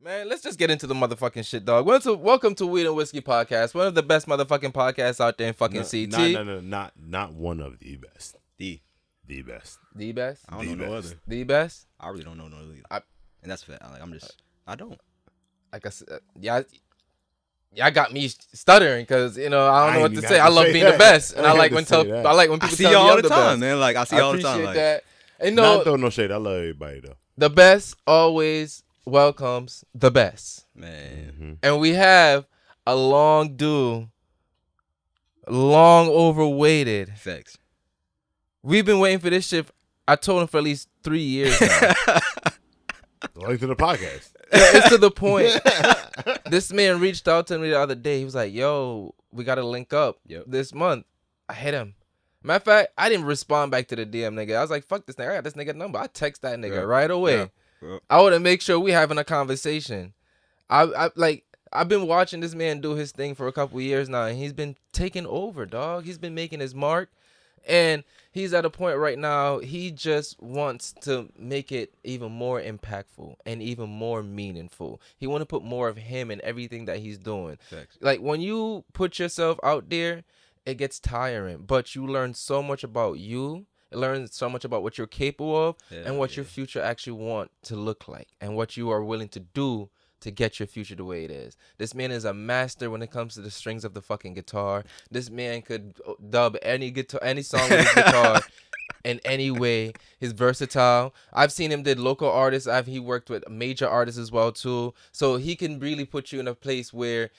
Man, let's just get into the motherfucking shit, dog. Welcome to Weed and Whiskey Podcast, one of the best motherfucking podcasts out there in fucking CT. No, not one of the best. The best. The best? I don't know no other. The best? I really don't know no other. And that's fair. Like I don't. Like I said, y'all got me stuttering because I don't know what to say. I love being the best, and I like when people I see tell y'all me all I'm the the time, best. man. Like I see y'all all the time. Appreciate Like, that. And Not throw no shade. I love everybody though. the best always welcomes the best. man. And we have a long overwaited. Facts. We've been waiting for this shit. I told him for at least 3 years now. Like to the podcast. It's to the point. This man reached out to me the other day. He was like, yo, we got to link up this month. I hit him. Matter of fact, I didn't respond back to the DM nigga. I was like, fuck this nigga. I got this nigga number. I text that nigga right away. Yeah. I want to make sure we having a conversation. I've been watching this man do his thing for a couple years now, and he's been taking over, dog. He's been making his mark, and he's at a point right now, he just wants to make it even more impactful and even more meaningful. He want to put more of him in everything that he's doing. Facts. Like, when you put yourself out there, it gets tiring, but you learn so much about you. You learn so much about what you're capable of and what your future actually want to look like and what you are willing to do to get your future the way it is. This man is a master when it comes to the strings of the fucking guitar. This man could dub any song with his guitar in any way. He's versatile. I've seen him did local artists. He worked with major artists as well too. So he can really put you in a place where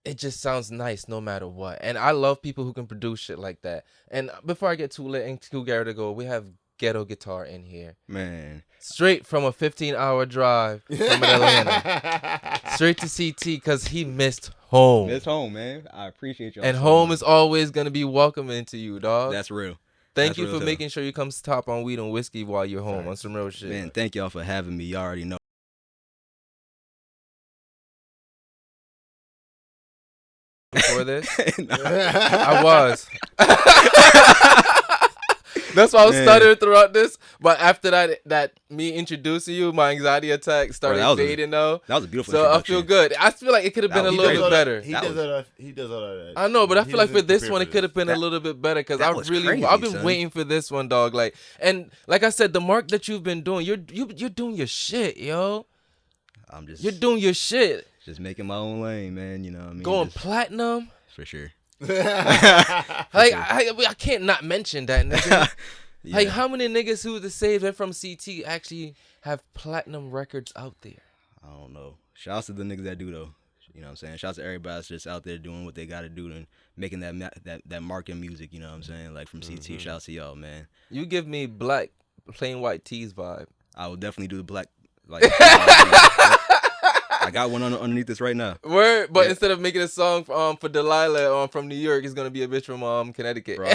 it just sounds nice no matter what. And I love people who can produce shit like that. And before I get too lit and too Gary to go, we have Ghetto Guitar in here. Man. Straight from a 15-hour drive from Atlanta. Straight to CT because he missed home. It's home, man. I appreciate y'all. And so home much. is always going to be welcoming to you, dog. That's real. Thank That's you real for too. making sure you come stop on Weed and Whiskey while you're home on some real shit. Man, thank y'all for having me. Y'all already know. Before this, Nah. I was. That's why I was Man. stuttering throughout this. But after that me introducing you, my anxiety attack started that was fading though. That was a beautiful So I introduction. feel good. I feel like it could have been a That was little great. bit better. He That does was- all that. He does all that. I know, but I He feel like for doesn't this prepare one, for it could have been a That- little bit better because that I've was crazy, been son. waiting for this one, dog. Like, and like I said, the mark that you've been doing, you're doing your shit, yo. I'm just You're doing your shit. just making my own lane, man. You know what I mean? Going Just- platinum. for sure. Like I can't not mention that, nigga. Yeah. Like, how many niggas who the saved from CT actually have platinum records out there? I don't know. Shouts to the niggas that do though. You know what I'm saying? Shouts to everybody that's just out there doing what they got to do and making that mark in music. You know what I'm saying? Like from CT. Shouts to y'all, man. You give me black, plain white tees vibe. I will definitely do the black. Like I got one underneath this right now. Word, but Yeah. instead of making a song for Delilah from New York, it's gonna be a bitch from Connecticut. Bro,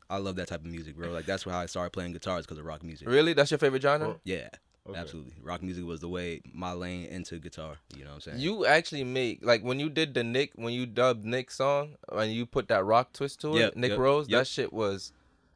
I love that type of music, bro. Like that's how I started playing guitars because of rock music. Really? That's your favorite genre? Yeah, Okay. absolutely. Rock music was the way my lane into guitar. You know what I'm saying? You actually make, like, when you did when you dubbed Nick's song and you put that rock twist to it, Yep, Nick yep, Rose, yep. that shit was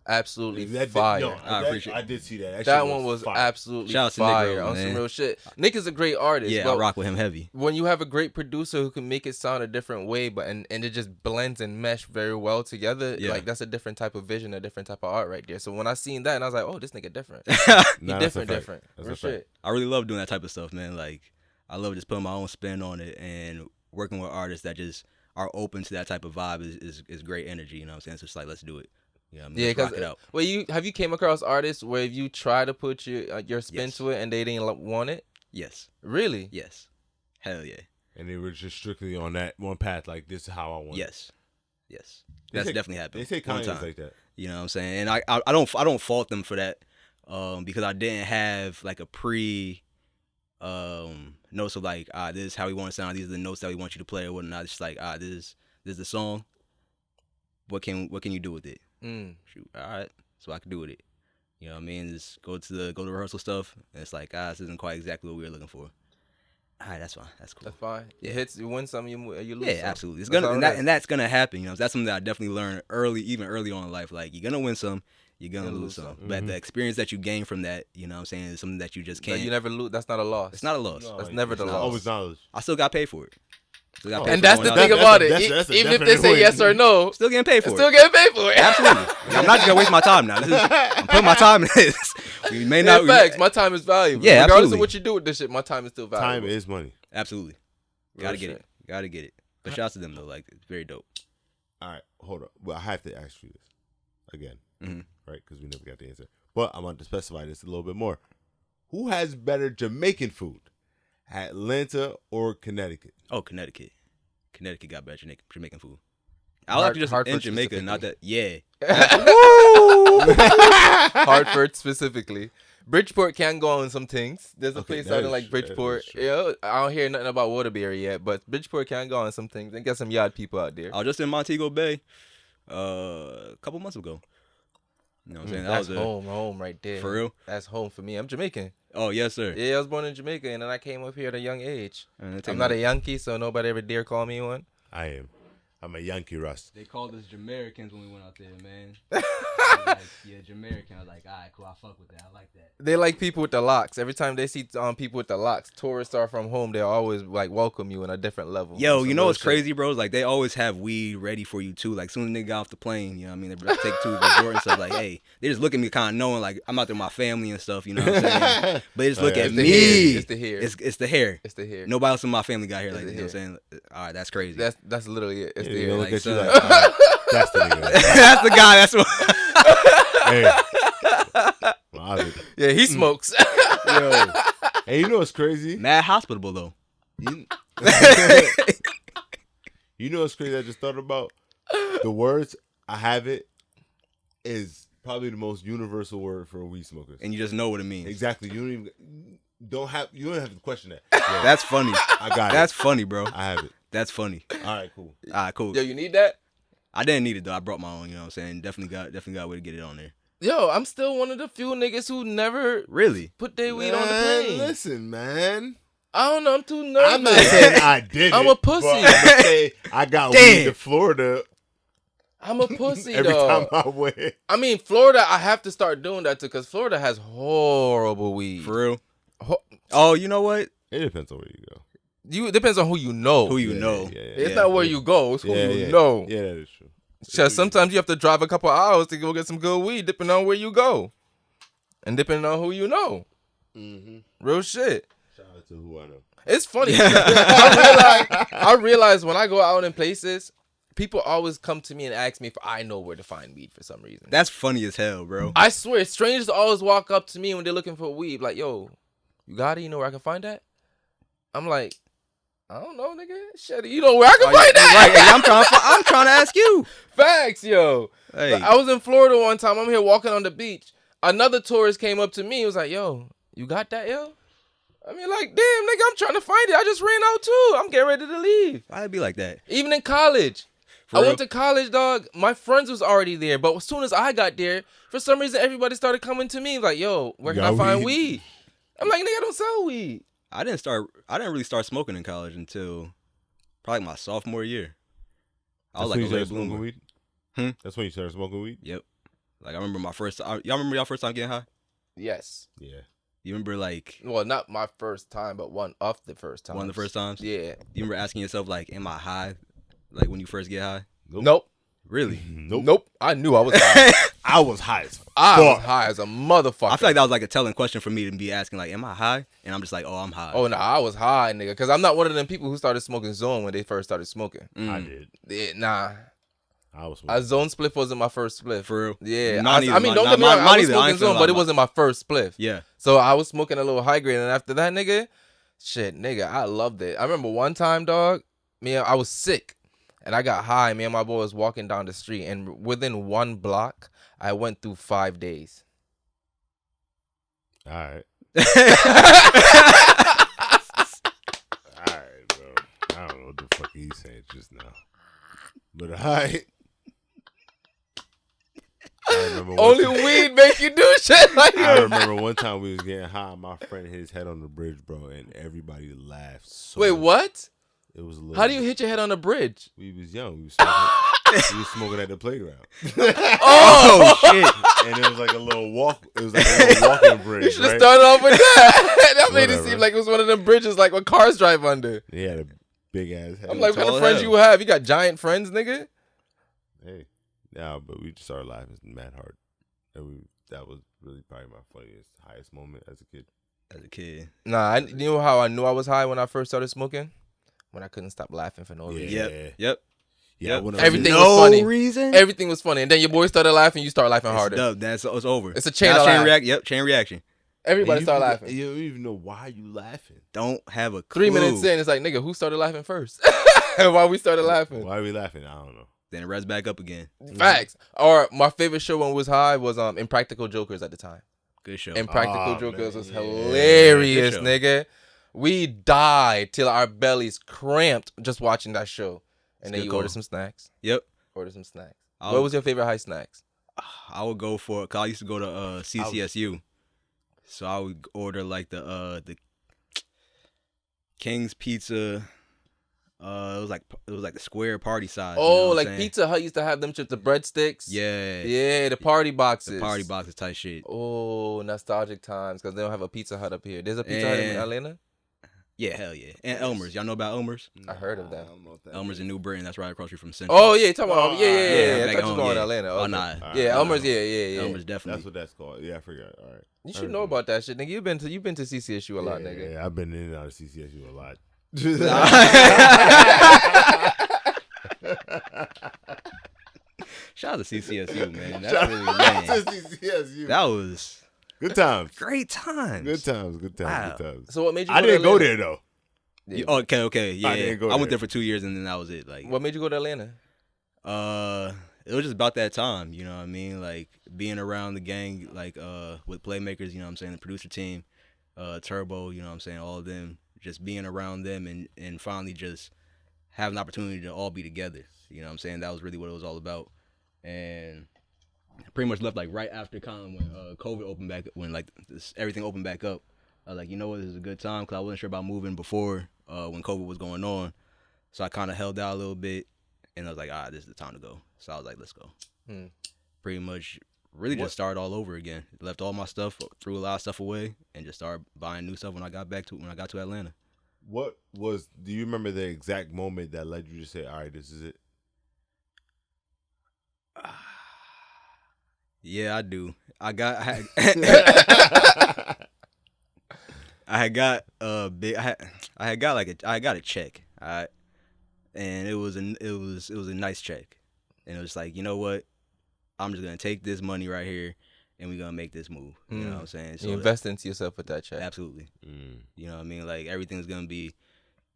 absolutely That fire. I appreciate I did see that. That shit one was fire. absolutely Shout out to Nick fire Rose, on some man. real shit. Nick is a great artist. yeah, but I rock with him heavy. when you have a great producer who can make it sound a different way, but and it just blends and mesh very well together, Yeah. like that's a different type of vision, a different type of art right there. So when I seen that, and I was like, oh, this nigga different. He Nah, that's a different. fact. That's Real a fact. shit. I really love doing that type of stuff, man. Like I love just putting my own spin on it and working with artists that just are open to that type of vibe is great energy. You know what I'm saying? It's just like let's do it. You know what I mean? Yeah, Let's rock because it out. well, have you came across artists where you try to put your spin Yes. to it and they didn't want it? Yes, Really? yes, hell yeah, And they were just strictly on that one path. Like this is how I want. it. yes, yes. They That's say- definitely happened. They say one Kanye's time. like that. You know what I'm saying? And I don't fault them for that, because I didn't have like a notes of like this is how we want to sound. These are the notes that we want you to play or whatnot. It's just like this is the song. What can you do with it? Mm. Shoot, all right, so I can do with it. You know what I mean? Just go to the rehearsal stuff, and it's like this isn't quite exactly what we were looking for. All right, that's fine. That's cool. That's fine. Yeah. It hits. You win some, you lose Yeah, some. absolutely. It's That's gonna all and, it is. that's gonna happen. You know, that's something that I definitely learned even early on in life. Like you're gonna win some, You're gonna You'll lose lose some. some. But the experience that you gain from that, you know what I'm saying, is something that you just can't. That you never lose. That's not a loss. It's not a loss. No, That's never it's the not loss. always knowledge. I still got paid for it. Still got paid And for that's going the out thing there. about it. that's a Even if they definite say win. yes or no, Still getting paid for still it. getting paid for it. Absolutely. I'm not just gonna waste my time now. I'm putting my time in this. We may not. In fact, my time is valuable. Yeah, Regardless absolutely. of what you do with this shit, my time is still valuable. Time is money. Absolutely. Real Gotta get shit. it. Gotta get it. But shout out to them though. Like, it's very dope. All right, hold up. Well, I have to ask you this again, Mhm. right? Because we never got the answer. But I'm going to specify this a little bit more. Who has better Jamaican food, Atlanta or Connecticut? Oh, Connecticut. Connecticut got better Jamaican food. I like just in Hartford Jamaica, not that. Yeah. Hartford specifically. Bridgeport can go on some things. There's a Okay, place that out in is like true. That is Bridgeport. true. Yeah, I don't hear nothing about Waterbury yet, but Bridgeport can go on some things and get some yard people out there. I was just in Montego Bay a couple months ago. You know what I'm saying? That's that was home right there. For real? That's home for me. I'm Jamaican. Oh, yes, sir. Yeah, I was born in Jamaica, and then I came up here at a young age. And I'm not a Yankee, so nobody ever dare call me one. I am. I'm a Yankee Rust. They called us Jamaicans when we went out there, man. Yeah, Jamaican. I was like, all right, cool. I fuck with that. I like that. They like people with the locks. Every time they see people with the locks, tourists are from home. They always like welcome you in a different level. Yo, you know what's shit. crazy, bro? Like, they always have weed ready for you, too. Like, soon as they got off the plane, you know what I mean? They take to the resort and stuff. Like, hey, they just look at me kind of knowing, like, I'm out there with my family and stuff, you know what I'm saying? But they just look at It's the me. hair. It's the hair. It's the hair. It's the hair. Nobody else in my family got hair like It's that. the You know what I'm saying? All right, that's crazy. That's literally it. It's Yeah, the they hair. look like, at you son. like, all right, that's the nigga. That's the guy. That's what. Hey. Well, Yeah, he smokes. yo. Hey, you know what's crazy? Mad hospitable, though. You, you know what's crazy? I just thought about the words "I have it" is probably the most universal word for weed smokers. And you just know what it means. Exactly. You don't have to question that. That's funny. I got That's it. funny, bro. I have it. That's funny. All right, cool. All right, cool. Yo, you need that? I didn't need it though. I brought my own. You know what I'm saying? Definitely got a way to get it on there. Yo, I'm still one of the few niggas who never Really? put their weed on the Man, plane. listen, man. I don't know. I'm too nervous. I'm not saying I did. I'm it, a pussy. but I'm gonna say I got Damn. weed to Florida I'm a pussy, every dog. time I went. I mean, Florida, I have to start doing that too, because Florida has horrible weed. For real? Ho- Oh, you know what? It depends on where you go. it depends on who you know. Who you Yeah, know? yeah, yeah. It's not where you go. It's who you know. Yeah, that is true. Because sometimes you have to drive a couple hours to go get some good weed, depending on where you go. And depending on who you know. Mm-hmm. Real shit. Shout out to who I know. It's funny. I realize when I go out in places, people always come to me and ask me if I know where to find weed for some reason. That's funny as hell, bro. I swear, strangers always walk up to me when they're looking for weed. Like, yo, you got it? You know where I can find that? I'm like, I don't know, nigga. Shit, you know where I can find that? Right? Hey, I'm trying to ask you. Facts, yo. Hey, I was in Florida one time. I'm here walking on the beach. Another tourist came up to me. He was like, yo, you got that, yo? I mean, like, damn, nigga, I'm trying to find it. I just ran out, too. I'm getting ready to leave. why'd it be like that? Even in college. For I real? went to college, dog. My friends was already there. But as soon as I got there, for some reason, everybody started coming to me. Like, yo, where can I Got find weed? weed? I'm like, nigga, I don't sell weed. I didn't really start smoking in college until probably my sophomore year. I was That's when like a you late started smoking bloomer. weed? Hmm? That's when you started smoking weed? Yep. Like, I remember my first. Y'all remember y'all first time getting high? Yes. Yeah. You remember like Well, not my first time, but one of the first times. one of the first times? Yeah. You remember asking yourself like, "Am I high?" Like when you first get high? Nope. Really? Nope. I knew I was high. I was high as I was fuck. high as a motherfucker. I feel like that was like a telling question for me to be asking like, "Am I high?" And I'm just like, "Oh, I'm high." Oh, no, I was high, nigga. Because I'm not one of them people who started smoking Zone when they first started smoking. I did. Yeah, nah. I was A smoking. Zone spliff wasn't my first spliff. For real? Yeah. Mine either. I mean, don't get me Mine- wrong. mine I was either. I smoking ain't feeling Zone, but it like wasn't my first spliff. Yeah. So I was smoking a little high grade. And after that, nigga, shit, nigga, I loved it. I remember one time, dog, I was sick. And I got high. Me and my boy was walking down the street. And within one block, I went through 5 days. All right. All right, bro. I don't know what the fuck he said just now. But all right. I remember one Only time- weed make you do shit like I that. remember one time we was getting high. My friend hit his head on the bridge, bro, and everybody laughed. So Wait, what? It was a little. How do you hit your head on a bridge? We was young. We was smoking. We was smoking at the playground. Oh shit! And it was like a little walk. It was like a little walking bridge. You should have right? started off with that. That made it Whatever. seem like it was one of them bridges like what cars drive under. He had a big ass head. I'm like, what kind tall of friends as you hell. have? You got giant friends, nigga? hey, yeah, but we just started laughing mad hard. And that was really probably my funniest, highest moment as a kid. As a kid. Nah, you know how I knew I was high when I first started smoking? When I couldn't stop laughing for no reason. Yep. Yeah, Yep. when I was Everything in- was funny. reason. Everything was funny. And then your boy started laughing, you start laughing It's harder. dub. It's over. It's a chain Now of laugh. reaction. Yep, chain reaction. Everybody you started be- laughing. You don't even know why you laughing. Don't have a clue. 3 minutes in, it's like, nigga, who started laughing first? Why we started laughing? Why are we laughing? I don't know. Then it rests back up again. Facts. Or my favorite show when it was high was Impractical Jokers at the time. Good show. Impractical Oh, Jokers man, was yeah. hilarious, Good show. nigga. We died till our bellies cramped just watching that show. And then Good you call. order some snacks. Yep. Order some snacks. I'll- What was your favorite high snacks? I would go for, cause I used to go to CCSU, so I would order like the King's Pizza. It was like the square party size. you know Oh, what I'm like saying? Pizza Hut used to have them chips, the breadsticks. Yeah. Yeah, the party boxes. The party boxes type shit. Oh, nostalgic times because they don't have a Pizza Hut up here. There's a Pizza Hut in Yeah. Atlanta? Yeah, hell yeah. And Elmer's. Y'all know about Elmer's? I heard of that. I don't know what that Elmer's is. in New Britain. That's right across the street from Central. Oh, yeah, you're talking about, Oh, yeah. I back thought you home, was going to yeah. Atlanta. Oh, Okay. nah. Alright, Yeah, alright. Elmer's, yeah. Elmer's definitely. That's what that's called. Yeah, I forgot. All right. You should know about that shit, nigga. You've been to CCSU a lot, nigga. Yeah, I've been in and out of CCSU a lot. Shout out to CCSU, man. That's Shout really, out man. to CCSU. That was Good times. great times. Good times. Good times. Wow. Good times. So what made you I go didn't to go Atlanta? there though. Okay, yeah. didn't go I went there. there for 2 years and then that was it. Like, What made you go to Atlanta? it was just about that time, you know what I mean? Like being around the gang, like with playmakers, you know what I'm saying, the producer team, Turbo, you know what I'm saying, all of them, just being around them and finally just having the opportunity to all be together. You know what I'm saying? That was really what it was all about. And pretty much left like right after kind of when COVID opened back, when like everything opened back up. I was like, you know what, this is a good time because I wasn't sure about moving before when COVID was going on. So I kind of held out a little bit and I was like, this is the time to go. So I was like, let's go. Pretty much really just started all over again. Left all my stuff, threw a lot of stuff away and just started buying new stuff when I got to Atlanta. Do you remember the exact moment that led you to say, all right, this is it? Yeah, I do. I had got a big. I had got a check. And it was a nice check, and it was like, you know what, I'm just gonna take this money right here, and we're gonna make this move. You know what I'm saying? You invest into yourself with that check. Absolutely. You know what I mean? Like everything's gonna be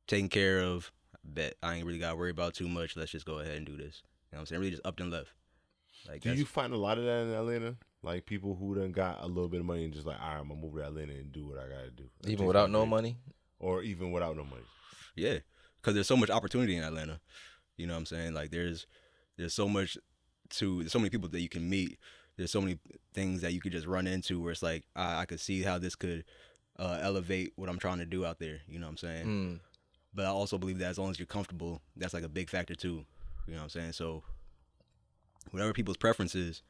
taken care of. I bet I ain't really gotta worry about too much. Let's just go ahead and do this. You know what I'm saying? Really just up and left. Like, Do you find a lot of that in Atlanta? Like people who done got a little bit of money and just like, all right, I'm gonna move to Atlanta and do what I gotta do. Like, Even chase without my no dream. money? Or even without no money. Yeah, because there's so much opportunity in Atlanta. You know what I'm saying? Like there's so much there's so many people that you can meet. There's so many things that you could just run into where it's like I could see how this could elevate what I'm trying to do out there. You know what I'm saying? But I also believe that as long as you're comfortable, that's like a big factor too. You know what I'm saying? So whatever people's preference is,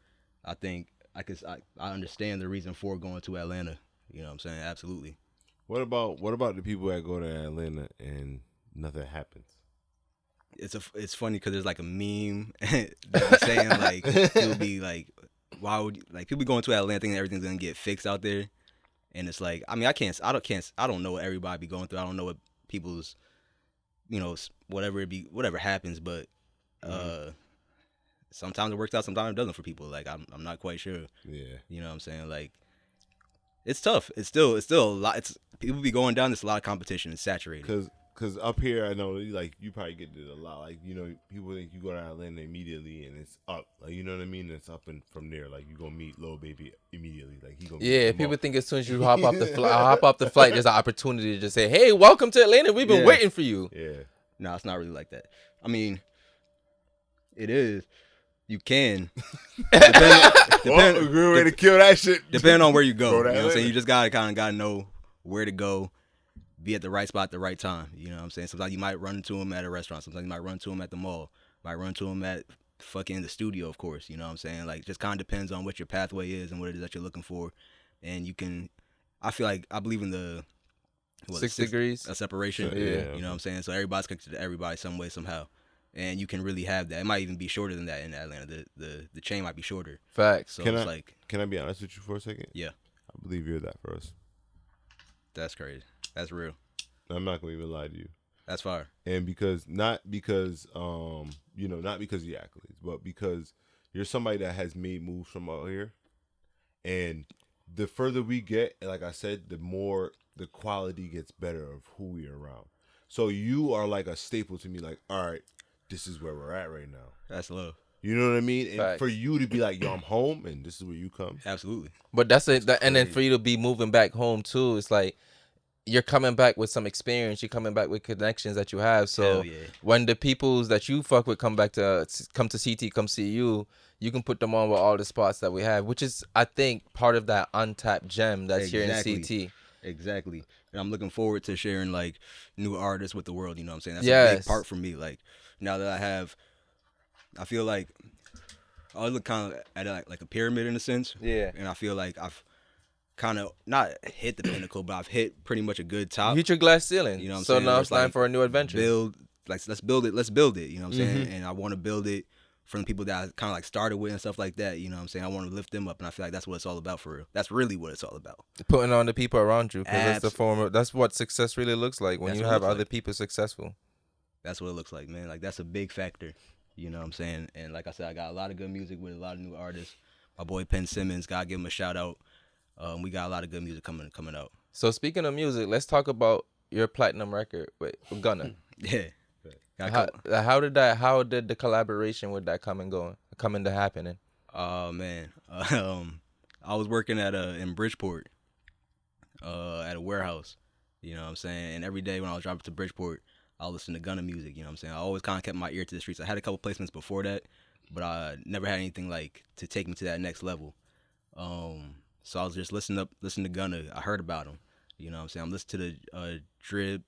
I think I understand the reason for going to Atlanta. You know what I'm saying? Absolutely. What about the people that go to Atlanta and nothing happens? It's funny because there's like a meme that's saying like it'll be like, why would like people going to Atlanta thinking everything's gonna get fixed out there, and it's like, I mean, I don't know what everybody be going through. I don't know what people's, you know, whatever happens, but sometimes it works out, sometimes it doesn't for people. Like I'm not quite sure. Yeah. You know what I'm saying? Like it's tough. It's still a lot. It's people be going down. There's a lot of competition. It's saturated. Cause up here, I know, like you probably get it a lot. Like, you know, people think you go to Atlanta immediately and it's up. Like, you know what I mean? It's up and from there. Like, you gonna meet Lil Baby immediately. Like, he gonna meet him People up. think as soon as you hop off the flight, there's an opportunity to just say, "Hey, welcome to Atlanta. We've been waiting for you." Yeah. No, it's not really like that. I mean, it is. You can. Well, a good way to kill that shit. Depending on where you go. Go to You know what I'm saying? Atlanta. You just gotta know where to go, be at the right spot at the right time. You know what I'm saying? Sometimes you might run into them at a restaurant. Sometimes you might run into them at the mall. Might run into them at fucking the studio, of course. You know what I'm saying? Like, just kind of depends on what your pathway is and what it is that you're looking for. And you can, I feel like I believe in the 6 degrees a separation. Yeah. You know what I'm saying? So everybody's connected to everybody some way, somehow. And you can really have that. It might even be shorter than that in Atlanta. The chain might be shorter. facts. So Can it's I like, can I be honest with you for a second? Yeah. I believe you're that for us. that's crazy. That's real. I'm not gonna even lie to you. That's fire. And not because not because of the accolades, but because you're somebody that has made moves from out here. And the further we get, like I said, the more the quality gets better of who we are around. So you are like a staple to me, like, all right, this is where we're at right now. That's love. You know what I mean? And Facts. for you to be like, yo, I'm home, and this is where you come. Absolutely. But that's it. And then for you to be moving back home too, it's like you're coming back with some experience. You're coming back with connections that you have. So Hell yeah. when the peoples that you fuck with come to CT, come see you, you can put them on with all the spots that we have, which is, I think, part of that untapped gem that's here in CT. Exactly. And I'm looking forward to sharing like new artists with the world. You know what I'm saying? That's a Yes. big part for me. Like, now that I feel like I look kind of at it like a pyramid in a sense. Yeah. And I feel like I've kind of not hit the pinnacle, but I've hit pretty much a good top. You hit your glass ceiling. You know what I'm so saying? now Where it's time for a new adventure. Let's build it. Let's build it. You know what I'm saying? And I want to build it from the people that I kind of like started with and stuff like that. You know what I'm saying? I want to lift them up, and I feel like that's what it's all about for real. That's really what it's all about. Putting on the people around you, because that's what success really looks like when That's you what it have looks other like. people successful. That's what it looks like, man. Like, that's a big factor. You know what I'm saying? And like I said, I got a lot of good music with a lot of new artists. My boy Penn Simmons, gotta give him a shout out. We got a lot of good music coming out. So speaking of music, let's talk about your platinum record with Gunna. Yeah. How did the collaboration with that come into happening? Oh man, I was working in Bridgeport, at a warehouse. You know what I'm saying? And every day when I was driving to Bridgeport, I would listen to Gunna music. You know what I'm saying? I always kind of kept my ear to the streets. I had a couple placements before that, but I never had anything like to take me to that next level. So I was just listening to Gunna. I heard about him. You know what I'm saying? I'm listening to the Drip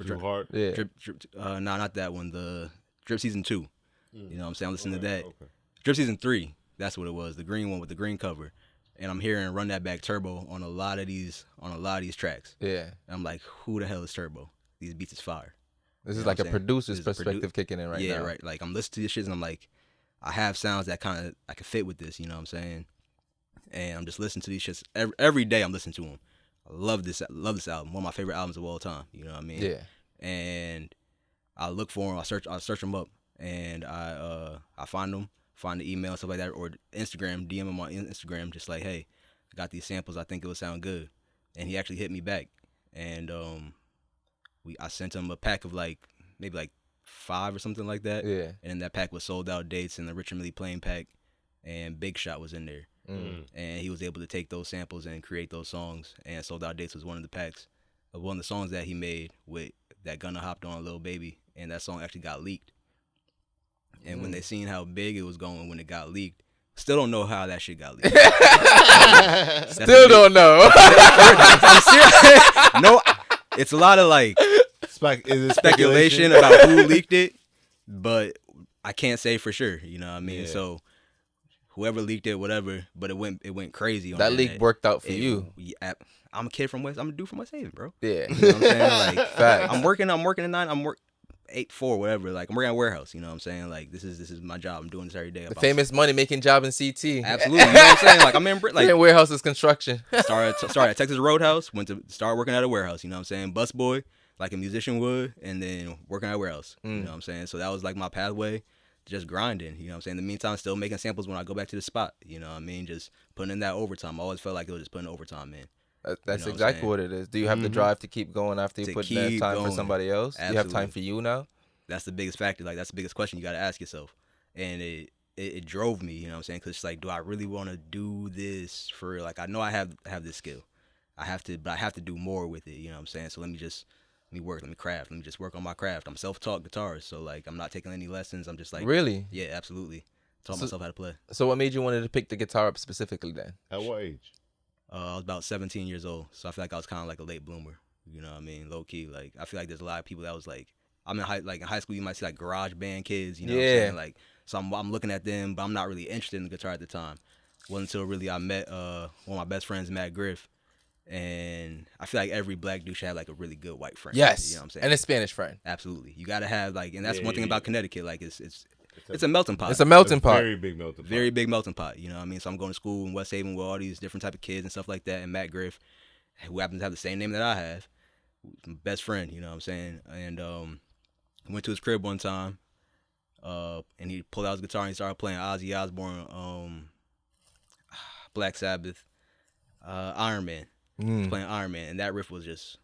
Too hard. Yeah. Drip, not that one. The Drip Season 2. You know what I'm saying? I'm listening to that. Okay. Drip Season 3. That's what it was. The green one with the green cover. And I'm hearing Run That Back Turbo on a lot of these tracks. Yeah. And I'm like, who the hell is Turbo? These beats is fire. This You is know like what a I'm saying? producer's This is a perspective kicking in right now. Yeah, right. Like, I'm listening to this shit and I'm like, I have sounds that kind of I can fit with this. You know what I'm saying? And I'm just listening to these shits every day. I'm listening to them. I love this album. One of my favorite albums of all time. You know what I mean? Yeah. And I look for them. I search them up, and I find them, find the email and stuff like that, or Instagram, DM him on Instagram, just like, hey, I got these samples. I think it would sound good, and he actually hit me back, and I sent him a pack of maybe 5 or something like that. Yeah. And that pack was sold out dates, and the Richard Mille Plain pack, and Big Shot was in there. And he was able to take those samples and create those songs. And Sold Out Dates was one of the packs of one of the songs that he made with that Gunna hopped on Lil Baby, and that song actually got leaked. And when they seen how big it was going when it got leaked, still don't know how that shit got leaked. Still don't know. I'm serious. No, it's a lot of speculation about who leaked it, but I can't say for sure. You know what I mean? Yeah. So whoever leaked it, whatever, but it went crazy on That leak internet. worked out for you. I'm a kid from West. I'm a dude from West Haven, bro. Yeah. You know what I'm saying? Like, Facts. I'm working at 9. I'm 8-4, whatever. Like, I'm working at a warehouse. You know what I'm saying? Like, this is my job. I'm doing this every day. The famous money making job in CT. Absolutely. You know what I'm saying? Like, I'm in Like warehouses construction. started at Texas Roadhouse. Went to start working at a warehouse. You know what I'm saying? Busboy, like a musician would, and then working at a warehouse. You know what I'm saying? So that was like my pathway. Just grinding, you know what I'm saying? In the meantime, still making samples when I go back to the spot, you know what I mean? Just putting in that overtime. I always felt like it was just putting overtime in. That's You know exactly what what it is. Do you have the drive to keep going after you To put that keep time for going. somebody else? Do you have time Absolutely. for you now? That's the biggest factor. Like, that's the biggest question you got to ask yourself. And it drove me, you know what I'm saying? Because it's like, do I really want to do this for real? Like, I know I have this skill. I have to do more with it, you know what I'm saying? So let me work, let me craft, let me just work on my craft. I'm self-taught guitarist, so like I'm not taking any lessons. I'm just like, Really? yeah, absolutely. Taught myself how to play. So what made you wanted to pick the guitar up specifically then? At what age? I was about 17 years old, so I feel like I was kind of like a late bloomer. You know what I mean? Low key. Like, I feel like there's a lot of people that was like, I'm in high school, you might see like garage band kids, you know what I'm saying? Like, so I'm looking at them, but I'm not really interested in the guitar at the time. Wasn't until really I met one of my best friends, Matt Griff, and I feel like every black dude should have like a really good white friend. Yes, you know what I'm saying? And a Spanish friend. Absolutely, you gotta have like, and that's one thing about Connecticut. Like, it's a melting pot. It's a melting pot. Very big melting pot. Very big melting pot. You know what I mean? So I'm going to school in West Haven with all these different type of kids and stuff like that. And Matt Griff, who happens to have the same name that I have, best friend. You know what I'm saying? And I went to his crib one time, and he pulled out his guitar and he started playing Ozzy Osbourne, Black Sabbath, Iron Man. Playing Iron Man, and that riff was just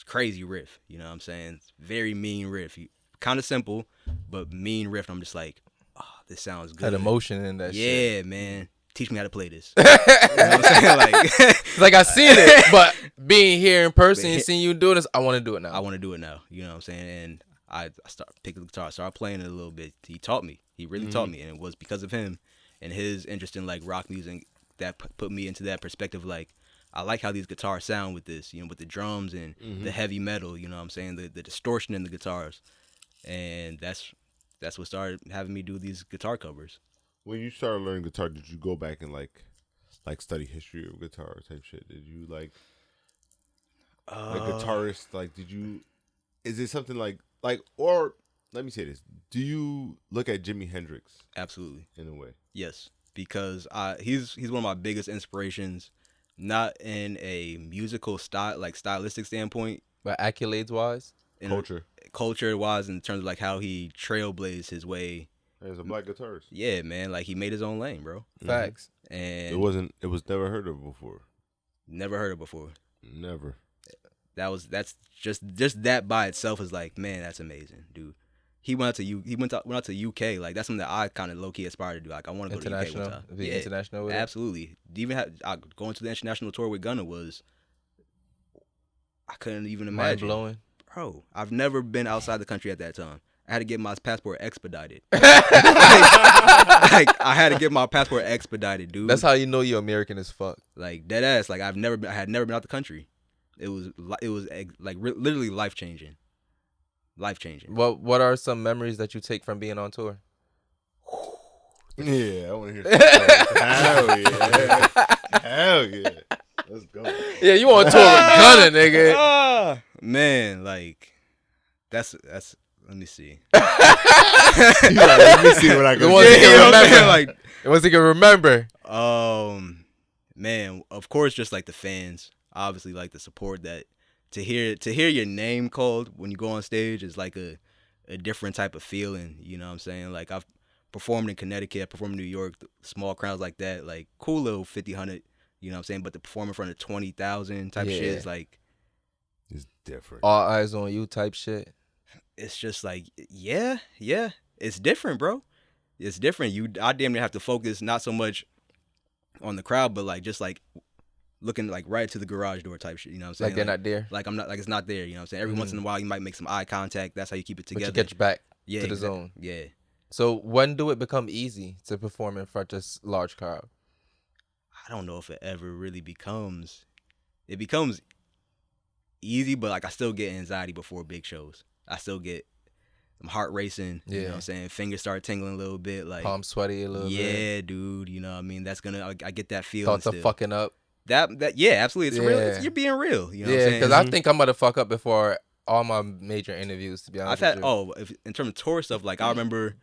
crazy riff. You know what I'm saying? Very mean riff. Kind of simple, but mean riff. I'm just like, oh, this sounds good. Had emotion in that shit. Yeah, man. Teach me how to play this. You know what I'm saying? Like, it's like I seen it, but being here in person and seeing you do this, I want to do it now. I want to do it now. You know what I'm saying? And I started picking the guitar, started playing it a little bit. He taught me. He really taught me, and it was because of him and his interest in like rock music that put me into that perspective. Like, I like how these guitars sound with this, you know, with the drums and the heavy metal. You know what I'm saying? The distortion in the guitars, and that's what started having me do these guitar covers. When you started learning guitar, did you go back and like study history of guitar type shit? Did you like guitarist? Like, did you? Is it something like or let me say this: do you look at Jimi Hendrix? Absolutely, in a way. Yes, because he's one of my biggest inspirations, not in a musical style, like stylistic standpoint, but accolades wise, culture wise, in terms of like how he trailblazed his way. As a black guitarist. Yeah, man. Like, he made his own lane, bro. Facts. And it was never heard of before. Never heard of before. Never. That's just that by itself is like, man, that's amazing, dude. He went out to UK. Like, that's something that I kind of low key aspired to do. Like, I want to go to UK one time. International with absolutely. Even going to the international tour with Gunna was, I couldn't even imagine. Mind blowing. Bro, I've never been outside the country at that time. I had to get my passport expedited. Like, I had to get my passport expedited, dude. That's how you know you're American as fuck. Like, dead ass. Like, I had never been out the country. It was like literally life changing. Life changing. What are some memories that you take from being on tour? Yeah, I want to hear some. Hell yeah. Hell yeah. Let's go. Yeah, you on tour with Gunna, nigga. Man, like, that's. Let me see. Let me see what I can the ones he can remember. Like, the ones he can remember. Man, of course, just like the fans, obviously, like the support that to hear your name called when you go on stage is like a different type of feeling. You know what I'm saying? Like, I've performed in Connecticut, I performed in New York, small crowds like that, like cool little 50, 100. You know what I'm saying? But to perform in front of 20,000 type shit is like, it's different. All eyes on you type shit. It's just like, yeah, it's different, bro. It's different. I damn near have to focus not so much on the crowd, but like just like looking like right to the garage door type shit. You know what I'm saying? Like they're not there. Like I'm not. Like it's not there. You know what I'm saying? Every once in a while, you might make some eye contact. That's how you keep it together. But you get you back to the zone. Yeah. So when do it become easy to perform in front of large crowd? I don't know if it ever really becomes. It becomes easy, but like I still get anxiety before big shows. I still get my heart racing. You know what I'm saying? Fingers start tingling a little bit. Like, palms sweaty a little bit. Yeah, dude. You know what I mean? That's gonna. I get that feeling. Thoughts of fucking up. That yeah, absolutely. It's real. You're being real. You know what I'm saying? Because I think I'm about to fuck up before all my major interviews. To be honest, in terms of tour stuff, like I remember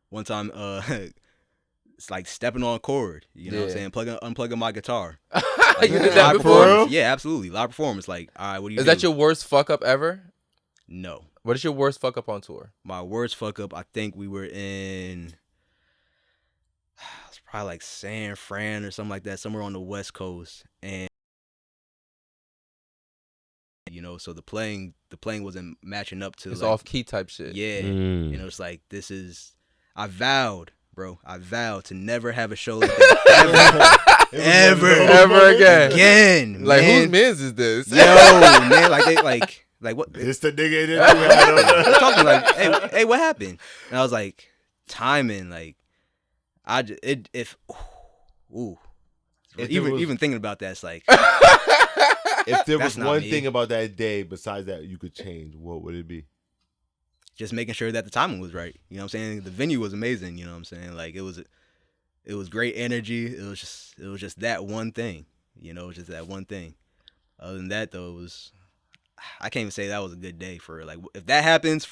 one time, it's like stepping on a chord. You know what I'm saying? Unplugging my guitar. Like, you did that before? Yeah, absolutely. Live performance. Like, all right, what do you do? Is that your worst fuck up ever? No. What is your worst fuck up on tour? My worst fuck up, I think we were in, it's probably like San Fran or something like that, somewhere on the West Coast, and you know, so the playing wasn't matching up to. It's like, off key type shit. Yeah, you know, it's like I vowed to never have a show like that ever again. Like, man. whose mans is this? Yo, man, like what? It's the nigga that They're talking like, hey, what happened? And I was like, timing, like, even thinking about that, it's like, if there was one thing about that day besides that you could change, what would it be? just making sure that the timing was right. You know what I'm saying? The venue was amazing. You know what I'm saying? Like it was great energy. It was just that one thing. You know, just that one thing. Other than that, though, I can't even say that was a good day for like if that happens,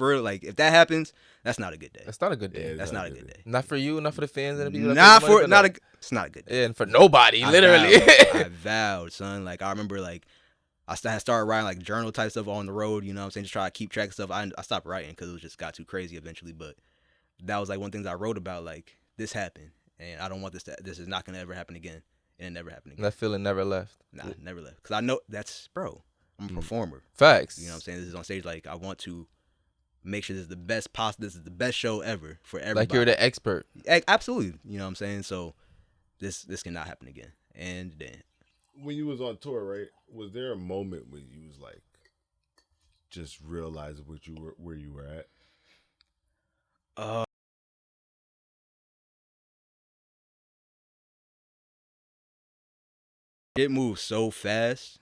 that's not a good day. That's not a good day. Yeah, That's not a good day. Not for you, not for the fans and the people. It's not a good day. Yeah, and for nobody, literally. I vowed, son. Like I remember, like I started writing like journal type stuff on the road. You know what I'm saying? Just try to keep track of stuff. I stopped writing because it just got too crazy eventually. But that was like one thing I wrote about. Like this happened, and I don't want this. This is not gonna ever happen again, and it never happened again. That feeling never left. Nah, never left. Because I know bro. I'm a performer. Facts. You know what I'm saying? This is on stage. Like I want to make sure this is the best possible. This is the best show ever for everybody. Like you're the expert. Absolutely. You know what I'm saying? So this cannot happen again. And then when you was on tour, right? Was there a moment when you was like, just realizing where you were at? It moves so fast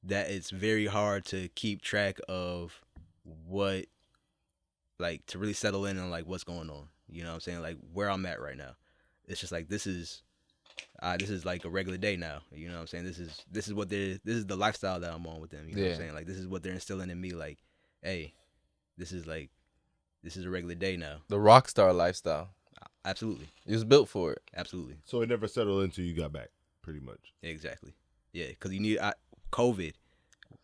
that it's very hard to keep track of what, like, to really settle in on like what's going on. You know what I'm saying? Like where I'm at right now. It's just like this is like a regular day now. You know what I'm saying? This is the lifestyle that I'm on with them. You know what I'm saying? Like this is what they're instilling in me. Like, hey, this is a regular day now. The rock star lifestyle. Absolutely. You was built for it. Absolutely. So it never settled until you got back, pretty much. Exactly. Yeah, because you need COVID.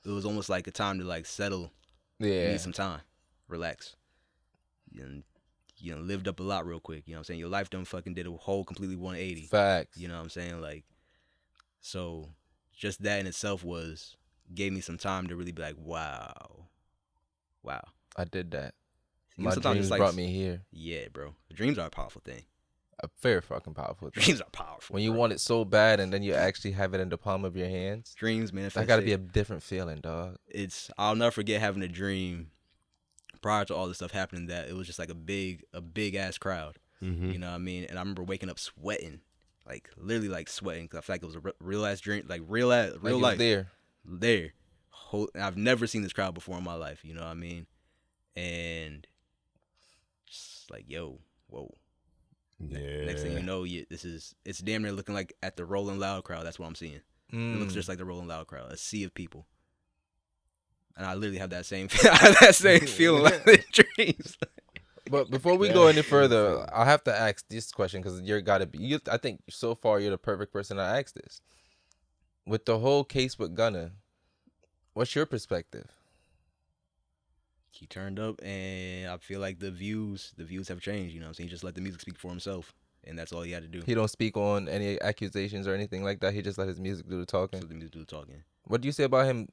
It was almost like a time to like settle. Yeah. You need some time, relax. Lived up a lot real quick. You know what I'm saying? Your life done fucking did a whole completely 180. Facts. You know what I'm saying? Like, so just that in itself gave me some time to really be like, wow. I did that. You My sometimes dreams just, like, brought me here. Yeah, bro. Dreams are a powerful thing. A very fucking powerful thing. Dreams are powerful. When you bro. want it so bad and then you actually have it in the palm of your hands. Dreams, man. That got to be a different feeling, dog. I'll never forget having a dream prior to all this stuff happening that it was just like a big ass crowd. Mm-hmm. You know what I mean? And I remember waking up sweating, like literally like sweating, because I feel like it was a real ass dream, like real life. There. I've never seen this crowd before in my life. You know what I mean? And just like, yo, whoa. Yeah. Next thing you know, it's damn near looking like at the Rolling Loud crowd. That's what I'm seeing. It looks just like the Rolling Loud crowd, a sea of people. And I literally have that same feeling like the dreams. But before we go any further, I have to ask this question because I think so far you're the perfect person to ask this. With the whole case with Gunna, what's your perspective? He turned up, and I feel like the views have changed. You know what I'm saying? He just let the music speak for himself, and that's all he had to do. He don't speak on any accusations or anything like that. He just let his music do the talking. Just let the music do the talking. What do you say about him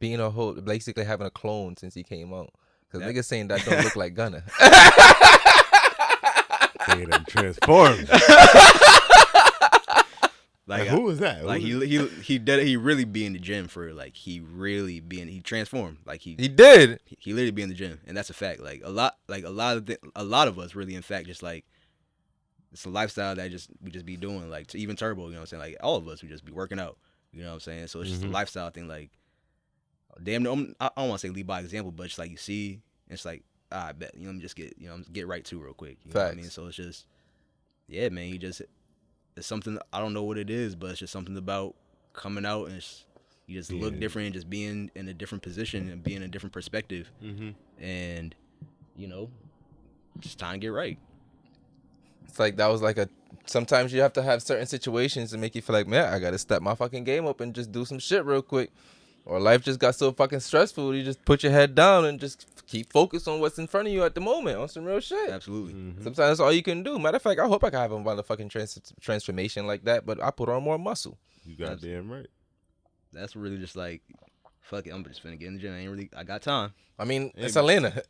being a whole, basically having a clone since he came out? Because niggas saying that don't look like Gunna. They done transformed. Like who was that? Like he really be in the gym for like he transformed. Like he did. He literally be in the gym, and that's a fact. Like a lot of us really, in fact, just like it's a lifestyle that we just be doing. Like to even Turbo, you know what I'm saying? Like all of us, we just be working out. You know what I'm saying? So it's just a lifestyle thing. Like damn, I don't want to say lead by example, but it's like you see, it's like I bet let me just get right to real quick. You know what I mean? So it's just yeah, man. It's something, I don't know what it is, but it's just something about coming out and you just look different and just being in a different position and being in a different perspective. Mm-hmm. And, just time to get right. It's like that was like sometimes you have to have certain situations to make you feel like, man, I got to step my fucking game up and just do some shit real quick. Or life just got so fucking stressful, you just put your head down and just keep focused on what's in front of you at the moment on some real shit. Absolutely. Mm-hmm. Sometimes that's all you can do. Matter of fact, I hope I can have a motherfucking transformation like that, but I put on more muscle. You goddamn right. That's really just like, fuck it, I'm just finna get in the gym. I got time. I mean, it's Atlanta.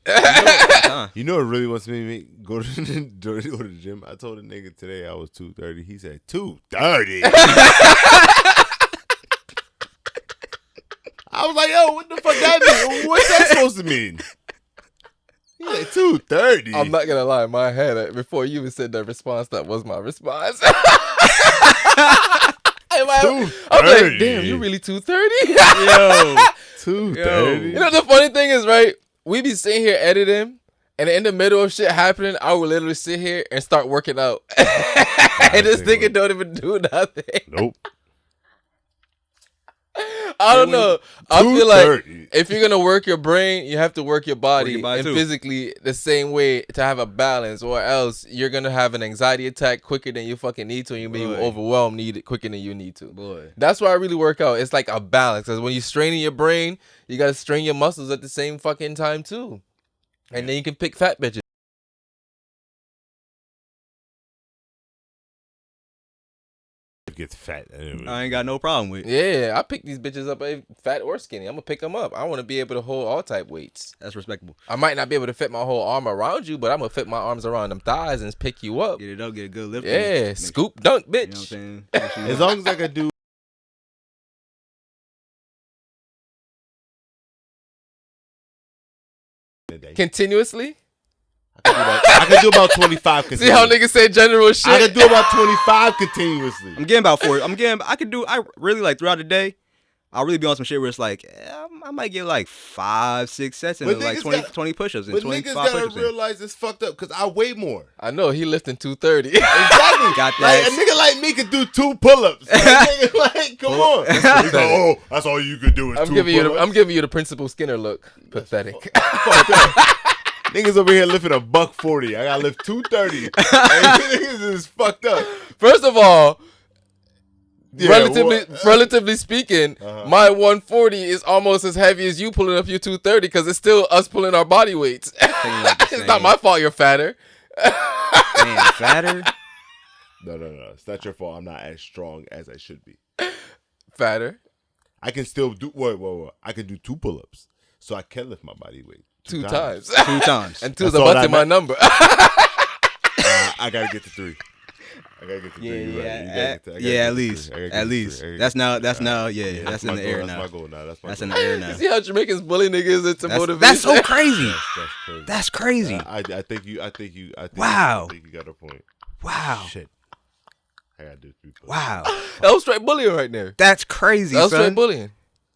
You know what really wants me to go to the gym? I told a nigga today I was 230. He said, 230? I was like, yo, what the fuck that mean? What's that supposed to mean? He's like, 230. I'm not going to lie. In my head, before you even said that response, that was my response. I'm like, damn, you really 230? Yo, 230. You know, the funny thing is, right? We be sitting here editing, And in the middle of shit happening, I would literally sit here and start working out. And this nigga don't even do nothing. Nope. I don't know. I feel like 2:30. if you're gonna work your brain, you have to work your body, and too. physically the same way to have a balance, or else you're gonna have an anxiety attack quicker than you fucking need to, and you'll be overwhelmed quicker than you need to. Boy. That's why I really work out. It's like a balance, because when you're straining your brain, you gotta strain your muscles at the same fucking time too, and then you can pick fat bitches. Gets fat. I ain't got no problem with it. Yeah, I pick these bitches up, fat or skinny. I'm gonna pick them up. I want to be able to hold all type weights. That's respectable. I might not be able to fit my whole arm around you, but I'm gonna fit my arms around them thighs and pick you up. Get it up, get a good lift. Yeah, scoop dunk, bitch. You know what I'm saying? As long as I can do. Continuously. I can do about 25 continuously. See how niggas say general shit? I can do about 25 continuously. I'm getting about 4. I really like throughout the day, I'll really be on some shit where it's like, I might get like 5, 6 sets and like 20 push-ups and but 25 niggas gotta push-ups. realize it's fucked up because I weigh more. I know he lifting 230. Exactly. Got Like, that. a nigga like me could do 2 pull-ups. Like, come on. He's like, oh, that's all you could do is I'm 2 giving pull-ups. you the Principal Skinner look. Pathetic. Niggas over here lifting $140. I gotta lift 230. Like, niggas is fucked up. First of all, Yeah, relatively speaking, my 140 is almost as heavy as you pulling up your 230 because it's still us pulling our body weights. It's not my fault you're fatter. Man, fatter? No. It's not your fault. I'm not as strong as I should be. Fatter. I can still do. Wait. I can do 2 pull-ups, so I can lift my body weight 2 times. 2 times. And 2's about to my number. I gotta get to 3. I gotta get to 3. You're right. At least. That's now. That's in the air now. That's my goal now. That's in the air now. See how Jamaicans bully niggas into motivation? That's so crazy. That's crazy. That's crazy. I think you. Wow. I think you got a point. Wow. Shit. I gotta do 3 pull-ups. Wow. That was straight bullying right there. That's crazy, That was son. straight bullying.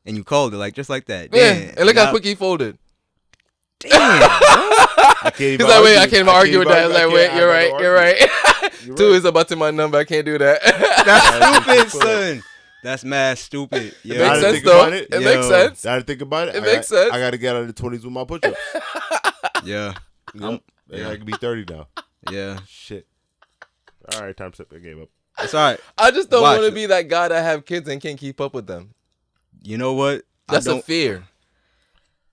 And you called it like just like that. Yeah. Damn. And look how quick he folded. Damn. I can't even He's like, wait, I argue. can't even argue with that. It's like, wait, you're right. You're 2 right. is about to my number. I can't do that. That's stupid, son. That's mad stupid. It Now makes that I sense, think though. about it, It makes sense. Now to think about it, It makes sense. I gotta get out of the 20s with my push-ups. Yeah. Yep. I can be 30 now. Yeah. Shit. All right, time to set the game up. It's all right. I just don't Watch want to it. be that guy that have kids and can't keep up with them. You know what? That's I a don't. fear.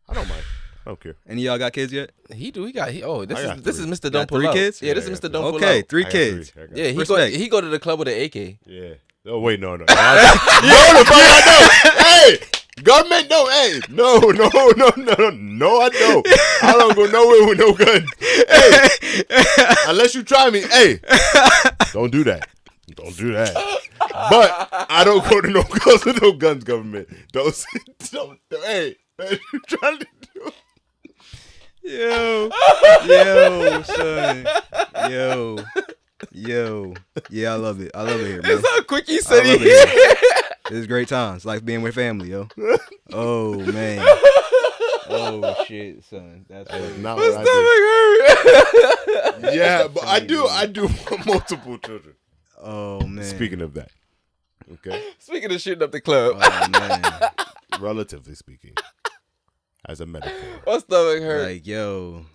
I don't mind. I don't care. Any of y'all got kids yet? He do. He got. This I is got this 3. is Mr. Got Don't Pull 3 Out. kids? Yeah, this Yeah, is I Mr. got Don't Pull Okay, Out. 3 I got kids. 3. I got Yeah, 3. Respect. he go to the club with an AK. Yeah. Oh wait, no. No, the fuck I don't. Hey, government, no. Hey, no. I don't. I don't go nowhere with no gun. Hey, unless you try me. Hey, don't do that. Don't do that. But I don't go to no clubs with no guns, government. Don't. Hey, what you trying to do? Yo, son. Yo. Yeah, I love it. I love it here, man. That's how quick he said I love he. This is great times. Like being with family, yo. Oh, man. Oh, shit, son. That's crazy. Not My what I stomach hurt. do. Yeah, but I do want multiple children. Oh, man. Speaking of that, okay. Speaking of shooting up the club, Oh, man. Relatively speaking, as a metaphor. my stomach hurt. Like, yo.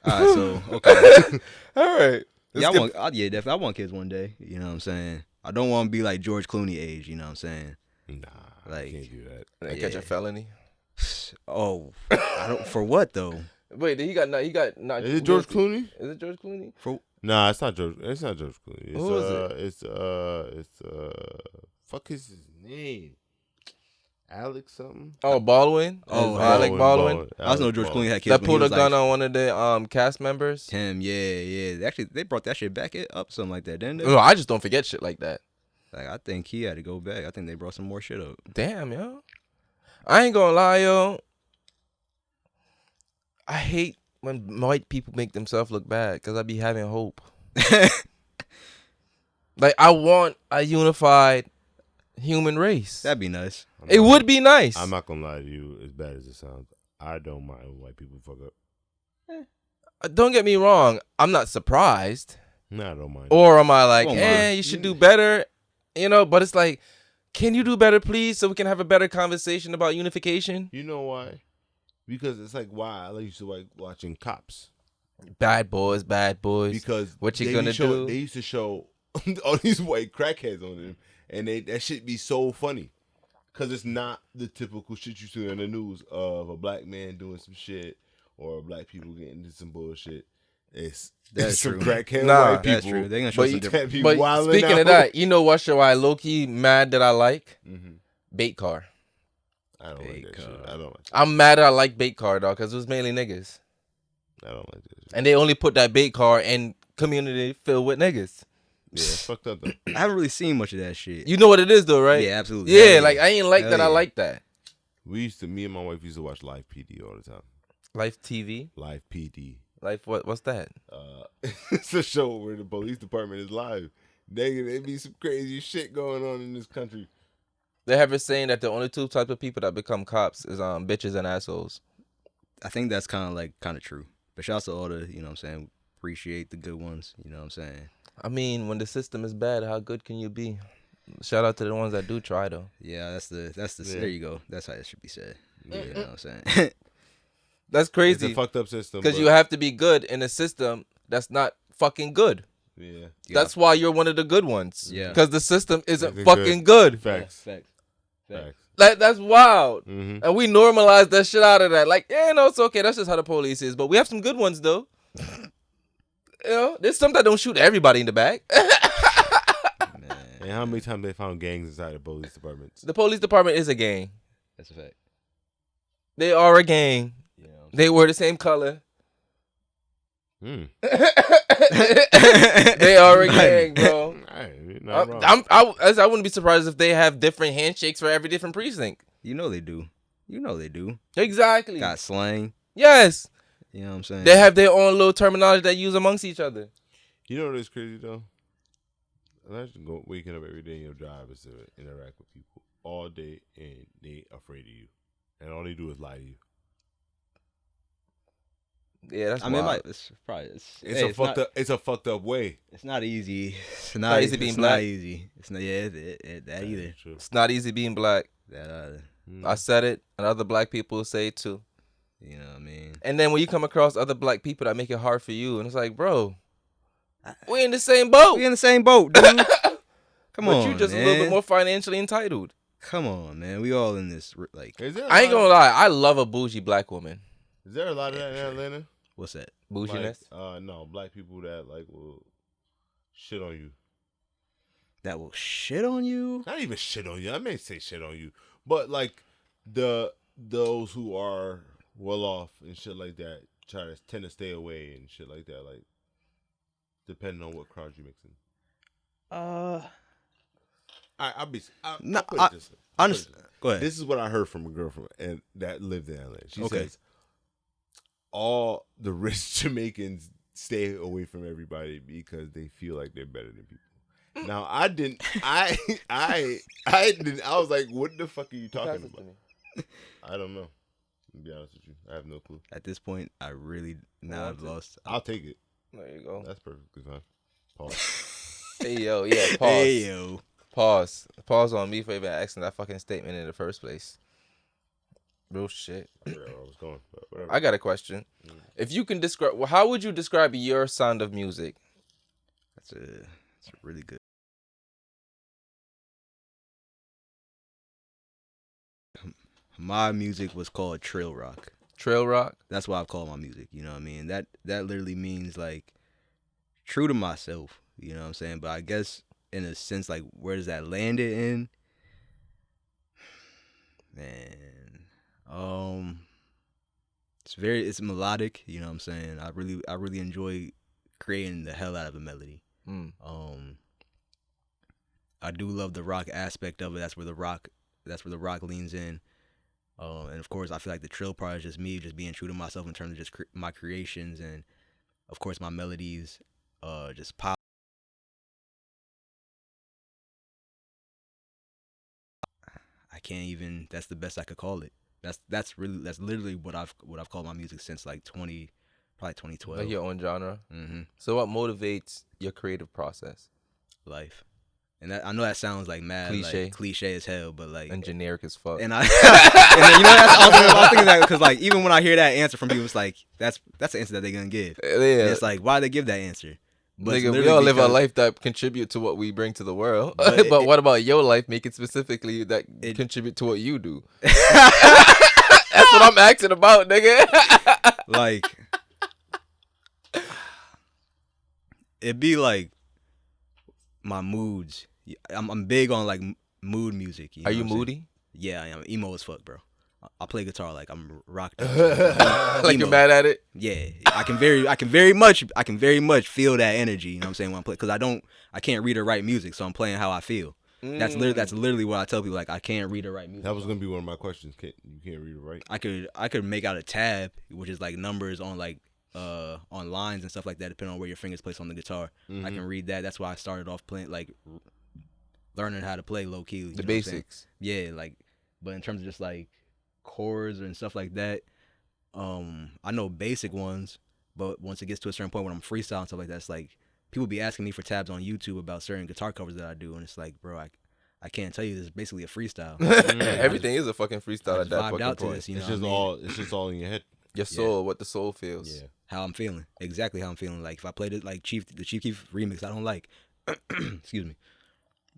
All right, so, okay. All right. Yeah, definitely. I want kids one day. You know what I'm saying? I don't want to be like George Clooney age. You know what I'm saying? Nah, Like- I can't do that. And catch a felony. Oh, I don't. For what though? Wait, he got not. Is it George Clooney? Is it George Clooney? Nah, it's not George. It's not George Clooney. It's, Who is It's fuck is his name? Alex something. Oh, Baldwin. Oh, Alec Baldwin. I was know George Clooney had kids. That when pulled he a was, gun like, on one of the cast members. him. Yeah. Actually, they brought that shit back up, something like that, didn't they? No, I just don't forget shit like that. Like, I think he had to go back. I think they brought some more shit up. Damn, yo. I ain't gonna lie, yo. I hate when white people make themselves look bad because I be having hope. Like, I want a unified human race. That'd be nice. It would be nice. I'm not gonna lie to you. As bad as it sounds, I don't mind when white people fuck up. don't get me wrong, I'm not surprised. Nah, I don't mind. Or am I like, Don't mind. you should do better? But it's like, can you do better, please, so we can have a better conversation about unification? You know why? Because it's like why I used to like watching Cops. Bad boys. Because what you gonna do? They used to show all these white crackheads on them, and that shit be so funny. Because it's not the typical shit you see in the news of a black man doing some shit or black people getting into some bullshit. It's some crackhead white people. That's true. They gonna show some different. But speaking of that, you know what show I low-key mad that I like? Mm-hmm. Bait Car. I don't like that shit. I don't like that. I'm mad that I like Bait Car, dog, because it was mainly niggas. I don't like that shit. And they only put that Bait Car in community filled with niggas. Yeah, it's fucked up though. I haven't really seen much of that shit. You know what it is though, right? Yeah, absolutely. Yeah, like I ain't like that. Yeah. I like that. Me and my wife used to watch Live PD all the time. Life TV? Live PD. Life, what's that? It's a show where the police department is live. They be some crazy shit going on in this country. They have it saying that the only two types of people that become cops is bitches and assholes. I think that's kind of true. But shout out to all the, you know what I'm saying, appreciate the good ones, you know what I'm saying? I mean, when the system is bad, how good can you be? Shout out to the ones that do try though. Yeah, that's the Yeah. there you go. That's how it should be said. Yeah. You know what I'm saying? That's It's crazy a fucked up system. because but- you have to be good in a system that's not fucking good. Yeah. That's why you're one of the good ones. Yeah. Because the system isn't Fucking fucking good. Facts. Facts. Facts. Like that's wild. Mm-hmm. And we normalize that shit out of that. Like, it's okay. That's just how the police is. But we have some good ones though. There's some that don't shoot everybody in the back. Man, And how many times they found gangs inside the police departments? The police department is a gang. that's a fact. They are a gang. You know. They wear the same color. Mm. They are a gang, bro. You're not wrong. I wouldn't be surprised if they have different handshakes for every different precinct. You know they do. Exactly. Got slang. Yes. You know what I'm saying? They have their own little terminology they use amongst each other. You know what's crazy though? Imagine waking up every day in your job is to interact with people all day and they afraid of you, and all they do is lie to you. Yeah, that's I mean, wild. it's probably It's a fucked up way. It's not easy. It's not easy being it's black. Not easy. It's not. Yeah, that either. True. It's not easy being black. That either. I said it, and other black people say it too. You know what I mean? And then when you come across other black people that make it hard for you, and it's like, bro, we in the same boat. We in the same boat, dude. Come on, But you just man. a little bit more financially entitled. Come on, man. We all in this. Like, Is there a I ain't lot gonna lie, I love a bougie black woman. Is there a lot of that in Atlanta? what's that? Bouginess. Like, no, black people that like will shit on you. That will shit on you? Not even shit on you. I may say shit on you, but like those who are well off and shit like that tend to stay away and shit like that. Like depending on what crowd you mixing. I'll put it this way. Go ahead. This is what I heard from a girlfriend and that lived in LA. She Okay. says all the rich Jamaicans stay away from everybody because they feel like they're better than people. Now I didn't. I didn't. I was like, "What the fuck are you talking about?" I don't know. To be honest with you, I have no clue. At this point, I really I've lost. I'll take it. There you go. That's perfectly fine. Pause. Hey yo, yeah. Pause. Hey yo. Pause on me for even asking that fucking statement in the first place. Real shit. I forgot where I was going, but whatever. I got a question. If you can describe, how would you describe your sound of music? That's a really good. My music was called trail rock. Trail rock. That's why I call my music. You know what I mean? That literally means like true to myself. You know what I'm saying? But I guess in a sense, like where does that land it in? Man, it's melodic. You know what I'm saying? I really enjoy creating the hell out of a melody. I do love the rock aspect of it. That's where the rock leans in. And of course, I feel like the trill part is just me, just being true to myself in terms of just my creations, and of course my melodies, just pop. I can't even. That's the best I could call it. That's literally what I've called my music since like Probably 2012. Like your own genre. Mm-hmm. So what motivates your creative process? Life. And I know that sounds like mad Cliche. like cliche as hell, but like And generic as fuck. and I and then, you know that's I was thinking that because like even when I hear that answer from people, it's like that's the answer that they're gonna give. Yeah. And it's like why they give that answer? But it's Nigga, we literally all live a because life that contribute to what we bring to the world. But But what about your life? Make it specifically that contribute to what you do. That's what I'm asking about, nigga. like it'd be like my moods. I'm big on like mood music. Are know you what I'm saying? moody? Yeah, I am. Emo as fuck, bro. I play guitar like I'm rocked Like up. you're mad at it? Yeah, I can very much feel that energy. You know what I'm saying when I play, because I can't read or write music, so I'm playing how I feel. That's literally what I tell people. Like I can't read or write music. That was gonna be one of my questions. You can't read or write. I could make out a tab, which is like numbers on like on lines and stuff like that, depending on where your fingers place on the guitar. I can read that. That's why I started off playing like learning how to play low key. The basics. Yeah, like, but in terms of just like chords and stuff like that, I know basic ones, but once it gets to a certain point when I'm freestyling and stuff like that, it's like people be asking me for tabs on YouTube about certain guitar covers that I do, and it's like, bro, I can't tell you, this is basically a freestyle. Everything is a fucking freestyle at that fucking out to point. this, you know It's just all in your head. Your soul, what the soul feels. Yeah. how I'm feeling, exactly how I'm feeling. Like if I played it like the Chief Keef remix, I don't like. Excuse me.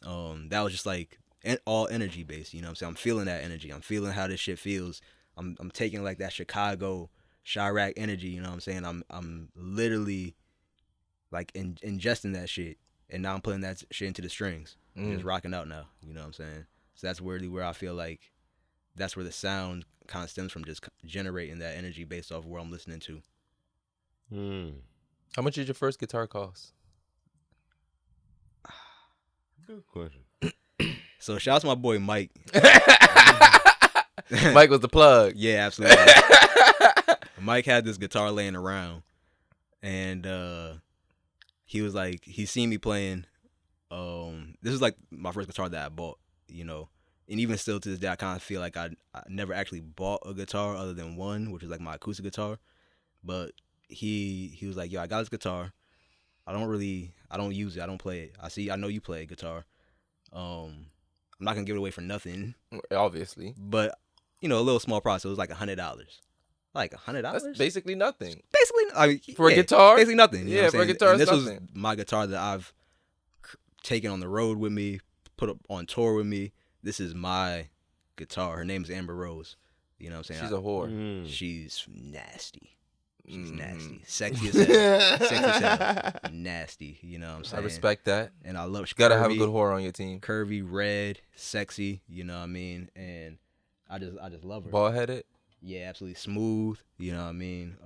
That was just like all energy based. You know what I'm saying? I'm feeling that energy. I'm feeling how this shit feels. I'm taking like that Chicago, Chirac energy. You know what I'm saying? I'm literally like ingesting that shit, and now I'm putting that shit into the strings. Just rocking out now. You know what I'm saying? So that's really where I feel like that's where the sound kind of stems from, just generating that energy based off of where I'm listening to. How much did your first guitar cost? Good question. So shout out to my boy Mike. Mike was the plug. Yeah, absolutely. Mike had this guitar laying around, and he was like, he seen me playing. This is like my first guitar that I bought, you know, and even still to this day, I kind of feel like I never actually bought a guitar other than one, which is like my acoustic guitar. But he was like, yo, I got this guitar. I don't use it. I don't play it. I know you play guitar. I'm not gonna give it away for nothing. Obviously. But, you know, a little small price. So it was like $100. Like $100? That's basically nothing. Basically, I mean, for a guitar? Basically nothing. You know Yeah, what for a I'm saying? guitar, And it's this nothing. was my guitar that I've taken on the road with me, put up on tour with me. This is my guitar. Her name is Amber Rose. You know what I'm saying? She's a whore. She's nasty. She's nasty. Sexy as hell. Sexy as hell. Nasty. You know what I'm saying? I respect that. And I love. You gotta have a good whore on your team. Curvy, red, sexy. You know what I mean? And I just love her. Bald headed. Yeah, absolutely smooth. You know what I mean?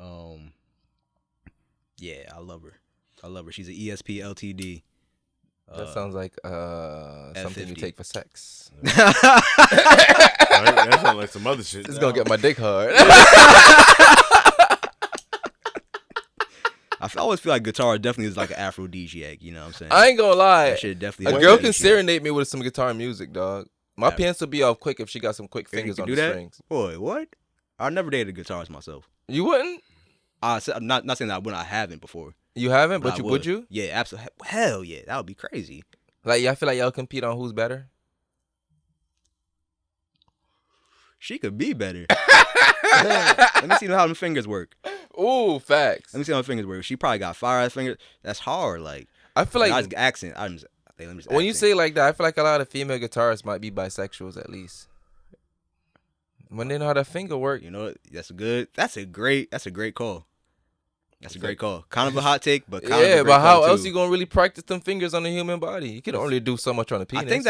Yeah, I love her. She's an ESP LTD. That sounds like something you F50. take for sex. That sounds like some other shit. It's gonna get my dick hard. I always feel like guitar definitely is like an aphrodisiac. You know what I'm saying? I ain't gonna lie. That shit definitely. A girl can serenade me with some guitar music, dog. My Yeah. pants will be off quick if she got some quick If you fingers could on do the that? strings. Boy, what? I never dated a guitarist myself. You wouldn't? I'm not saying that I wouldn't. I haven't before. You haven't, but I you would you? Yeah, absolutely. Hell yeah, that would be crazy. Like, I feel like y'all compete on who's better. She could be better. Let me see how them fingers work. Ooh, facts. Let me see how her fingers work. She probably got fire ass fingers. That's hard. Like I feel like I just accent. Let me just when you accent. say like that, I feel like a lot of female guitarists might be bisexuals at least. When they know how that finger work. You know what? That's a great call. That's a great call. Kind of a hot take, but kind of a Yeah, great but how call, else too. you gonna really practice them fingers on the human body? You can only do so much on the penis. I think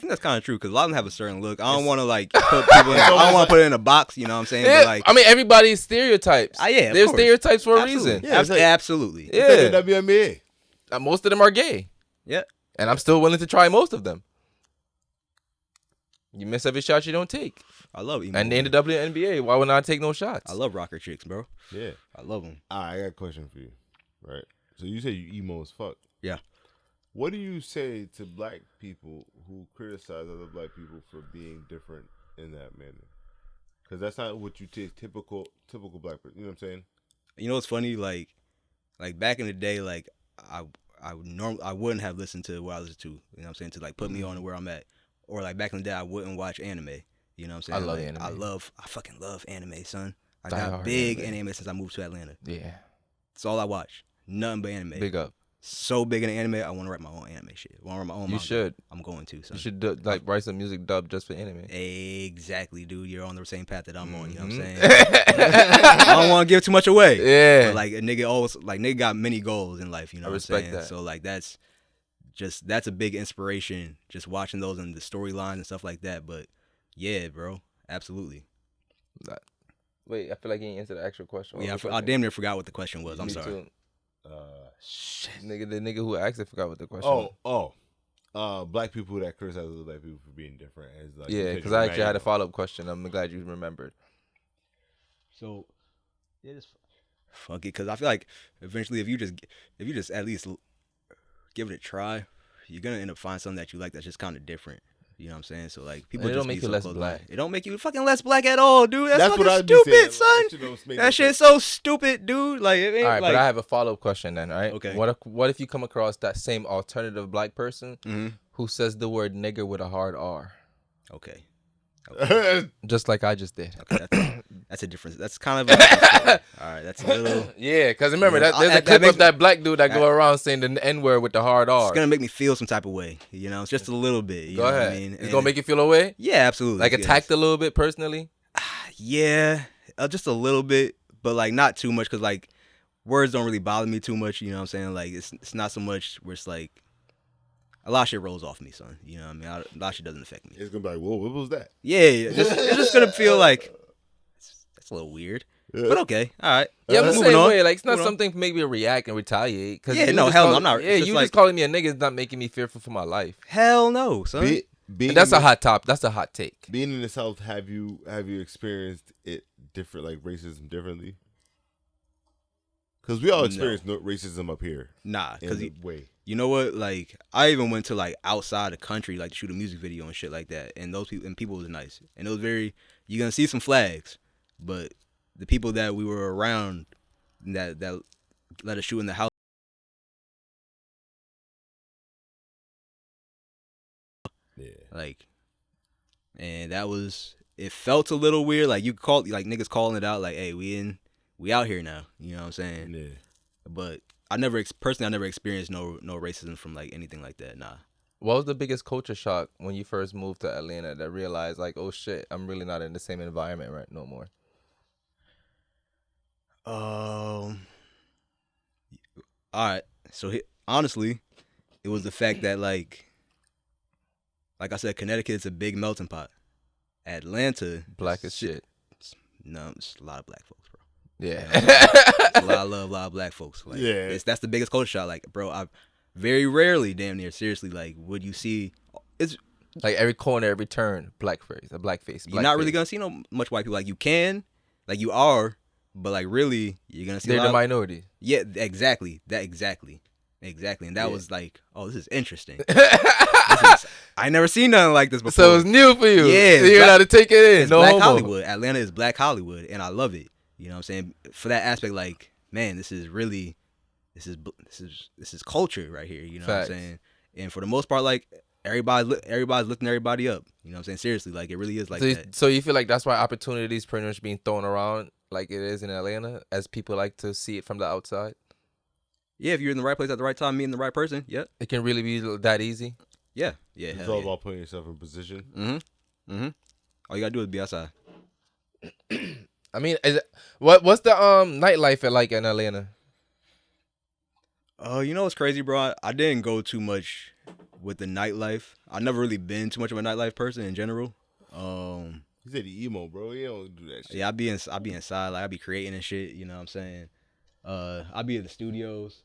that's kind of true because a lot of them have a certain look. I don't want to like put people. I don't want to put it in a box. You know what I'm saying? Yeah, But like, I mean, everybody's stereotypes. yeah, of There's course. stereotypes for a Absolutely. reason. Yeah, it's like- Absolutely. Yeah. It's like the WNBA. Most of them are gay. Yeah. And I'm still willing to try most of them. You miss every shot you don't take. I love emo. And in the WNBA, why would I take no shots? I love rocker chicks, bro. Yeah. I love them. All right, I got a question for you. Right. So you say you emo as fuck. Yeah. What do you say to black people who criticize other black people for being different in that manner? Because that's not what you take typical black person. You know what I'm saying? You know what's funny? Like back in the day, like I wouldn't have listened to what I listened to. You know what I'm saying? To like put me on to where I'm at. Or like back in the day, I wouldn't watch anime. You know what I'm saying? I love like, anime. I fucking love anime, son. I Die got hard big anime. anime since I moved to Atlanta. Yeah. That's all I watch. Nothing but anime. Big up. So big in anime, I want to write my own anime shit. I want to write my own You manga. should. I'm going to, son. You should like write some music dub just for anime. Exactly, dude. You're on the same path that I'm on. You know what I'm Mhm. saying? I don't want to give too much away. Yeah. But like a nigga always like nigga got many goals in life. You know I what I'm respect saying? that. So like that's a big inspiration. Just watching those and the storylines and stuff like that. But yeah, bro, absolutely. Wait, I feel like you ain't answered the actual question. Yeah, I damn near forgot what the question was. I'm Me sorry. too. Shit. The nigga who asked it forgot what the question was. Black people that criticize other black people for being different. As, like, Yeah, because I actually had a follow-up question. I'm glad you remembered. So yeah, just fuck it, because I feel like eventually if you just at least give it a try, you're gonna end up finding something that you like that's just kind of different. You know what I'm saying? So like people And it just don't make be you so less close black. minded. It don't make you fucking less black at all, dude. That's what fucking I'd be stupid, saying. son. That shit's so stupid, dude. Like it ain't All right, like but I have a follow-up question then, all right? Okay. What if you come across that same alternative black person Mhm. who says the word nigger with a hard R? Okay. Just like I just did. Okay, that's a difference. That's kind of a different story. All right, that's a little. Yeah, because remember, Yeah, there's a that clip makes of that black dude that go around saying the N-word with the hard R. It's gonna make me feel some type of way. You know, it's just a little bit. You Go know ahead. What I mean, It's going to make you feel away? Yeah, absolutely. Like yes. attacked a little bit personally? Yeah, just a little bit, but like not too much, because like words don't really bother me too much. You know what I'm saying? Like it's not so much where it's like a lot of shit rolls off me, son. You know what I mean? A lot of shit doesn't affect me. It's gonna be like, whoa, what was that? Yeah, it's just gonna feel like that's a little weird, but okay, all right. Yeah, I'm the Moving same on. way. Like, it's not Moving on. something for make me react and retaliate. Cause Yeah, you no, just hell no, call- I'm not. Yeah, It's just you like- just calling me a nigga is not making me fearful for my life. Hell no, son. Being And that's in a hot top. That's a hot take. Being in the South, have you experienced it different, like racism differently? Because we all No. experience racism up here. Nah, because way. you know what? Like, I even went to like outside the country, like to shoot a music video and shit like that. And those people was nice. And it was very. You're gonna see some flags, but the people that we were around that let us shoot in the house. Yeah. Like, and that was. It felt a little weird. Like you call like niggas calling it out. Like, hey, we out here now. You know what I'm saying? Yeah. But I never experienced no racism from like anything like that. Nah. What was the biggest culture shock when you first moved to Atlanta that realized, like, oh shit, I'm really not in the same environment right no more? All right. So honestly, it was the fact that like I said, Connecticut is a big melting pot. Atlanta, Black as shit. no, it's a lot of black folks, bro. Yeah. It's a lot of black folks. Like, Yeah. that's the biggest culture shock. Like, bro, I very rarely, damn near, seriously, like, would you see? It's Like every corner, every turn, a black face. you're not really gonna see no much white people. Like you can, like you are, but like really, you're gonna see. They're a the lot minority. Yeah, exactly. Exactly. And that Yeah. was like, oh, this is interesting. I never seen nothing like this before. So it's new for you. Yeah, So you're allowed to take it in. It's No Black homo. Hollywood. Atlanta is Black Hollywood, and I love it. You know what I'm saying? For that aspect, like, man, this is culture right here. You know Facts. what I'm saying? And for the most part, like everybody's lifting everybody up. You know what I'm saying? Seriously, like it really is like that. So you feel like that's why opportunities pretty much being thrown around like it is in Atlanta, as people like to see it from the outside? Yeah, if you're in the right place at the right time, meeting the right person, yeah. It can really be that easy? Yeah. It's hell all yeah. about putting yourself in position. All you gotta do is be outside. I mean, what's the nightlife like in Atlanta? You know what's crazy, bro? I didn't go too much with the nightlife. I never really been too much of a nightlife person in general. He said he emo, bro. He don't do that shit. Yeah, I be inside, like I be creating and shit. You know what I'm saying? I be at the studios.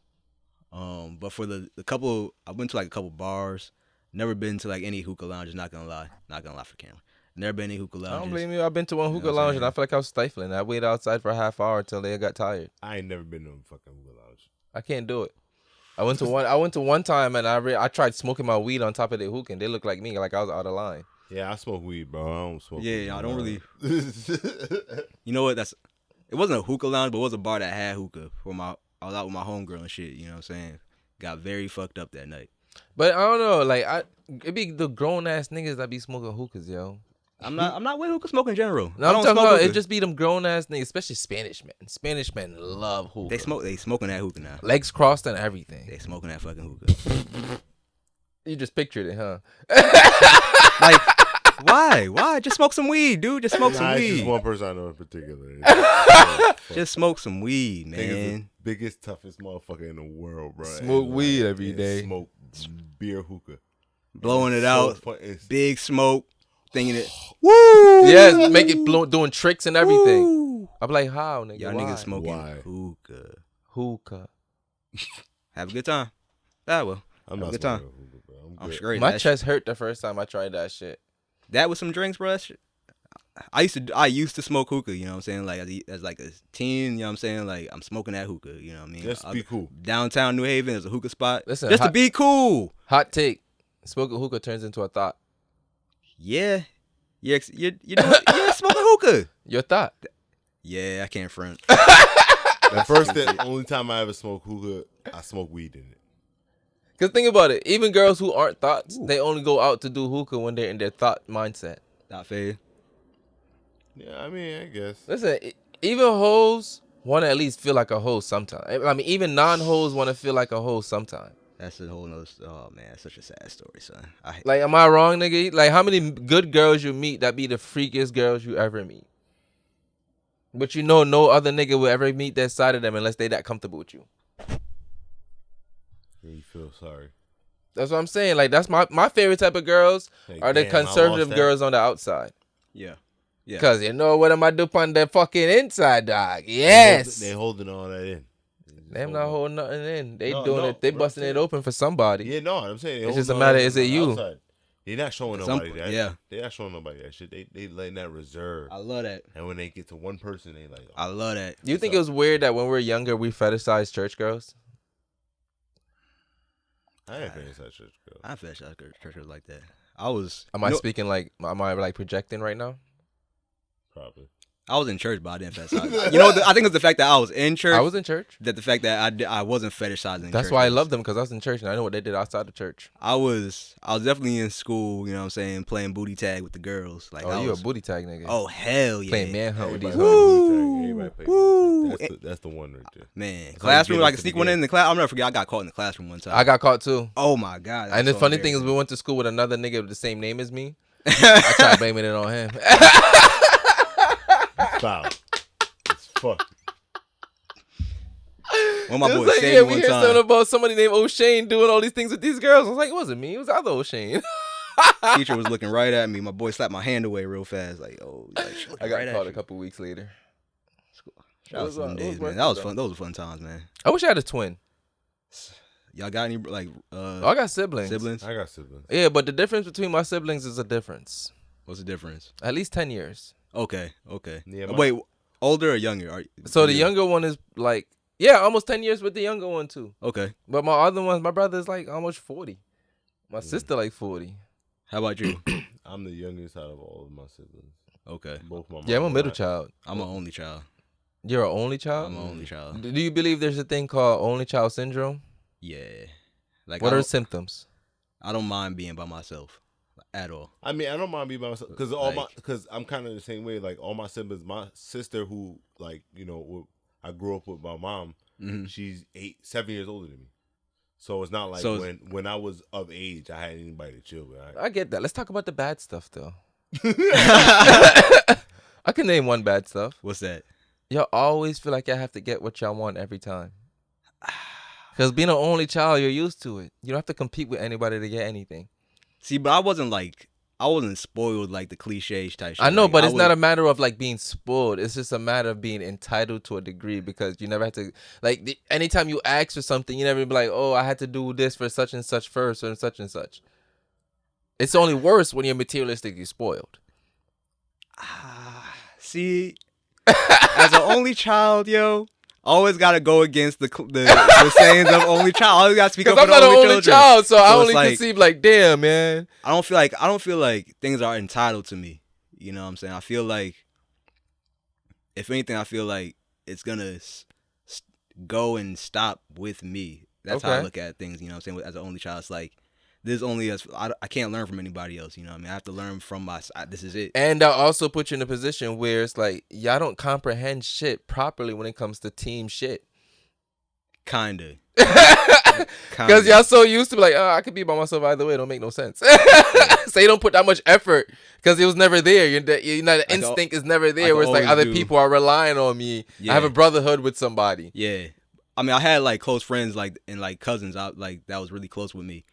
But for the couple, I went to like a couple bars. Never been to like any hookah lounges. Not gonna lie for camera. Never been any hookah lounges. I don't blame you. I've been to one hookah lounge and I feel like I was stifling. I waited outside for a half hour until they got tired. I ain't never been to a fucking hookah lounge. I can't do it. I went to one time and I tried smoking my weed on top of the hookah and they looked like me, like I was out of line. Yeah, I smoke weed, bro. I don't smoke. Yeah, weed, I don't bro. really. You know what? It wasn't a hookah lounge, but it was a bar that had hookah. I was out with my homegirl and shit. You know what I'm saying? Got very fucked up that night. But I don't know, like it be the grown ass niggas that be smoking hookahs, yo. I'm not with hookah smoke in general. No, I'm talking about it. Just be them grown ass niggas, especially Spanish men. Spanish men love hookah. They smoking that hookah now. Legs crossed and everything. They smoking that fucking hookah. You just pictured it, huh? Like, why? Just smoke some weed, dude. Just smoke some It's weed. just one person I know in particular. Just smoke some weed, man. Biggest, toughest motherfucker in the world, bro. Smoke And, weed every day. Smoke beer hookah. Blowing it out. Big smoke. Thinking it. Woo! Yes, make it blow, doing tricks and everything. Woo! I'm like, how, nigga? Y'all why? niggas smoking hookah. Have a good time. Yeah, well. I'm have not a good time. Hookah, bro. I'm straight. My chest hurt the first time I tried that shit. That was some drinks, bro. That shit. I used to smoke hookah, you know what I'm saying? Like as like a teen, you know what I'm saying? Like I'm smoking that hookah, you know what I mean? Just be cool. Downtown New Haven is a hookah spot. Listen, just to be cool. Hot take. Smoking hookah turns into a thought. Yeah. You're smoking hookah. Your thought. Yeah, I can't front. The only time I ever smoked hookah, I smoked weed in it. Cause think about it, even girls who aren't thoughts, they only go out to do hookah when they're in their thought mindset. Not fair. Yeah, I mean, I guess. Listen, even hoes want to at least feel like a hoe sometime. I mean, even non-hoes want to feel like a hoe sometime. That's a whole nother. Oh man, that's such a sad story, son. Like, am I wrong, nigga? Like, how many good girls you meet that be the freakiest girls you ever meet? But you know, no other nigga will ever meet that side of them unless they that comfortable with you. Yeah, you feel sorry. That's what I'm saying. Like, that's my favorite type of girls are the conservative girls on the outside. Yeah. Yeah. Cause you know what am I do on the fucking inside, dog? Yes. They holding all that in. Them not holding nothing in. They doing it. They busting it open for somebody. Yeah, no, I'm saying it's just a matter. Is it you? Outside. They're not showing nobody that. Yeah. They're not showing nobody that shit. They letting that reserve. I love that. And when they get to one person, they like. I love that. You think it was weird that when we were younger we fetishized church girls? I ain't fetishized church girls. I fetishized church girls like that. I was. Am I speaking like? Am I like projecting right now? Probably. I was in church, but I didn't fetishize. You know, I think it's the fact that I was in church. I was in church. That the fact that I wasn't fetishizing. That's why I love them, because I was in church and I know what they did outside the church. I was definitely in school. You know what I'm saying, playing booty tag with the girls. Like, you a booty tag nigga? Oh hell yeah! Playing manhunt with these hoes. That's the one right there. Man, classroom. I can sneak one in the class. I'll never forget. I got caught in the classroom one time. I got caught too. Oh my god! And the funny thing is, we went to school with another nigga with the same name as me. I tried blaming it on him. Foul. It's fucked. One of my boys like, said yeah, one we hear time. something about somebody named O'Shane doing all these things with these girls. I was like, it wasn't me. It was the other O'Shane. Teacher was looking right at me. My boy slapped my hand away real fast. Like, oh, I got caught a couple weeks later. That was fun days, man. That was fun. Those were fun times, man. I wish I had a twin. Y'all got any like? I got siblings. I got siblings. Yeah, but the difference between my siblings is a difference. What's the difference? At least 10 years. Okay. Yeah, wait, older or younger? So the younger one is like, yeah, almost 10 years with the younger one too. Okay. But my other ones, my brother's like almost 40. My sister like 40. How about you? I'm the youngest out of all of my siblings. Okay. Both my mom. Yeah, I'm a middle child. I'm an only child. You're an only child? I'm an only child. Do you believe there's a thing called only child syndrome? Yeah. Like, what are the symptoms? I don't mind being by myself at all. I mean, I don't mind being by myself because I'm kind of the same way. Like all my siblings, my sister who like I grew up with my mom. Mm-hmm. She's 7 years older than me. So it's not like when I was of age, I had anybody to chill with. I get that. Let's talk about the bad stuff though. I can name one bad stuff. What's that? Y'all always feel like y'all have to get what y'all want every time. Because being an only child, you're used to it. You don't have to compete with anybody to get anything. See, but I wasn't spoiled like the cliche type shit. I know, like, but it's not a matter of like being spoiled. It's just a matter of being entitled to a degree, because you never had to, like, anytime you ask for something, you never be like, oh, I had to do this for such and such first or such and such. It's only worse when you're materialistically spoiled. See, as an only child, yo, always gotta go against the sayings of only child. I always gotta speak up for the I'm not only an only children. child, so I only like, conceive like, damn, man. I don't feel like things are entitled to me. You know what I'm saying? I feel like, if anything, I feel like it's gonna go and stop with me. That's how I look at things. You know what I'm saying? As an only child, it's like this only as I can't learn from anybody else. You know what I mean? I have to learn from this is it. And I'll also put you in a position where it's like y'all don't comprehend shit properly when it comes to team shit. Kinda. Because y'all so used to be like, oh, I could be by myself either way. It don't make no sense. So you don't put that much effort because it was never there. The instinct is never there. Where it's like other people are relying on me. Yeah. I have a brotherhood with somebody. Yeah. I mean, I had like close friends and like cousins out like that was really close with me,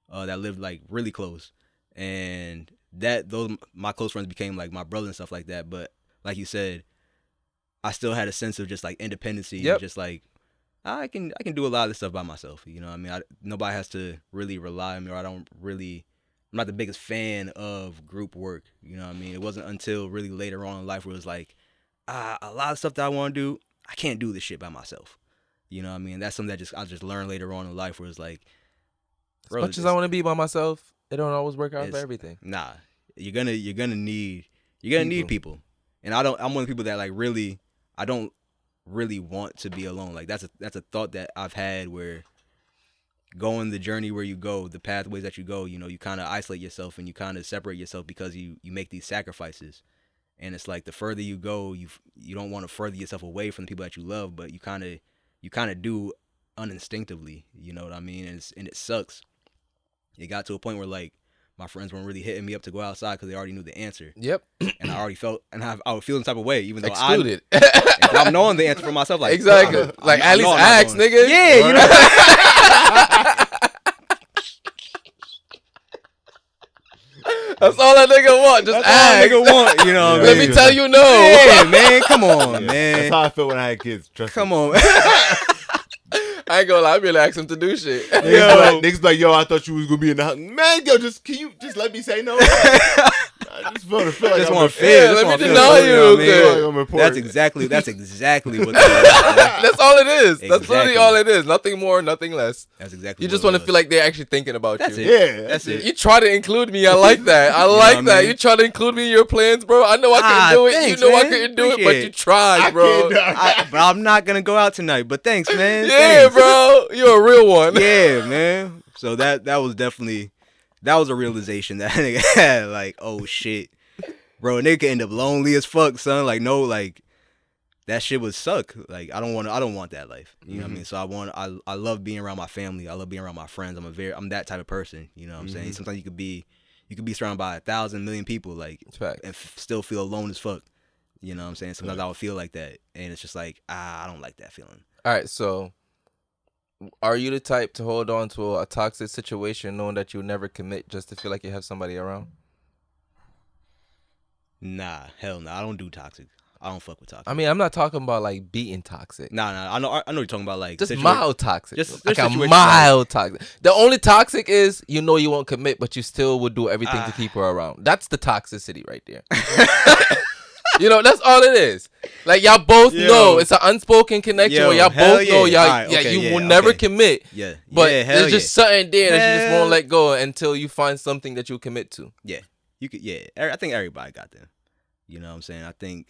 that lived like really close, and those my close friends became like my brother and stuff like that. But like you said, I still had a sense of just like independency and just like I can do a lot of this stuff by myself. You know what I mean? Nobody has to really rely on me, or I'm not the biggest fan of group work. You know what I mean? It wasn't until really later on in life where it was like, a lot of stuff that I want to do, I can't do this shit by myself. You know what I mean? That's something that I just learned later on in life where it's like, as much as I want to be by myself, it don't always work out for everything. Nah, you're gonna need people. And I'm one of the people that like really, I don't really want to be alone. Like that's a thought that I've had where going the journey where you go, the pathways that you go, you know, you kind of isolate yourself and you kind of separate yourself because you make these sacrifices. And it's like the further you go, you don't want to further yourself away from the people that you love, but you kind of do uninstinctively, you know what I mean? And it sucks. It got to a point where like my friends weren't really hitting me up to go outside because they already knew the answer. Yep. And I already felt, and I would feel some type of way, even though excluded. I'm knowing the answer for myself. Like exactly. Like at least ask, nigga. Yeah, you know. That's all that nigga want. Just ask. Nigga want, you know. Let me tell you no. Yeah, man. Come on, man. That's how I felt when I had kids. Trust Come me. on. I ain't gonna lie, I really asked him to do shit. Niggas like, yo, I thought you was gonna be in the house. Man, yo, can you just let me say no? I just feel like just want to feel. Let me deny you. That's exactly what that's all it is. Exactly. That's literally all it is. Nothing more, nothing less. That's exactly. You just want to feel like they're actually thinking about that's you. It. Yeah, that's it. You try to include me. I like that. I like that. You try to include me in your plans, bro. I know I couldn't do it. Thanks, you know man. I couldn't do it, but you tried, bro. But I'm not gonna go out tonight. But thanks, man. Yeah, thanks. bro. You're a real one. Yeah, man. So that was definitely a realization that nigga had. Like, oh shit, bro, a nigga could end up lonely as fuck, son. Like, no, like that shit would suck. Like, I don't want that life. You know what I mean? So I love being around my family. I love being around my friends. I'm that type of person. You know what I'm saying? Sometimes you could be surrounded by 1,000 million people, like, and still feel alone as fuck. You know what I'm saying? Sometimes I would feel like that, and it's just like, I don't like that feeling. All right, so are you the type to hold on to a toxic situation knowing that you'll never commit just to feel like you have somebody around? Nah, hell no. I don't do toxic. I don't fuck with toxic. I mean, I'm not talking about like being toxic. Nah. I know you're talking about like just mild toxic. Just like a mild toxic. The only toxic is you know you won't commit, but you still would do everything to keep her around. That's the toxicity right there. You know, that's all it is. Like y'all both know it's an unspoken connection where y'all both know you will never commit. Yeah, but there's just something there that you just won't let go until you find something that you'll commit to. Yeah, you could. Yeah, I think everybody got them. You know what I'm saying? I think.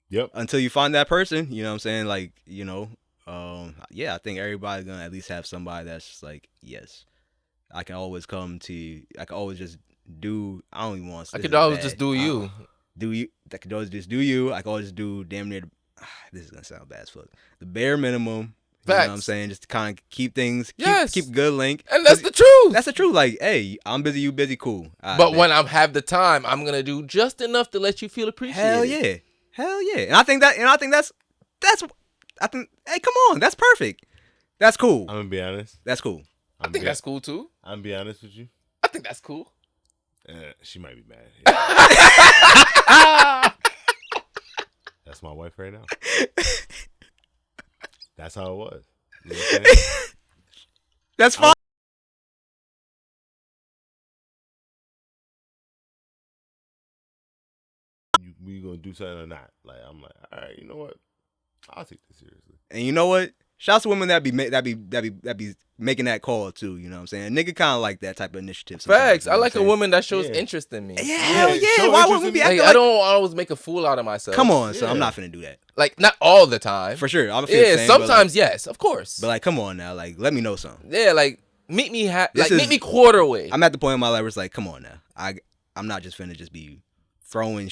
Yep. Until you find that person, you know what I'm saying? Like, you know, I think everybody's gonna at least have somebody that's just like, yes, I can always come to. I can always just do. I don't even want to. I could always just do you. Do you? I could always just do you. I can always do damn near. This is gonna sound bad as fuck. The bare minimum. You know what I'm saying? Just to kind of keep things. Keep good link. And that's the truth. That's the truth. Like, hey, I'm busy. You busy. Cool. But when I have the time, I'm gonna do just enough to let you feel appreciated. Hell yeah. And I think that's. I think. Hey, come on. That's perfect. That's cool. I'm gonna be honest. That's cool. I think that's cool too. I'm gonna be honest with you. I think that's cool. She might be mad. That's my wife right now. That's how it was. You know what I'm saying? That's fine. We gonna do something or not? Like, I'm like, all right, you know what? I'll take this seriously. And you know what? Shouts to women that be making that call too. You know what I'm saying? A nigga kind of like that type of initiative. Facts. I like a saying? woman that shows interest in me. Yeah, hell yeah. Why wouldn't we be acting like, I don't always make a fool out of myself. Come on, so I'm not finna do that. Like, not all the time. For sure. I'm sometimes yes, of course. But like, come on now, like, let me know something. Yeah, like meet me quarter way. I'm at the point in my life where it's like, come on now. I'm not just finna just be throwing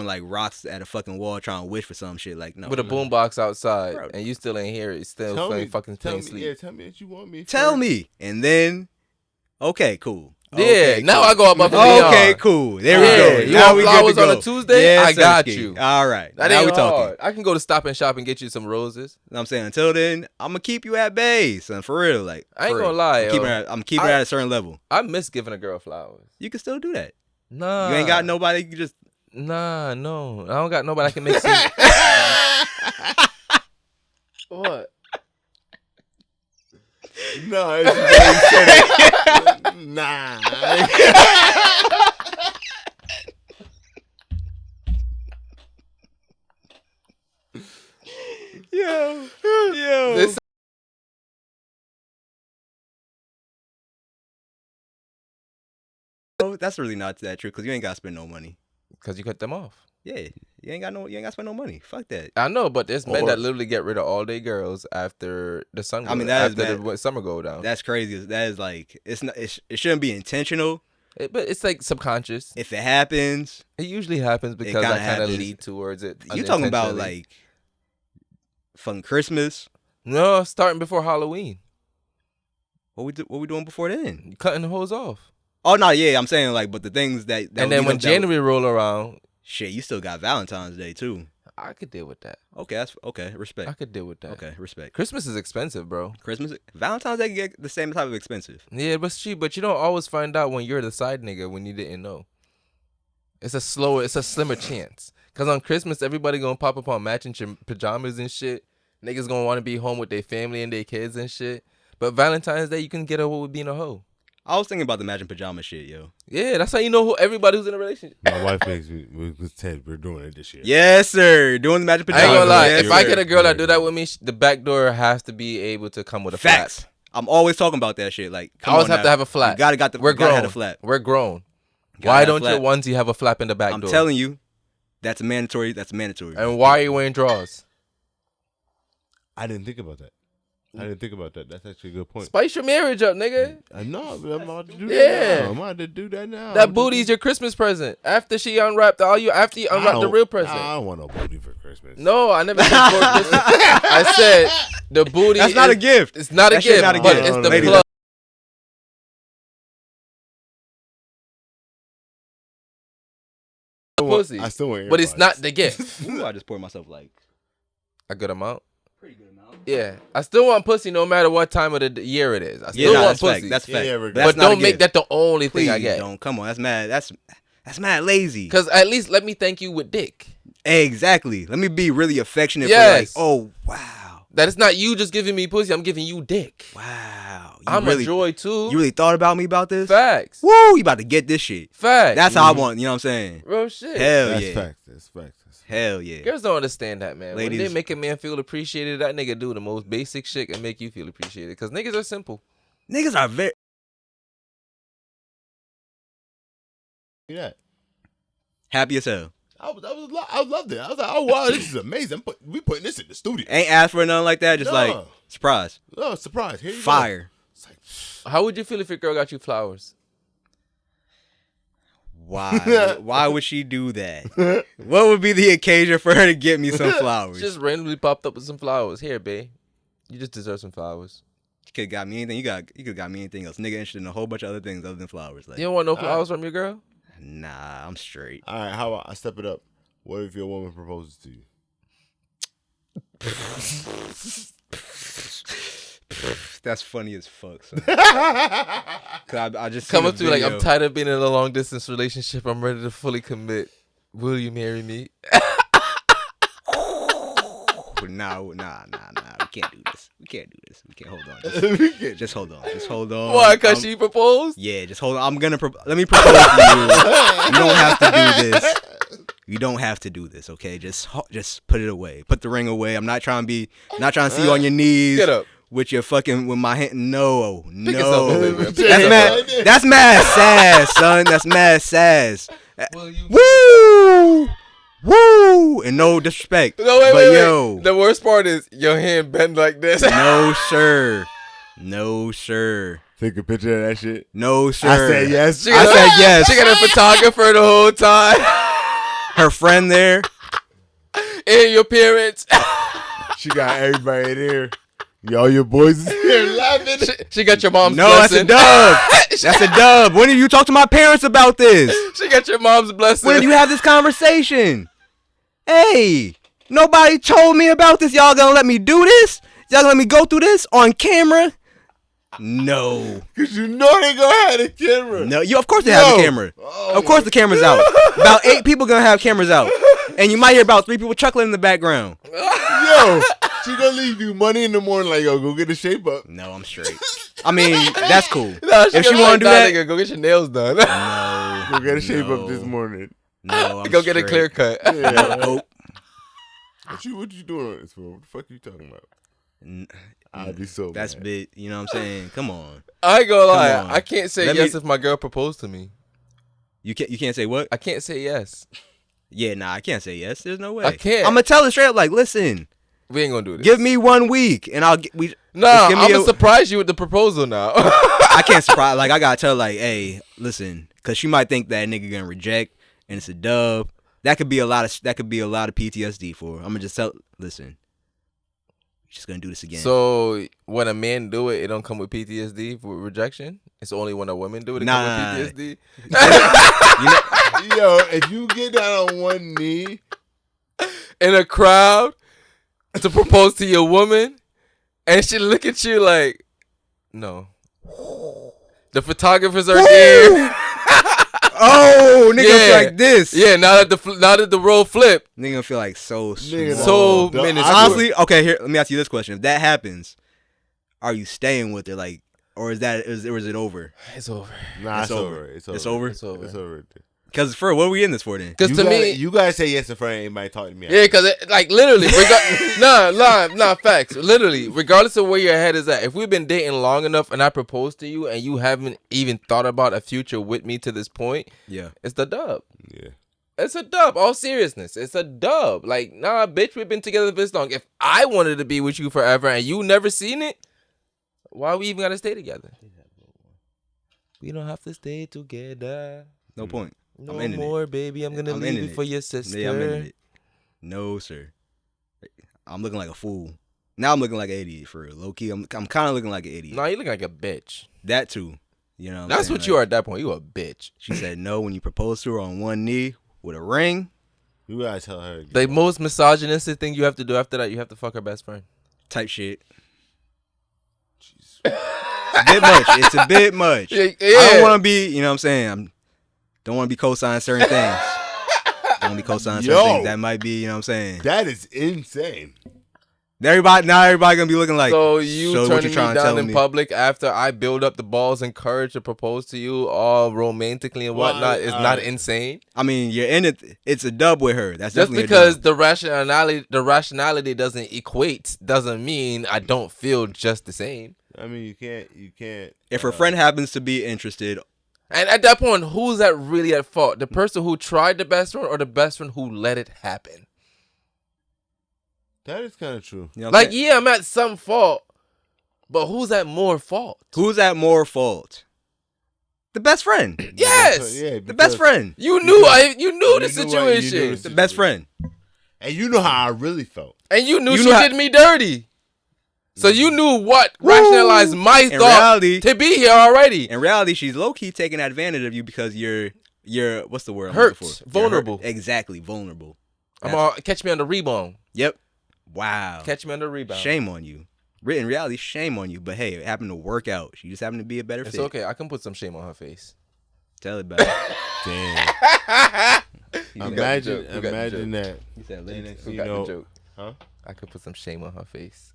like rocks at a fucking wall trying to wish for some shit. Like, no. With a boombox outside, bro. And you still ain't hear it. Still fucking sleep. Yeah, tell me that you want me. Tell me. And then, okay, cool. Yeah, okay, now cool. I go above and beyond. Okay, cool. There we go. You Now want we flowers good to go. on a Tuesday? Yes, I got Sirski. you. All right. That now ain't we talking. hard. I can go to Stop and Shop and get you some roses. You know what I'm saying? Until then, I'm going to keep you at bay, son. For real. Like, I ain't gonna lie, I'm keeping it at a certain level. I miss giving a girl flowers. You can still do that. Nah. You ain't got nobody. You just. Nah, no. I don't got nobody I can make some. What? No, it's really said it. Nah. Yo. This That's really not that true because you ain't got to spend no money. because you cut them off. Yeah, you ain't got to spend no money. Fuck that. I know, but there's men that literally get rid of all day girls after the sun. After the summer go down. That's crazy. That is like it's not. It shouldn't be intentional. But it's like subconscious. If it happens, it usually happens because I kind of lead towards it. You talking about like fucking Christmas? No, starting before Halloween. What we doing before then? Cutting the hose off. Oh no, yeah, I'm saying like, but the things that and then when January roll around, shit, you still got Valentine's Day too. I could deal with that. Okay, that's okay. Respect. I could deal with that. Okay, respect. Christmas is expensive, bro. Valentine's Day get the same type of expensive. Yeah, but you don't always find out when you're the side nigga when you didn't know. It's a slimmer chance. Cause on Christmas everybody gonna pop up on matching pajamas and shit. Niggas gonna want to be home with their family and their kids and shit. But Valentine's Day you can get away with being a hoe. I was thinking about the matching pajama shit, yo. Yeah, that's how you know everybody who's in a relationship. My wife makes me. We're doing it this year. Yes, sir. Doing the matching pajamas. I ain't gonna lie. Yes, if I get a girl that do that with me, the back door has to be able to come with a Facts. flap. I'm always talking about that shit. Like, I always have to have a flap. We're grown. Have a flap. We're grown. Why don't your onesie have a flap in the back door? I'm telling you, that's mandatory. That's mandatory. And why are you wearing drawers? I didn't think about that. That's actually a good point. Spice your marriage up, nigga. I know, but I'm about to do that Yeah. now. I'm about to do that now. That booty's your Christmas present. After you unwrap the real present. I don't want no booty for Christmas. No, I never said for Christmas. I said the booty. That's not a gift. It's not a gift. Not a but gift. it's the Ladies, plug. Pussy. I still want. But it's not the gift. Ooh, I just poured myself like a good amount. Pretty good amount. Yeah, I still want pussy no matter what time of the year it is. I still want pussy. That's fact. Yeah, but don't make that the only thing I get. Don't come on. That's mad. That's mad lazy. Because at least let me thank you with dick. Exactly. Let me be really affectionate. Yes. For like, oh wow. That it's not you just giving me pussy. I'm giving you dick. Wow. I'm really, a joy too. You really thought about me about this? Facts. Woo! You about to get this shit. Facts. That's how I want. You know what I'm saying? Real shit. Hell That's yeah. facts. That's facts. Hell yeah. Girls don't understand that, man. Ladies, when they make a man feel appreciated, that nigga do the most basic shit and make you feel appreciated. Because niggas are simple. Niggas are very. Yeah. Happy as hell. I loved it. I was like, oh wow, this is amazing. We putting this in the studio. Ain't asked for nothing like that. Just like surprise. Oh, surprise! Here you Fire. Go. It's like, how would you feel if your girl got you flowers? Why? Why would she do that? What would be the occasion for her to get me some flowers? Just randomly popped up with some flowers. Here, babe. You just deserve some flowers. You could have got me anything. You could have got me anything else. Nigga interested in a whole bunch of other things other than flowers. Like, you don't want no flowers from your girl? Nah, I'm straight. All right, how about I step it up? What if your woman proposes to you? That's funny as fuck. Son. I just come up to me like, I'm tired of being in a long distance relationship. I'm ready to fully commit. Will you marry me? Nah. We can't do this. We can't hold on. Just hold on. Why? Cause she proposed? Yeah, just hold on. Let me propose to you. You don't have to do this. You don't have to do this, okay? Just put it away. Put the ring away. I'm not trying to see you on your knees. Get up. With your fucking, with my hand. No. yourself up, baby. That's mad sass, son. That's mad sass. Well, you- Woo! And no disrespect. No, wait, but wait. yo. The worst part is your hand bent like this. No, sir. Take a picture of that shit. No, sir. I said yes. I said yes. She got a photographer the whole time. Her friend there. And your parents. She got everybody there. Y'all, your boys is here laughing. She got your mom's No, blessing. that's a dub. When did you talk to my parents about this? She got your mom's blessing. When did you have this conversation? Hey, nobody told me about this. Y'all gonna let me do this? Y'all gonna let me go through this on camera? No. Cause you know they gonna have the camera. No, of course they have the camera. Of course the camera's out. About 8 people gonna have cameras out. And you might hear about 3 people chuckling in the background. Yo, she gonna leave you money in the morning like, yo, go get a shape up. No, I'm straight. I mean, that's cool. No, If she wanna do that, nigga, go get your nails done. no. Go get a shape up this morning. No, I'm Go get a straight. clear cut. Yeah. Nope. What you doing on this for? What the fuck you talking about? I'd be so That's mad. bit. You know what I'm saying? Come on. I ain't gonna lie. on. I can't say Let yes me- if my girl proposed to me. You can't say what? I can't say yes. Yeah, nah, I can't say yes. There's no way. I can't. I'm gonna tell her straight up, like, listen, We ain't gonna do this. give me 1 week, and I'll get. Nah, just give me I'm gonna surprise you with the proposal now. I can't surprise. Like, I gotta tell her, like, hey, listen, because she might think that nigga gonna reject, and it's a dub. That could be a lot of PTSD for her. I'm gonna just tell. Listen, we're just gonna do this again. So when a man do it, it don't come with PTSD for rejection. It's only when a woman do it, it Nah. come with PTSD. You know, Yo, if you get down on one knee, In a crowd to propose to your woman, and she look at you like, no. The photographers are there. oh, nigga, Yeah. feel like this. Yeah, now that the role flip, Nigga gonna feel like so nigga, small. So no, minuscule. Honestly, okay, here, let me ask you this question. If that happens, are you staying with her, like, or is it over? it's over. nah, It's it's over. over. It's over. It's over? It's over. It's over. Because for what are we in this for then? Because to me, You guys say yes in front of anybody talking to me. yeah, because like literally, nah, facts. Literally, regardless of where your head is at, if we've been dating long enough and I propose to you and you haven't even thought about a future with me to this point, Yeah. it's the dub. Yeah. It's a dub. All seriousness, it's a dub. Like, nah, bitch, we've been together this long. If I wanted to be with you forever and you never seen it, why we even gotta stay together? We don't have to stay together. No point. No I'm ending more, baby. I'm gonna I'm leave ending it for your sister. Yeah, I'm in it. No, sir. I'm looking like a fool. Now I'm looking like an idiot for real. Low key, I'm kind of looking like an idiot. Nah, you look like a bitch. That too. You know. That's what you are at that point. You a bitch. She said no when you proposed to her on one knee with a ring. You gotta tell her. The most misogynistic thing you have to do after that, you have to fuck her best friend. Type shit. It's a bit much. It's a bit much. Yeah. I don't want to be. You know what I'm saying. Don't want to be co-signing certain things. Don't be co-signing certain things. That might be. You know what I'm saying. That is insane. Everybody gonna be looking like. So you what turning you me trying to down tell in me? public after I build up the balls and courage to propose to you all romantically and Well, whatnot is not insane. I mean, you're in it. It's a dub with her. That's Just definitely because a dub. the rationality doesn't equate doesn't mean I don't feel just the same. I mean, you can't. If her friend happens to be interested, And at that point, who's that really at fault? The person who tried the best friend or the best friend who let it happen? That is kind of true. you know what I'm Like, saying? yeah, I'm at some fault, but who's at more fault? Who's at more fault? The best friend. Yes, Yeah, The best friend. you knew the You knew situation, The best friend. And you know how I really felt. and you knew You she knew how- did me dirty. So you knew what rationalized my In thought reality- to be here already. In reality, she's low key taking advantage of you because you're what's the word? I'm Hurt. looking for? You're Vulnerable. hurt. Exactly, vulnerable. I'm all, catch me on the rebound. Yep. Wow. Catch me on the rebound. Shame on you. In reality, shame on you. But hey, it happened to work out. She just happened to be a better It's fit. okay. I can put some shame on her face. Tell it about it. Damn. You got the Imagine joke. You got the imagine joke. that. He said, And "Lady." next You thing you got the know, joke. huh? I could put some shame on her face.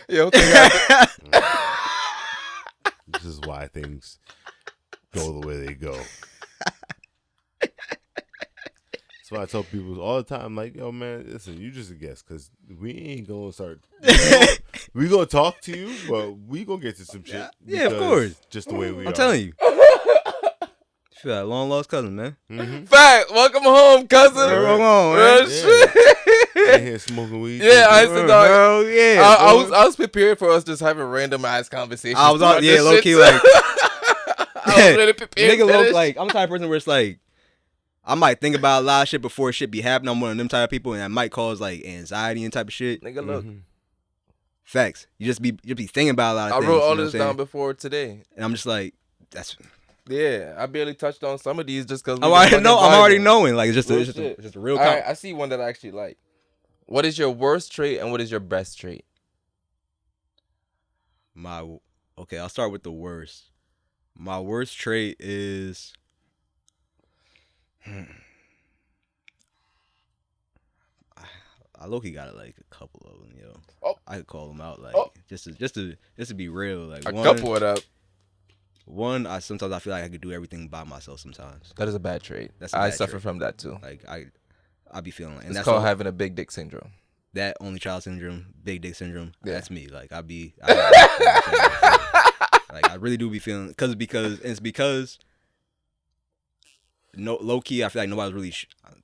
Yo, This is why things go the way they go. That's why I tell people all the time, like, yo, man, listen, you just a guest, because we ain't going to start. We going to talk to you, but we going to get to some shit. Yeah, of course. Just the way we are. I'm telling you. Feel like long lost cousin, man. Mm-hmm. Fact. Welcome home, cousin. Welcome home, Real man. shit. In here smoking weed. Yeah, I said, dog. Hell yeah. I was prepared for us just having random ass conversations. I was on, throughout yeah, this low shit, key, too. like, I was really prepared. nigga, for this. like, I'm the type of person where it's like, I might think about a lot of shit before shit be happening. I'm one of them type of people, and that might cause like anxiety and type of shit. Nigga, look. Mm-hmm. Facts. You just be thinking about a lot of I things. wrote all you know this what I'm down saying? before today. And I'm just like, that's. Yeah, I barely touched on some of these just because I'm already knowing. Like, it's just a real. All right, I see one that I actually like. What is your worst trait and what is your best trait? Okay, I'll start with the worst. My worst trait is. I low-key got like a couple of them, yo. Oh. I could call them out, like Oh. just to be real, like A couple it up. One, sometimes I feel like I could do everything by myself. Sometimes That is a bad trait. That's a I bad suffer trait. from that too. like I be feeling like, and It's that's called all, having a big dick syndrome. that only child syndrome, big dick syndrome. Yeah. That's me. Like like I really do be feeling because no low key. I feel like nobody's really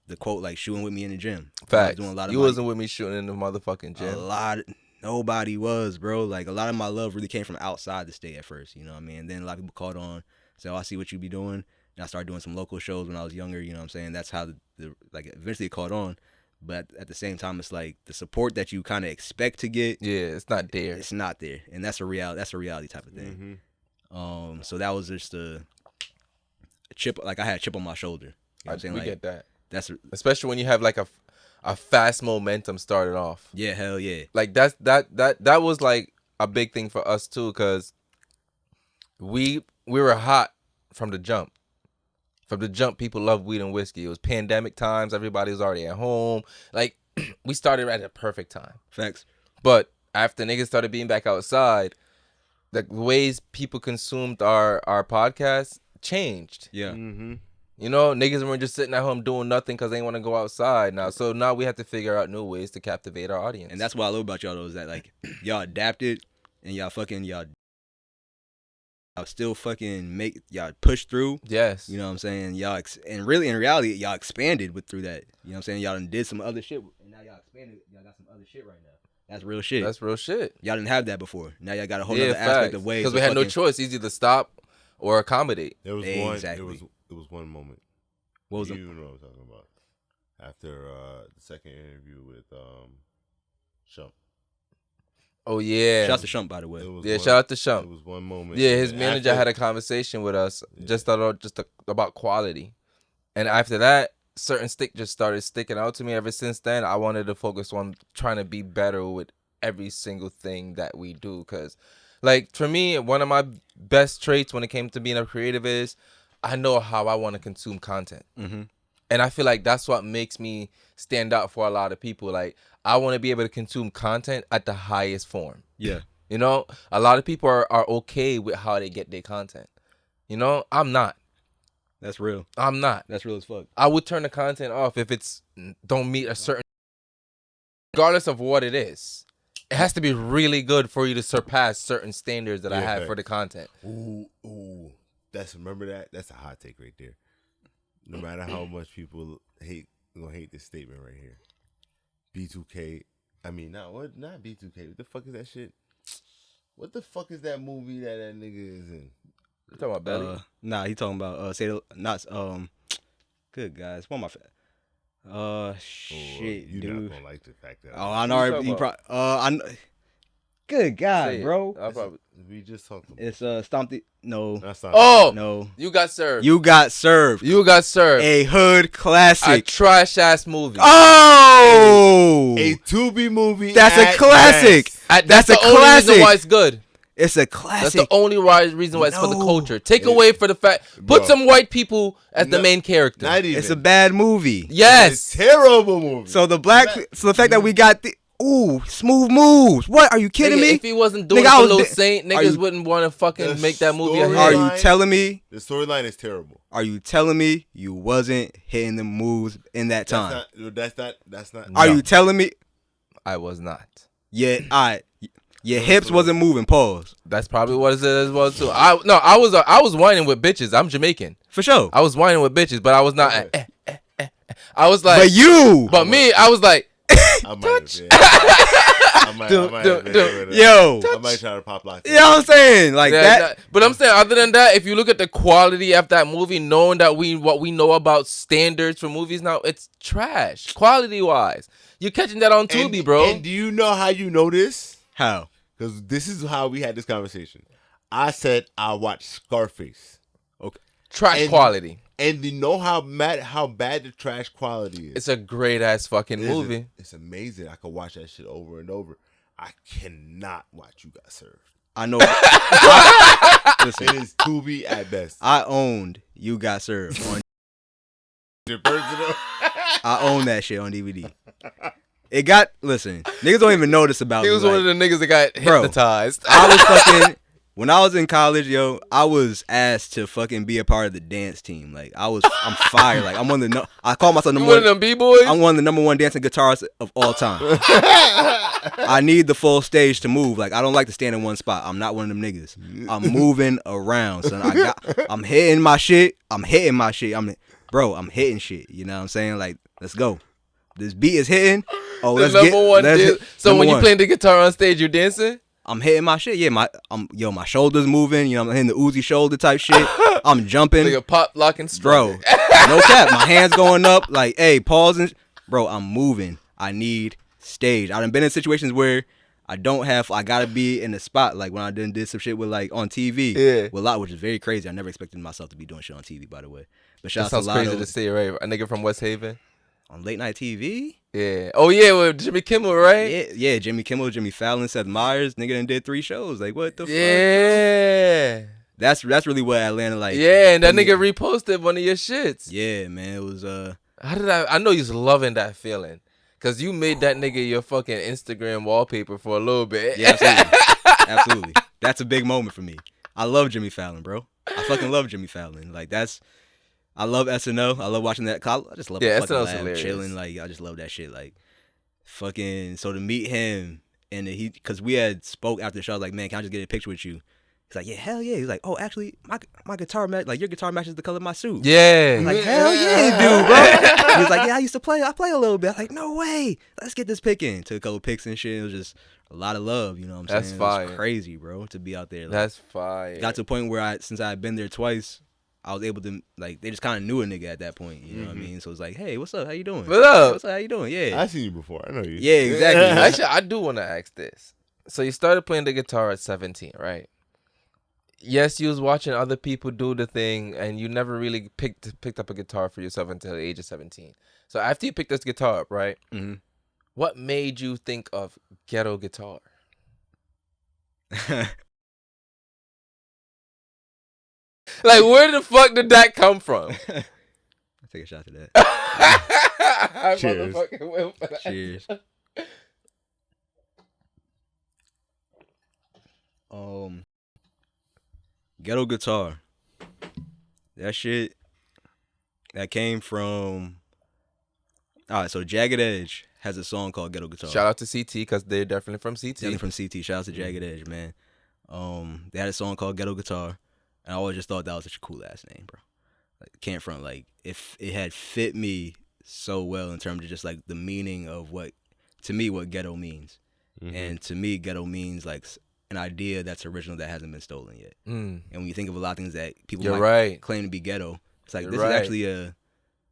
the quote like shooting with me in the gym. Fact. Doing a lot of You wasn't with me shooting in the motherfucking gym. Nobody was, bro. Like a lot of my love really came from outside the state at first. You know what I mean? And then a lot of people caught on. So I see what you be doing. And I started doing some local shows when I was younger. You know what I'm saying? That's how the like eventually it caught on. But at the same time, it's like the support that you kind of expect to get. Yeah, it's not there. It's not there, and that's a reality type of thing. Mm-hmm. So that was just a chip. Like I had a chip on my shoulder. You know what I'm saying? We Like get that. that's Especially when you have like a fast momentum started off. yeah, hell yeah. Like that was like a big thing for us too, because we were hot from the jump. From the jump, people love weed and whiskey. It was pandemic times. Everybody was already at home. Like, we started at a perfect time. Facts. But after niggas started being back outside, the ways people consumed our podcast changed. Yeah. Mm-hmm. You know, niggas weren't just sitting at home doing nothing because they didn't want to go outside now. So now we have to figure out new ways to captivate our audience. And that's what I love about y'all though, is that like y'all adapted and y'all still fucking y'all push through. Yes. You know what I'm saying? Y'all and really in reality y'all expanded through that. You know what I'm saying? Y'all done did some other shit and now y'all expanded. Y'all got some other shit right now. That's real shit. That's real shit. Y'all didn't have that before. Now y'all got a whole other aspect of ways. Because we had no choice. It's either stop or accommodate. There was Exactly. one. It was one moment. What was you it? know what I'm talking about? After the second interview with Shump. Oh yeah. Shout out to Shump, by the way. Yeah, shout out to Shump. It was one moment. Yeah, his And manager after- had a conversation with us just about quality, and after that, certain stick just started sticking out to me. Ever since then, I wanted to focus on trying to be better with every single thing that we do. Cause, like for me, one of my best traits when it came to being a creative is I know how I want to consume content. Mm-hmm. And I feel like that's what makes me stand out for a lot of people. Like, I want to be able to consume content at the highest form. Yeah. You know, a lot of people are okay with how they get their content. You know, I'm not. That's real. I'm not. That's real as fuck. I would turn the content off if it's don't meet a certain, regardless of what it is. It has to be really good for you to surpass certain standards that I have for the content. Ooh. Remember that? That's a hot take right there. No matter how much people gonna hate this statement right here. B2K. I mean, not B2K. What the fuck is that shit? What the fuck is that movie that nigga is in? You talking about Belly? Nah, he talking about good guys. One of my shit, You're dude. not gonna like the fact that. I know. I know. Good God, Say it. bro. I'll probably. We just talked about. It's Stomp the no. That's not. Oh, No. You got served. You got served. You got served. A hood A classic. trash ass movie. Oh, A Tubi movie. that's a at classic. best. That's That's the a only reason classic. why it's good. It's a That's classic. the only reason why it's for the No. culture. Take away for the fact. Put Bro. some white people as the No, main character. Not even. It's a bad movie. Yes. It's a terrible movie. So the fact that we got ooh, smooth moves. What? Are you kidding me? If he wasn't doing nigga, it for Lil Saint, niggas wouldn't want to fucking make that movie a hit. Are you telling me? The storyline is terrible. Are you telling me you wasn't hitting the moves in that time? That's not. Are you telling me? I was not. Yeah, your hips wasn't moving. Pause. That's probably what it is as well too. I was whining with bitches. I'm Jamaican. For sure. I was whining with bitches, but I was not. I was like, but me, I was like, I might try to pop lock. You know what I'm saying? Like that. But I'm saying, other than that, if you look at the quality of that movie, knowing that what we know about standards for movies now, it's trash. Quality wise. You're catching that on Tubi, bro. And do you know how you know this? How? Because this is how we had this conversation. I said I watched Scarface. Okay. Trash quality. And you know how bad the trash quality is. It's a great ass fucking movie. It's amazing. I could watch that shit over and over. I cannot watch You Got Served. I know. Listen, it is Tubi at best. I owned You Got Served on. I own that shit on DVD. It got, listen, niggas don't even know this about me. He was one of the niggas that got hypnotized. I was fucking, when I was in college, yo, I was asked to fucking be a part of the dance team. Like, I'm fire. Like, I'm one of the, I call myself number one. One of them B-boys? I'm one of the number one dancing guitarists of all time. I need the full stage to move. Like, I don't like to stand in one spot. I'm not one of them niggas. I'm moving around, son. I'm hitting my shit. I'm hitting shit. You know what I'm saying? Like, let's go. This beat is hitting. Oh, let's get So when you playing the guitar on stage, you're dancing? I'm hitting my shit. Yeah, my shoulders moving. You know, I'm hitting the Uzi shoulder type shit. I'm jumping. Like a pop locking bro. No cap. My hands going up. Like, hey, pause and bro, I'm moving. I need stage. I done been in situations where I gotta be in the spot. Like when I did some shit with like on TV. Yeah. With Lotto, which is very crazy. I never expected myself to be doing shit on TV, by the way. But shout that out to sounds Lotto. crazy to say, right? A nigga from West Haven. On late night TV? Yeah. Oh, yeah, with Jimmy Kimmel, right? Yeah, Jimmy Kimmel, Jimmy Fallon, Seth Meyers. Nigga done did 3 shows. Like, what the fuck? Yeah. That's really what Atlanta like. Yeah, and that nigga reposted one of your shits. Yeah, man. It was, I know you's loving that feeling. Because you made that nigga your fucking Instagram wallpaper for a little bit. Yeah, absolutely. Absolutely. That's a big moment for me. I love Jimmy Fallon, bro. I fucking love Jimmy Fallon. Like, I love SNL. I love watching that. I just love fucking SNL's laugh, hilarious. chilling. Like, I just love that shit. Like, fucking, so to meet him, and because we had spoke after the show, I was like, man, can I just get a picture with you? He's like, yeah, hell yeah. He's like, oh, actually, my guitar match, like, your guitar matches the color of my suit. Yeah. I'm like, hell yeah, dude, bro. He was like, yeah, I play a little bit. I was like, no way. Let's get this pic in. Took a couple pics and shit. It was just a lot of love, you know what I'm saying? That's fire. It was crazy, bro, to be out there. Like, That's fire. got to a point where since I had been there twice, I was able to, like, they just kind of knew a nigga at that point, you know what I mean? So it's like, hey, what's up? How you doing? What up? Hey, what's up? How you doing? Yeah. I seen you before. I know you. Yeah, exactly. Actually, I do want to ask this. So you started playing the guitar at 17, right? Yes, you was watching other people do the thing, and you never really picked up a guitar for yourself until the age of 17. So after you picked this guitar up, right? Mm-hmm. What made you think of ghetto guitar? Like, where the fuck did that come from? I'll take a shot to that. I Cheers. motherfucking will for that. Cheers. Ghetto guitar. That shit, that came from, all right, so Jagged Edge has a song called Ghetto Guitar. Shout out to CT, because they're definitely from CT. Definitely from CT. Shout out to Jagged Edge, man. They had a song called Ghetto Guitar, and I always just thought that was such a cool ass name, bro. Like, can't front, like, if it had fit me so well in terms of just like the meaning of what ghetto means. Mm-hmm. And to me, ghetto means like an idea that's original that hasn't been stolen yet. And when you think of a lot of things that people claim to be ghetto, it's like, this is actually a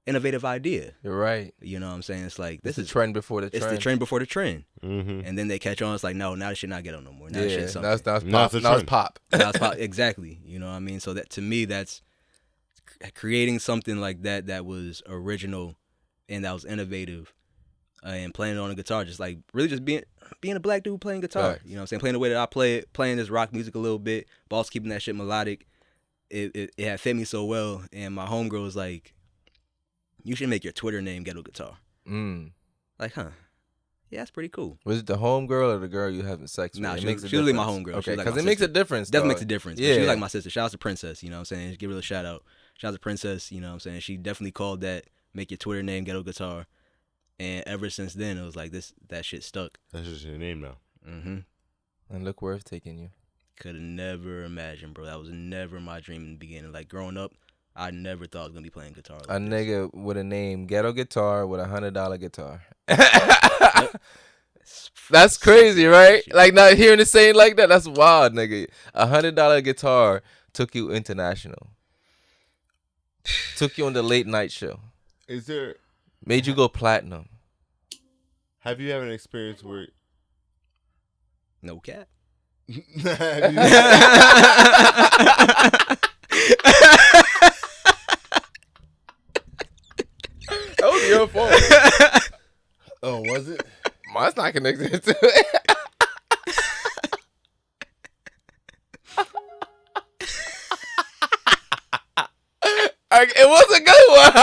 innovative idea. You're right. You know what I'm saying? It's like, this is the trend before the trend. It's the trend before the trend. Mm-hmm. And then they catch on. It's like, no, now this shit not ghetto no more. Now yeah, this shit's something. Now it's pop. Now it's pop. Exactly. You know what I mean? So that, to me, that's creating something like that was original and that was innovative, and playing it on a guitar, just like really just being a black dude playing guitar. Right. You know what I'm saying? Playing the way that I play it, playing this rock music a little bit, but also keeping that shit melodic. It had fit me so well, and my homegirl was like, you should make your Twitter name Ghetto Guitar. Like, huh? Yeah, that's pretty cool. Was it the homegirl or the girl you having sex with? Nah, It she makes was a really my difference. homegirl. She Okay, was like because my it makes a sister. difference. Definitely dog. makes a difference. Yeah, But she was like my sister. Shout out to Princess. You know what I'm saying? Give her a shout out. Shout out to Princess. You know what I'm saying? She definitely called that. Make your Twitter name Ghetto Guitar. And ever since then, it was like that shit stuck. That's just your name now. Mm-hmm. And look where it's taking you. Could have never imagined, bro. That was never my dream in the beginning. Like growing up, I never thought I was gonna be playing guitar. Like A this. nigga with a name Ghetto Guitar with $100 guitar. That's crazy, right? Like not hearing it saying like that. That's wild, nigga. $100 guitar took you international. Took you on the late night show. Is there? Made you go platinum. Have you had an experience where? No cap. Have you- That was your fault. Oh, was it? Mine's not connected to it. It was a good one.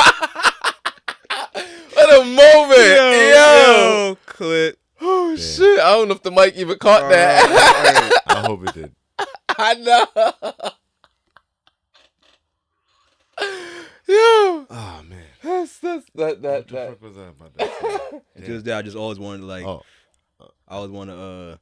What a moment. Yo. Clip. Oh, Yeah. shit. I don't know if the mic even caught that. I hope it did. I know. Yo. Oh man. That's What the fuck was that about that? Just that, I just always wanted to like. Oh, I always want to.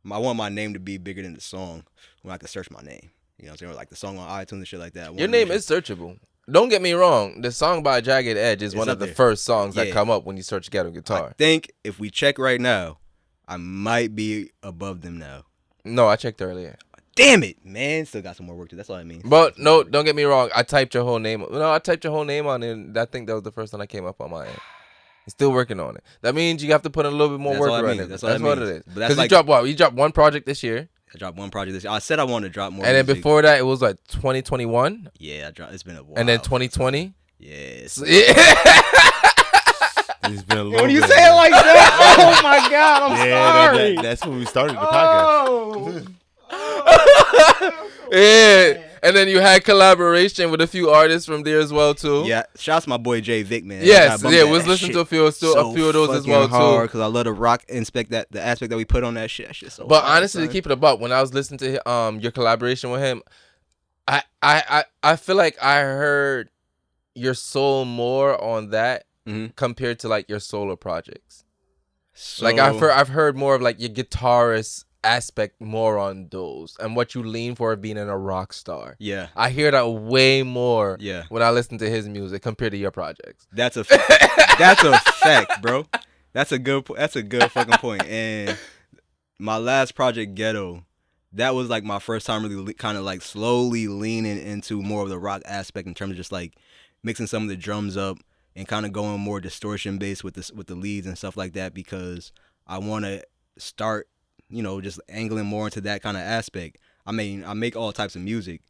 I want my name to be bigger than the song when I can search my name. You know what I'm saying? Or like the song on iTunes and shit like that. Your name is searchable. Don't get me wrong. The song by Jagged Edge is one up of the there. first songs that Yeah. come up when you search Ghetto I Guitar. think if we check right now, I might be above them now. No, I checked earlier. Damn it, man! Still got some more work to do. That's all I mean. But no, don't get me wrong. I typed your whole name. No, I typed your whole name on it. And I think that was the first one that came up on my end. Still working on it. That means you have to put in a little bit more That's work all I around mean. it. That's That's, all I what mean. it is. But that's Because like- you dropped what? You dropped one project this year, I dropped one project this year. I said I wanted to drop more. and then music. before that it was like 2021, Yeah, I dropped. It's been a while. and then 2020. Yes. it's been a long. When you bit. say it like that, oh my god, I'm Yeah, sorry. that's when we started the podcast. Yeah, and then you had collaboration with a few artists from there as well too. Yeah, shouts to my boy Jay Vic, man. Yes, I yeah, bumped was that listening shit to a few of those as well too. Because I love the rock aspect the aspect that we put on that shit. That shit's so But hard, honestly, son. to keep it above, when I was listening to your collaboration with him, I feel like I heard your soul more on that Mhm. compared to like your solo projects. So, Like I've heard more of like your guitarist aspect more on those and what you lean for being in a rock star. yeah, I hear that way more yeah. when I listen to his music compared to your projects. That's a fact, bro. That's a good fucking point. And my last project, Ghetto, that was like my first time really kind of like slowly leaning into more of the rock aspect in terms of just like mixing some of the drums up and kind of going more distortion based with the leads and stuff like that, because I want to start, you know, just angling more into that kind of aspect. I mean, I make all types of music,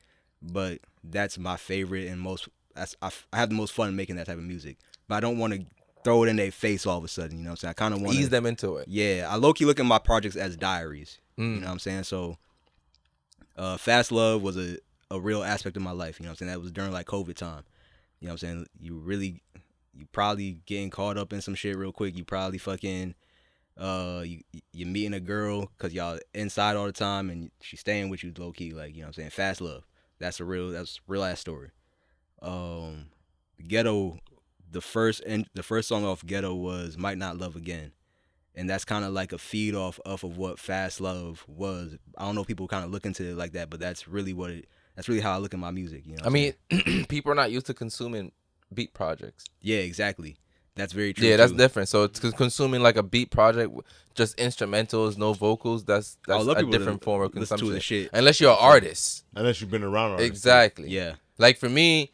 but that's my favorite and I have the most fun making that type of music. But I don't want to throw it in their face all of a sudden, you know what I'm saying? I kind of want to Ease them into it. Yeah, I low-key look at my projects as diaries, you know what I'm saying? So Fast Love was a real aspect of my life, you know what I'm saying? That was during like COVID time. You know what I'm saying? You probably getting caught up in some shit real quick. You probably fucking you're meeting a girl because y'all inside all the time and she's staying with you low key, like, you know what I'm saying? Fast Love. That's real ass story. Ghetto, the first song off Ghetto was Might Not Love Again. And that's kind of like a feed off of what Fast Love was. I don't know if people kind of look into it like that, but that's really how I look at my music, you know what I I'm mean, saying? people are not used to consuming beat projects. Yeah, exactly. That's very true. Yeah, that's too. different. So it's consuming like a beat project, just instrumentals, no vocals. That's I love a people to different form of listen to consumption. the shit. Unless you're an artist, Unless you've been around already. exactly. Yeah. Like for me,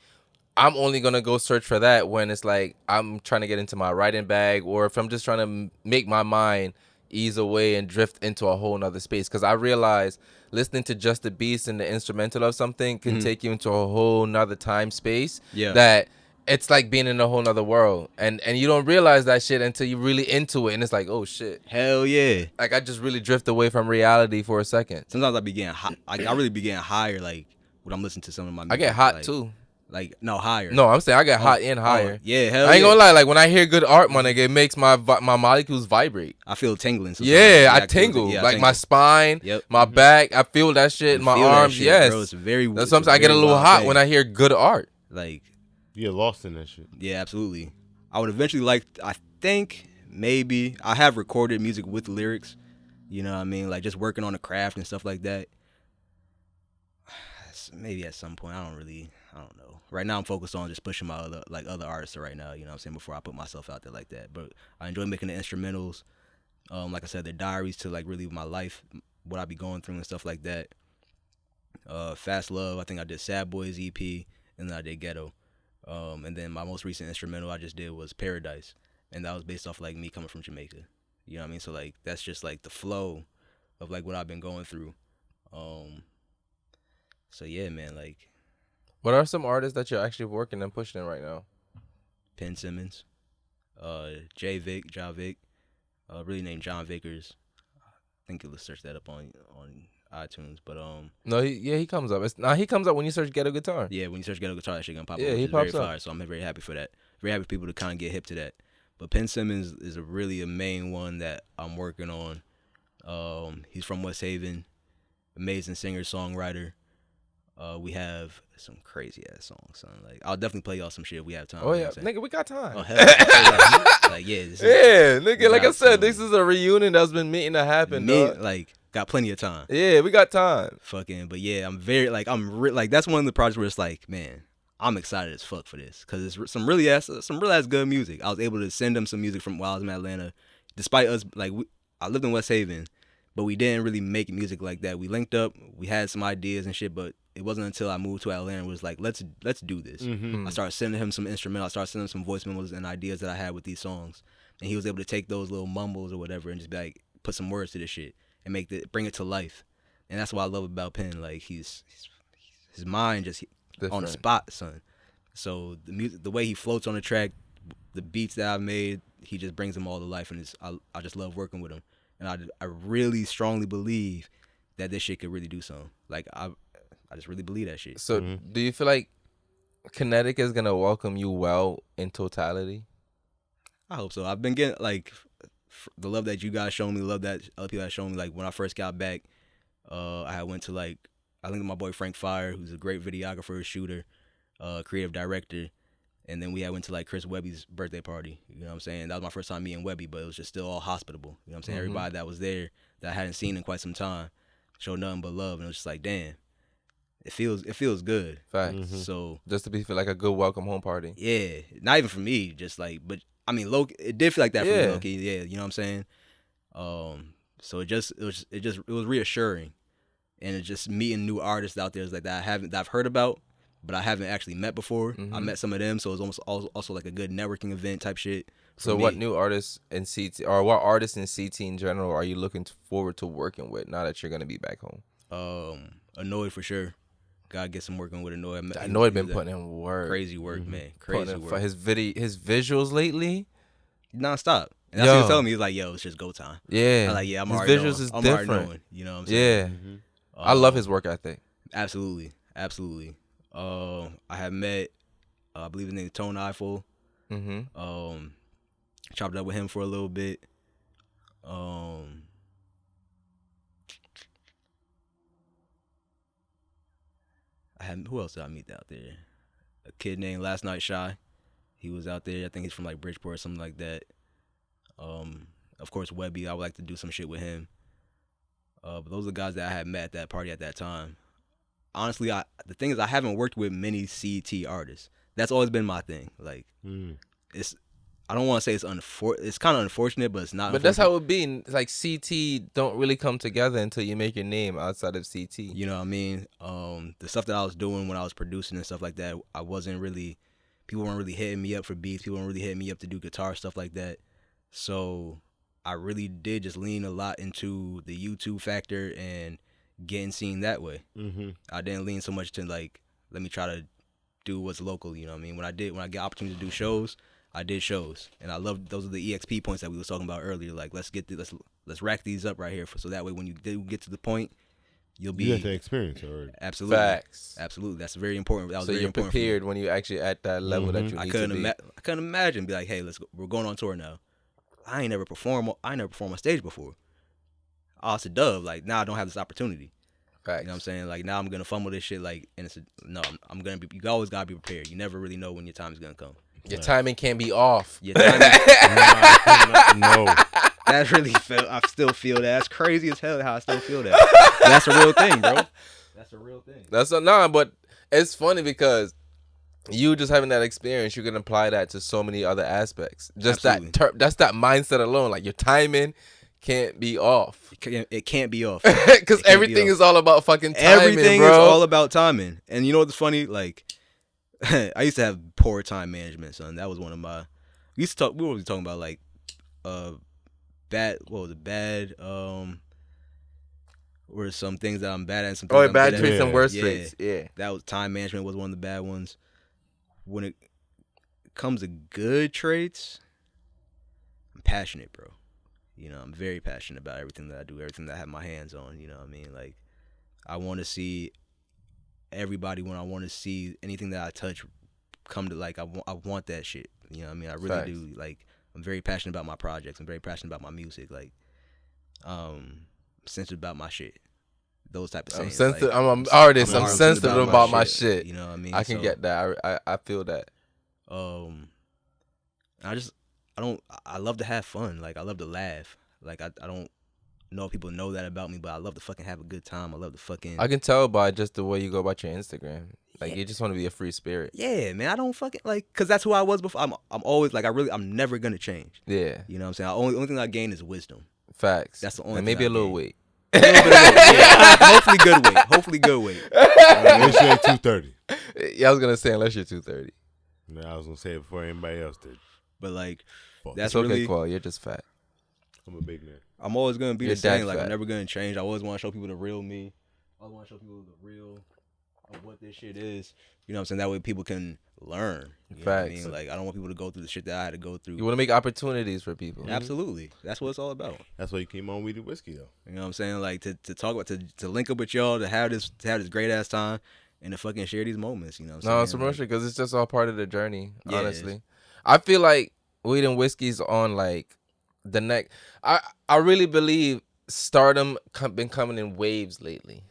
I'm only gonna go search for that when it's like I'm trying to get into my writing bag, or if I'm just trying to make my mind ease away and drift into a whole nother space. Because I realize listening to just the beats and the instrumental of something can take you into a whole nother time space. Yeah. That it's like being in a whole nother world, and you don't realize that shit until you're really into it, and it's like, oh shit, Hell yeah. like I just really drift away from reality for a second. Sometimes I be getting hot. I really be getting higher, like when I'm listening to some of my music. I get hot like, too. Like no higher. No, I'm saying I get hot and higher. Yeah, hell I ain't yeah. gonna lie. Like when I hear good art, my nigga, it makes my molecules vibrate. I feel tingling. Sometimes. Yeah, Like, I tingle. Yeah, I like tingle. my spine, my back. I feel that shit in my Feel that arms. shit, Yes, bro. It's very. that's sometimes I get a little hot when I hear good art. Like, You get lost in that shit. yeah, absolutely. I would eventually like. I think maybe I have recorded music with lyrics. You know what I mean? Like just working on the craft and stuff like that. Maybe at some point. I don't know. Right now I'm focused on just pushing my other artists right now, you know what I'm saying, before I put myself out there like that. But I enjoy making the instrumentals. Like I said, they're diaries to like relive my life, what I be going through and stuff like that. Fast Love, I think I did Sad Boys EP, and then I did Ghetto. And then my most recent instrumental I just did was Paradise. And that was based off like me coming from Jamaica. You know what I mean? So like that's just like the flow of like what I've been going through. So yeah, man, like What are some artists that you're actually working and pushing in right now? Penn Simmons, J Vic, John Vic, really named John Vickers. I think you'll search that up on iTunes, but No, he comes up. He comes up when you search Ghetto Guitar. yeah, when you search Ghetto Guitar, that shit gonna pop up. Yeah, Which he is pops very up. fire, so I'm very happy for that. Very happy for people to kind of get hip to that. But Penn Simmons is a main one that I'm working on. He's from West Haven, amazing singer songwriter. We have some crazy ass songs, son. Like I'll definitely play y'all some shit if we have time. Oh you know yeah, what I'm saying? nigga, we got time. Oh hell, yeah. Like yeah, this is, Yeah, nigga. Like I got said, some- this is a reunion that's been meeting to happen. dog. like got plenty of time. Yeah, we got time. Fucking, but yeah, I'm very like like that's one of the projects where it's like, man, I'm excited as fuck for this because it's some real ass good music. I was able to send them some music from while I was in Atlanta, despite us like I lived in West Haven, but we didn't really make music like that. We linked up, we had some ideas and shit, but it wasn't until I moved to Atlanta and was like, let's do this. I started sending him some instrumental. I started sending him some voice memos and ideas that I had with these songs, and he was able to take those little mumbles or whatever and just be like, put some words to this shit and bring it to life. And that's what I love about Penn. Like his mind just on the Different. spot, son. So the music, the way he floats on the track, the beats that I've made, he just brings them all to life, and I just love working with him. And I really strongly believe that this shit could really do something. Like I just really believe that shit. So, do you feel like Connecticut is gonna welcome you well in totality? I hope so. I've been getting like the love that you guys shown me, love that other people have shown me. Like when I first got back, I went to like I linked with my boy Frank Fire, who's a great videographer, shooter, creative director, and then we went to like Chris Webby's birthday party. You know what I'm saying? That was my first time meeting Webby, but it was just still all hospitable. You know what I'm saying? Everybody that was there that I hadn't seen in quite some time showed nothing but love, and it was just like, damn, it feels good. Facts. So Just to feel like a good welcome home party. yeah, not even for me, just like, but I mean, it did feel like that for me, Yeah. low-key, yeah, you know what I'm saying? So it was reassuring, and it's just meeting new artists out there like that I've heard about, but I haven't actually met before. I met some of them, so it was almost also like a good networking event type shit. So, what new artists in CT or what artists in CT in general are you looking forward to working with now that you're gonna be back home? Annoyed for sure. Gotta get some working with Annoyed. I know he's been putting in work. Crazy work, man. Putting Crazy in work. his visuals lately. Non-stop. And that's what he was telling me. He was like, yo, it's just go time. Yeah. I'm like, yeah, I'm his already visuals knowing. is I'm already different. knowing. You know what I'm saying? Yeah. I love his work ethic. Absolutely. I have met, I believe his name is Tone Eiffel. Chopped up with him for a little bit. Who else did I meet out there? A kid named Last Night Shy. He was out there. I think he's from like Bridgeport or something like that. Of course, Webby. I would like to do some shit with him. But those are the guys that I had met at that party at that time. Honestly, the thing is, I haven't worked with many CT artists. That's always been my thing. Like, I don't want to say it's kind of unfortunate, but it's not. But that's how it would be. Like CT don't really come together until you make your name outside of CT. You know what I mean? The stuff that I was doing when I was producing and stuff like that, people weren't really hitting me up for beats. People weren't really hitting me up to do guitar stuff like that. So I really did just lean a lot into the YouTube factor and getting seen that way. I didn't lean so much to like, let me try to do what's local. You know what I mean? When I get opportunity to do shows, I did shows, and I love those are the EXP points that we was talking about earlier. Like let's rack these up right here, so that way when you do get to the point, you'll be You got that experience already. absolutely. Facts. Absolutely, that's very important. That was So very you're important for me. prepared when you actually at that level that you I need couldn't to be. I couldn't imagine be like, hey, let's go. We're going on tour now. I ain't never performed on stage before. Oh, it's a dub. Like now I don't have this opportunity. Facts. You know what I'm saying? Like now I'm gonna fumble this shit. Like and I'm gonna be. You always gotta be prepared. You never really know when your time is gonna come. Your timing can't be off. Your timing, No. that's really felt. I still feel that. That's crazy as hell how I still feel that. That's a real thing, bro. That's a real thing. But it's funny because you just having that experience, you can apply that to so many other aspects. Just Absolutely. that's that mindset alone. Like your timing can't be off. It can't be off. Because everything is all about fucking timing, Everything bro. is all about timing. And you know what's funny? Like, I used to have poor time management, son. That was one of my. We were always talking about like, bad. What was it? Bad. Were some things that I'm bad at. Some things I'm bad good traits at. and worse Yeah. traits. Yeah. That was time management was one of the bad ones. When it comes to good traits, I'm passionate, bro. You know, I'm very passionate about everything that I do, everything that I have my hands on. You know what I mean? Like, I want to see everybody when I want to see anything that I touch come to, like, I want that shit. You know what I mean? I really Facts. do. Like, I'm very passionate about my projects. I'm very passionate about my music. Like, sensitive about my shit. Those type of things. I'm Like, an artist. I'm sensitive sensitive about my shit. You know what I mean? I can get that. I feel that. I love to have fun. Like, I love to laugh. Like, I don't know if people know that about me, but I love to fucking have a good time. I love to fucking. I can tell by just the way you go about your Instagram. Like, you just want to be a free spirit. Yeah, man. I don't fucking like, cause that's who I was before. I'm always like, I'm never gonna change. Yeah. You know what I'm saying? Only thing I gain is wisdom. Facts. That's the only. And thing maybe I a little gain. weight. A little bit of weight. Yeah. Hopefully good weight. Hopefully good weight. Make sure it's 230. Yeah, I was gonna say unless you're 230. No, I was gonna say it before anybody else did. But like, Fuck. that's It's okay, really. Qual. You're just fat. I'm a big man. I'm always gonna be You're the same. that Like, fat. I'm never gonna change. I always want to show people the real me. I always want to show people the real of what this shit is. You know what I'm saying? That way people can learn. You know what I Facts. mean? Like, I don't want people to go through the shit that I had to go through. You want to make opportunities for people. Absolutely. That's what it's all about. That's why you came on Weed and Whiskey though. You know what I'm saying? Like, to talk about, to link up with y'all, to have this great ass time, and to fucking share these moments. You know what I'm No, saying? it's promotion because it's just all part of the journey. Yeah, it Honestly, is. I feel like Weed and Whiskey's on like the next. I really believe stardom been coming in waves lately.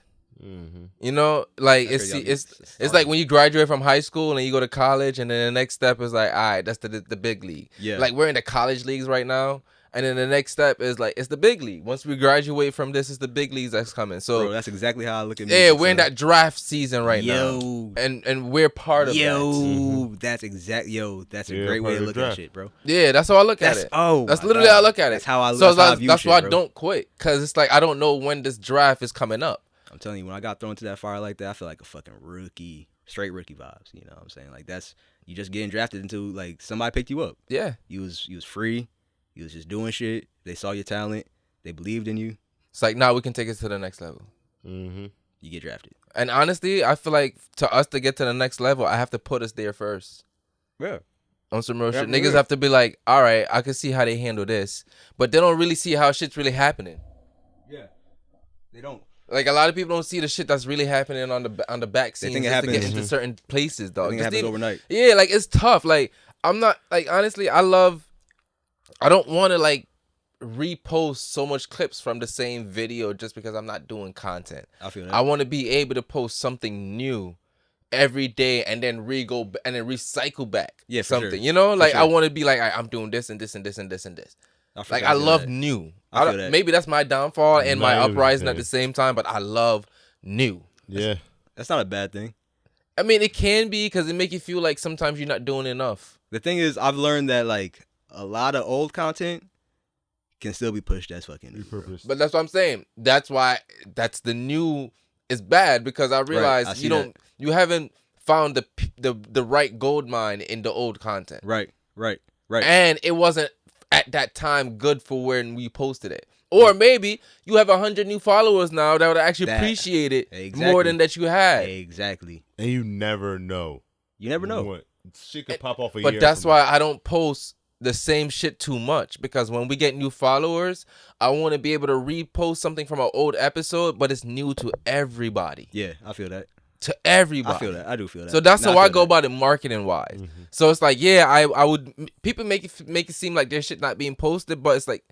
Mm-hmm. You know, like That's crazy. it's like when you graduate from high school and you go to college, and then the next step is like, all right, that's the big league. Yeah. Like we're in the college leagues right now, and then the next step is like it's the big league. Once we graduate from this, it's the big leagues that's coming. So Bro, that's exactly how I look at yeah, music, we're in son. that draft season right now, Yo. and we're part of that. That's that's a Yeah, great way part to of look the at draft. shit, bro. Yeah, that's how I look at That's it. oh, That's my literally God. how I look at it. That's how I. So That's how I that's, view that's shit, why bro. I don't quit, cause it's like I don't know when this draft is coming up. I'm telling you, when I got thrown into that fire like that, I feel like a fucking rookie, straight rookie vibes. You know what I'm saying? Like that's you just getting drafted into like somebody picked you up. Yeah, You was free. You was just doing shit. They saw your talent. They believed in you. it's like now we can take it to the next level. Mm-hmm. You get drafted. And honestly, I feel like to us to get to the next level, I have to put us there first. Yeah. On some real shit. Yeah, Niggas yeah. have to be like, all right, I can see how they handle this. But they don't really see how shit's really happening. Yeah. They don't. Like a lot of people don't see the shit that's really happening on the back They scenes think it just to get happens- into certain places, I dog. think it Just happens even- overnight. Yeah, like it's tough. Like I'm not like honestly, I don't want to like repost so much clips from the same video just because I'm not doing content. I feel that. I want to be able to post something new every day and then recycle back Yeah, for something. sure. You know, like I sure. want to be like I'm doing this and this and this and this and this. I feel Like that. I feel love that. new. I feel that. Maybe that's my downfall and my Not even uprising the at the same time, but I love new. Yeah. That's not a bad thing. I mean, it can be because it make you feel like sometimes you're not doing enough. The thing is, I've learned that like a lot of old content can still be pushed as fucking new, bro. Repurposed. But that's what I'm saying. That's why that's the new is bad because I realize I see you haven't found the right gold mine in the old content. Right. And it wasn't at that time good for when we posted it. Or maybe you have 100 new followers now that would actually That- appreciate it Exactly. more than that you had. Exactly. And you never know. You never know. What shit could pop off a But year that's from why I don't post the same shit too much, because when we get new followers, I want to be able to repost something from an old episode, but it's new to everybody. Yeah, I feel that. To everybody. I feel that. I do feel that. So that's how I go about it marketing wise. Mm-hmm. So it's like, yeah, I would, people make it seem like their shit not being posted, but it's like,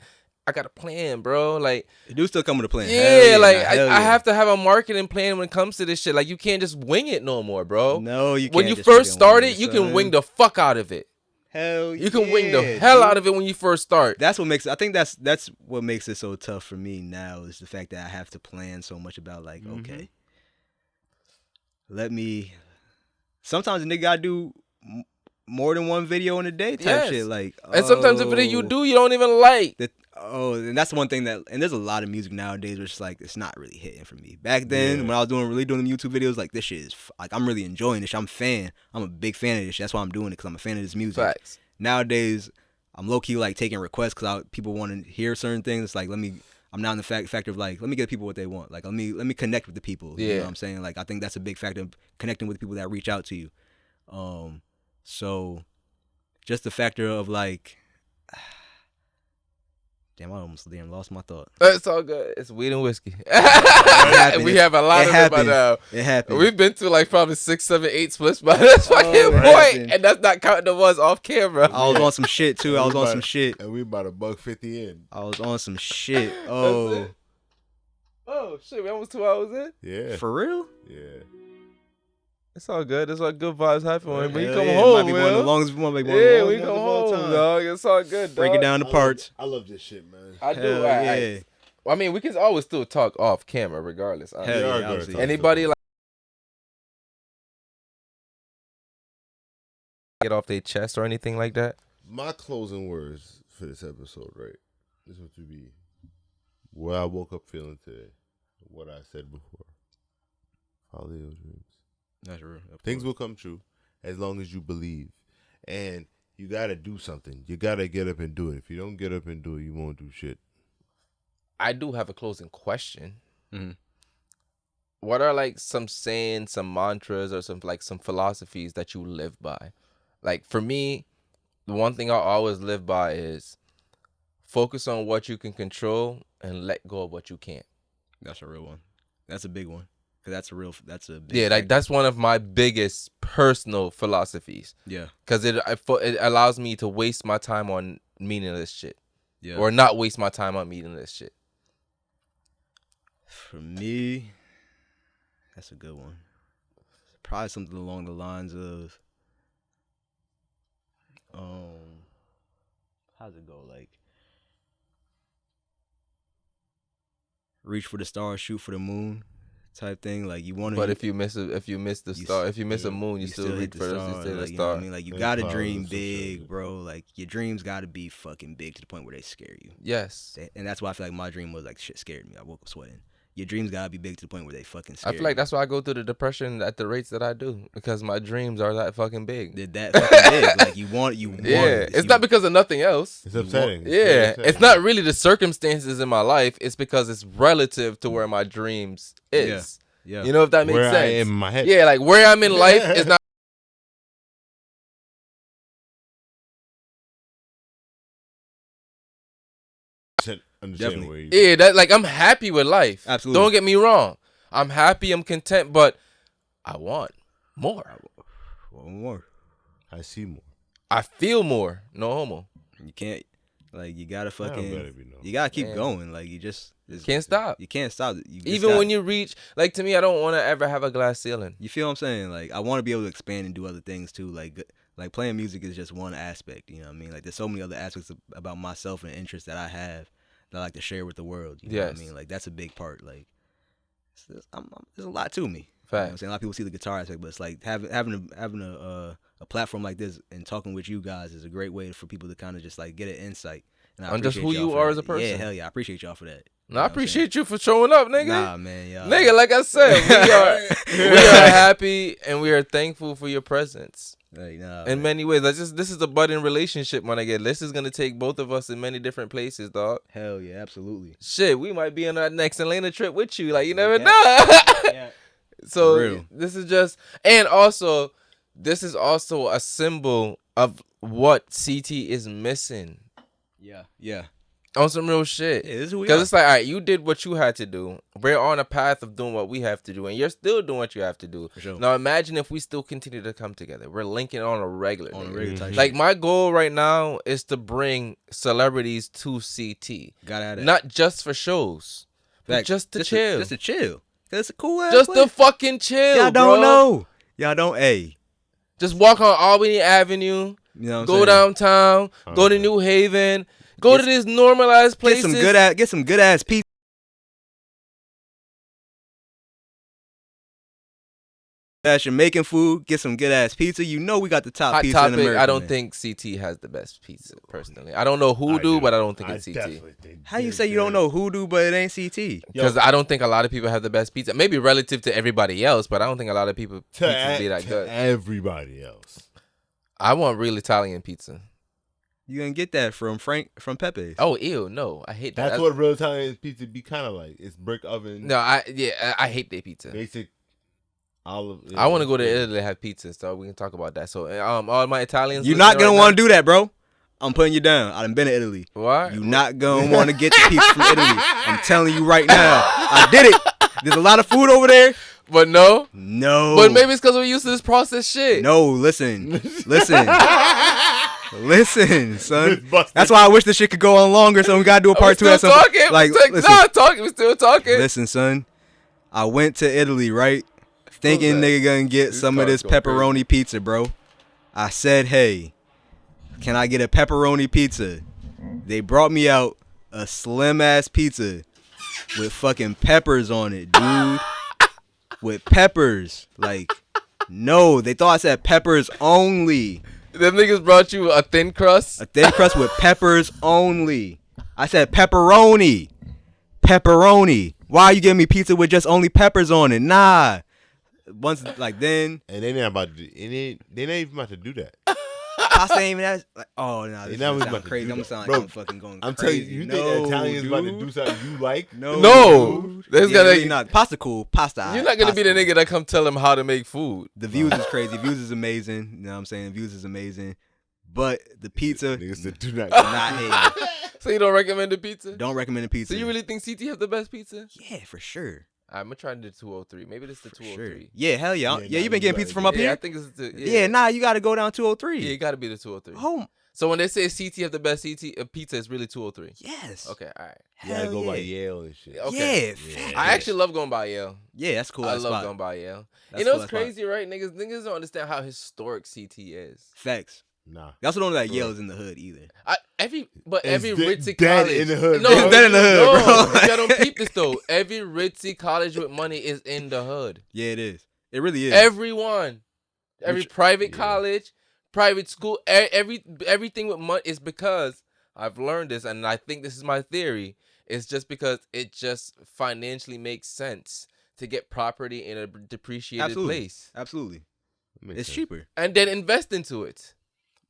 I got a plan, bro. Like, it do still come with a plan. Yeah, like nah, I have to have a marketing plan when it comes to this shit. Like, you can't just wing it no more, bro. No, you can't. When you just first fucking start wing it, you son. can wing the fuck out of it. Hell yeah. You can wing the hell out of it when you first start. That's what makes. I think that's what makes it so tough for me now, is the fact that I have to plan so much about, like, okay, let me. Sometimes a nigga gotta do more than one video in a day type shit. Like, and sometimes the video you do, you don't even like. And that's one thing that. And there's a lot of music nowadays where it's like, it's not really hitting for me. Back then, when I was really doing the YouTube videos, like, this shit is like, I'm really enjoying this shit. I'm a big fan of this shit. That's why I'm doing it, because I'm a fan of this music. Facts. Nowadays, I'm low key like taking requests because people want to hear certain things. It's like, I'm not in the factor of like, let me get people what they want. Like, let me connect with the people. Yeah. You know what I'm saying? Like, I think that's a big factor of connecting with people that reach out to you. So just the factor of like, damn, I almost lost my thought. It's all good. It's weed and whiskey. happened. We have a lot of it by now. It happened. We've been to like probably 6, 7, 8 splits by this fucking point, happened. and that's not counting the ones off camera. I was on some shit too. I was on some shit. And we about $1.50 in. I was on some shit. Oh shit, we almost 2 hours in. Yeah. For real? Yeah. It's all good. It's all good vibes happening. When you come It home, might be one of the longest. Yeah, we come home, dog. It's all good, dog. Break it down to parts. I love this shit, man. I do. Hell yeah. I mean, we can always still talk off camera, regardless. Hell We yeah, are gonna obviously. talk Anybody about like get off their chest or anything like that? my closing words for this episode, right? This is what to be where I woke up feeling today. What I said before. Follow your dreams. That's real. Things will come true as long as you believe. And you gotta do something. You gotta get up and do it. If you don't get up and do it, you won't do shit. I do have a closing question. Mm-hmm. What are like some sayings, some mantras, or some philosophies that you live by? Like, for me, the one thing I always live by is focus on what you can control and let go of what you can't. That's a real one. That's a big one. Cause that's a big. Yeah, like that's one of my biggest personal philosophies. Yeah. Cause it allows me to waste my time on meaningless shit, Yeah. or not waste my time on meaningless shit. For me, that's a good one. Probably something along the lines of, how's it go? Like, reach for the stars, shoot for the moon, type thing. Like, you want to. But if you miss the star, if you miss a moon, you still reach for stars. the Like, star. you know what I mean? Like, you That's gotta power, dream that's so big, shit. bro. Like, your dreams gotta be fucking big to the point where they scare you. Yes. And that's why I feel like my dream was like, shit scared me. I woke up sweating. Your dreams gotta be big to the point where they fucking scare I feel like you. that's why I go through the depression at the rates that I do, because my dreams are that fucking big. Did that fucking big. Like, you want Yeah, it. it's not because of nothing else. It's upsetting. Yeah, it's not really the circumstances in my life. It's because it's relative to where my dreams is. Yeah. You know, if that makes where sense. I am in my head. Yeah, like where I'm in life is not. Understand Definitely. where you. Yeah, that like I'm happy with life. Absolutely. Don't get me wrong. I'm happy. I'm content, but I want more. One more. I see more. I feel more. No homo. You can't, like, you gotta Better fucking, be no. you gotta keep Man. going. Like, you just Can't stop. You can't stop. You just Even when you reach, like, to me, I don't want to ever have a glass ceiling. you feel what I'm saying? Like, I want to be able to expand and do other things too. Like playing music is just one aspect. You know what I mean? Like, there's so many other aspects about myself and interests that I have that I like to share with the world. You know what I Yes. mean? Like, that's a big part. Like, there's a lot to me. You know what I'm Fact. saying? A lot of people see the guitar aspect, but it's like having a platform like this and talking with you guys is a great way for people to kind of just like get an insight. And I On just appreciate who y'all you for are that. as a person. Yeah, hell yeah, I appreciate y'all for that. No, I appreciate you for showing up, nigga. Nah, man, y'all. Nigga, like I said, we are happy and we are thankful for your presence Like, nah, in man. many ways. Like, this is a budding relationship, my nigga. This is gonna take both of us in many different places, dog. Hell yeah, absolutely. Shit, we might be on our next Atlanta trip with you. Like, you never Okay. know. Yeah. So For real. this is just, and also, this is also a symbol of what CT is missing. Yeah. On some real shit. Yeah, this is who we Because are. it's like, all right, you did what you had to do. We're on a path of doing what we have to do, and you're still doing what you have to do. For sure. Now imagine if we still continue to come together. We're linking on a regular. Type Like shit. my goal right now is to bring celebrities to CT. Gotta have that. Not just for shows, but Fact. just to chill. Just to chill. Cause it's a cool ass Just place. to fucking chill. Y'all don't know. Y'all don't. Hey. Just walk on Albany Avenue. You know what I'm Go saying? downtown. Go to New Haven. Go to these normalized places. Get some good ass pizza. As you're making food, get some good ass pizza. You know we got the top Hot pizza in topic. America. I don't man. think CT has the best pizza personally. I don't know who do, but I don't think it's CT. How you say you don't know Hoodoo, but it ain't CT? Because I don't think a lot of people have the best pizza. Maybe relative to everybody else, but I don't think a lot of people pizza be that good. Everybody else. I want real Italian pizza. You gonna get that from Pepe's. Oh, ew, no, I hate that. That's what real Italian pizza be kind of like. It's brick oven. No, I hate their pizza. Basic olive. I want to go to Italy to have pizza, so we can talk about that. So, all my Italians. You're not gonna want to do that, bro. I'm putting you down. I done been to Italy. What? You not gonna want to get the pizza from Italy. I'm telling you right now. I did it. There's a lot of food over there. But no. No. But maybe it's because we're used to this processed shit. No, listen, son. That's why I wish this shit could go on longer. So we gotta do a part 2 at some point. Like, listen, We're still talking. listen, son. I went to Italy, right? Thinking nigga gonna get some of this pepperoni pizza, bro. I said, hey, can I get a pepperoni pizza? They brought me out a slim ass pizza with fucking peppers on it, dude. With peppers. Like, no, they thought I said peppers only. Them niggas brought you a thin crust. A thin crust with peppers only. I said pepperoni. Pepperoni. Why are you giving me pizza with just only peppers on it? Nah. Once like then. And they not about to. They not even about to do that. Pasta ain't even that. Like, oh no, this is about sound to crazy. do I'm gonna that. sound like Bro, I'm fucking going I'm crazy. telling you, you think Italians about to do something you like? No. dude. There's Yeah, gotta- really not. Pasta cool. Pasta. You're not gonna be the pasta. nigga that come tell them how to make food. The views is crazy. Views is amazing. You know what I'm saying? Views is amazing. But the pizza, Niggas said do not. not hate. So you don't recommend the pizza? Don't recommend the pizza. So you really think CT has the best pizza? Yeah, for sure. I'm gonna try the 203. Maybe it's the For sure. 203. Yeah, hell yeah. Yeah, Yeah, nah, you been you getting gotta pizza from get up Yeah, here? I think it's the Yeah, nah, you got to go down 203. Yeah, it gotta be the 203. Oh, So when they say CT have the best pizza, it's really 203. yes. Okay, all right. You gotta Hell go by yeah. Yale and shit. Okay. Yeah, fact. I actually love going by Yale. Yeah, that's cool. I That's love spot. going by Yale. That's You know cool, what's that's spot. crazy, right? Niggas don't understand how historic CT is. Facts. Nah. That's what don't know that Yale is in the hood either. Every It's ritzy dead college in the hood, No, bro. It's dead in the hood, no, bro. y'all don't peep this though. Every ritzy college with money is in the hood. Yeah, it is. It really is. Everyone, every private yeah. college, private school, everything with money is because I've learned this, and I think this is my theory. It's just because it just financially makes sense to get property in a depreciated Absolutely. place Absolutely. Makes It's sense. cheaper. and then invest into it.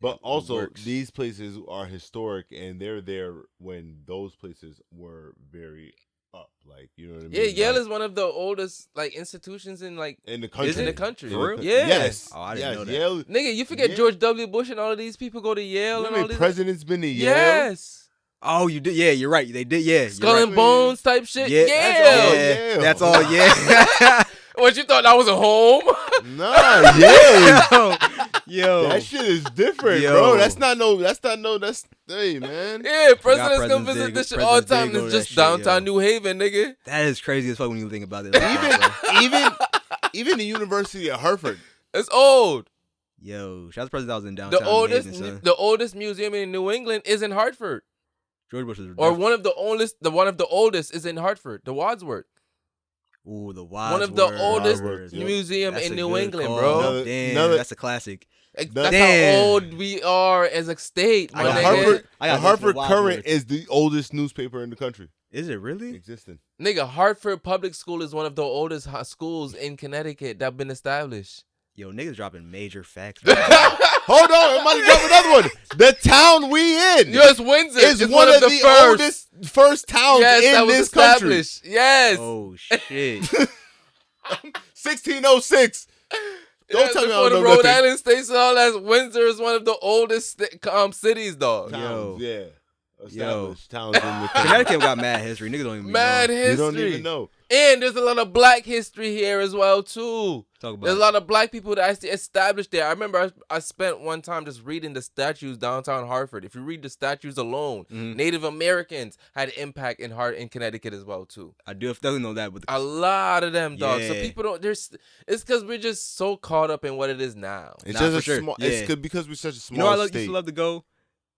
But also, works. these places are historic, and they're there when those places were very up. Like, you know what I mean? Yeah, Yale Like, is one of the oldest like institutions in like in the country. is in the country. For real? Yeah. Yes. Oh, I didn't yes. know that. Yale. Nigga, you forget Yeah. George W. Bush and all of these people go to Yale and all Remember these. president's been to Yale. Yes. Oh, you did? Yeah, you're right. They did. Yeah. Skull you're and right. Bones type shit. Yeah, Yeah. That's all. Yeah. What you thought that was a home? Nah, Yale. Yo. That shit is different, Yo. bro. That's hey, man. Yeah, presidents come Presidents visit dig- this shit all the presidents time. dig go It's to just that shit, downtown yo. New Haven, nigga. That is crazy as fuck when you think about it. Like that, bro. Even the University of Hartford. It's old. Yo, shout out to president that was in downtown. The oldest, New Haven, son. the oldest museum in New England is in Hartford, George Bush was or one of the oldest is in Hartford, the Wadsworth. Ooh, the One of the oldest Wadsworth, yeah. museum That's in a New good England, call. bro. Damn, that's a classic. That's Damn. how old we are as a state, my I The got nigga. Hartford, I gotta the go to Hartford the Current Wadsworth. is the oldest newspaper in the country Is it really? existing. Nigga, Hartford Public School is one of the oldest schools in Connecticut that been established. Yo, niggas dropping major facts. Hold on, I'm about to drop another one. The town we in Yes, Windsor is is one of the first. oldest first towns Yes, that in was this country. established. Yes. Oh shit. 1606. Don't tell me I before don't the know Rhode nothing. Island states and all that. Windsor is one of the oldest cities, dog. Towns, Yo. yeah. Established towns in the country. Connecticut got mad history. Niggas don't even Mad know. history. You don't even know. And there's a lot of black history here as well too. Talk about There's a it. lot of black people that actually established there. I remember I spent one time just reading the statues downtown Hartford. If you read the statues alone, Native Americans had an impact in Connecticut as well too. I do definitely know that. But A lot of them, dog. So Yeah. people don't. It's because we're just so caught up in what it is now. It's Nah, just for a sure. small. Yeah. It's good because we're such a small you know, I used state. to love to go.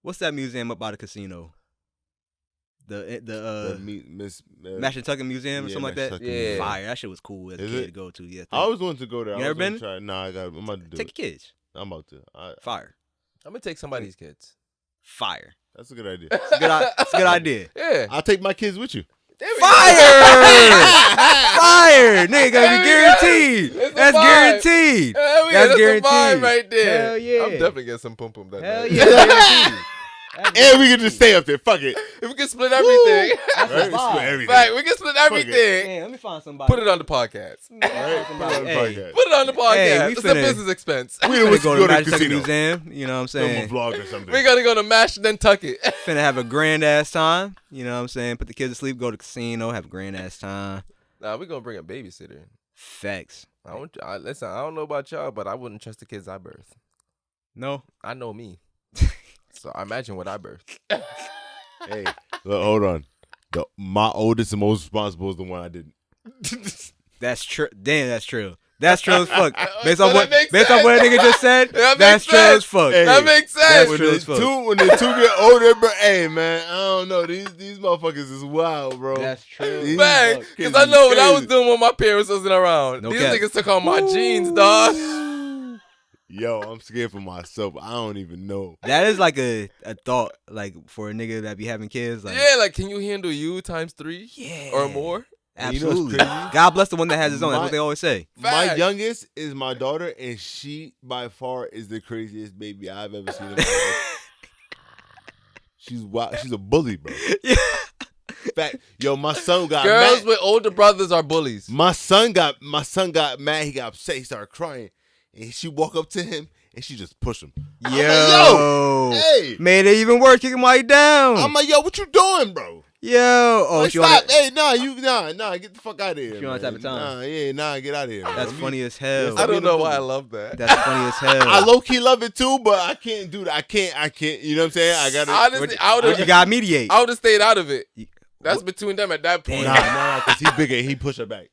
What's that museum up by the casino? The Mashantucket Museum or Yeah, something like that. Mashantucket Yeah. Museum. Fire. That shit was cool as a Is kid it? to go to. Yeah. I always wanted to go there. You I ever was gonna been? try. Nah, I'm about to do Take it. your kids. I'm about to. Fire. I'm gonna take somebody's kids. Fire. That's a good idea. It's a good idea. Yeah. I'll take my kids with you. There we Fire! go. Fire! Nigga, gotta be There we go. guaranteed. It's a That's vibe. guaranteed. Hell yeah, That's that's guaranteed. a vibe right there. Hell yeah. I'm definitely getting some pum pum that Hell night. yeah. Guaranteed. And we can just stay up there. Fuck it. If we can split everything. That's a Right? vibe. Split everything. Right, we can split everything. Man, let me find somebody. Put it on the podcast. Right? Put it on the Hey. podcast. Put it on the podcast. Hey, we it's a finna- business expense. We Finna don't want go to to go to the Mashantucket casino. Museum. You know what I'm Film a saying? vlog or something. We're gonna go to Mash Nantucket. Finna have a grand ass time. You know what I'm saying? Put the kids to sleep, go to the casino, have a grand ass time. Nah, we're gonna bring a babysitter. Facts. Listen, I don't know about y'all, but I wouldn't trust the kids I birth. No. I know me. So I imagine what I birthed. Hey, look, hold on. My oldest and most responsible is the one I didn't. That's true. Damn, that's true. That's true as fuck. Based So on that what makes based on what a nigga just said, That that's makes true sense. as fuck. Hey, That makes sense. That's When true the as fuck. two get older, bro, hey man, I don't know. These motherfuckers is wild, bro. That's true. These Back, motherfuckers because I is know what I was crazy. doing when my parents wasn't around. No These cap. niggas took on my jeans, dog. Yo, I'm scared for myself. I don't even know. That is like a thought, like for a nigga that be having kids. Like, Yeah, like, can you handle you times 3 yeah, or more? And you know what's Absolutely. crazy? God bless the one that has his own. That's My- what they always say. My Facts. youngest is my daughter, and she by far is the craziest baby I've ever seen in my life. She's wild. She's a bully, bro. Yeah. Fact, yo, my son got Girls mad. with older brothers are bullies. My son got mad. He got upset. He started crying, and she walked up to him and she just pushed him. I'm Yo, like, yo, hey. made it even worse. Kick him while he down. I'm like, yo, what you doing, bro? Yo, oh, Like, she stop. on it. Hey, nah, get the fuck out of here. She on that man. type of time. Get out of here. That's man. funny as hell. I I don't mean, know the why I bully. love that. That's funny as hell. I low key love it too, but I can't do that. I can't. You know what I'm saying? I gotta. Honestly, I would But you have gotta mediate. stayed out of it. You- That's between them at that point. Nah, because he bigger. He push her back.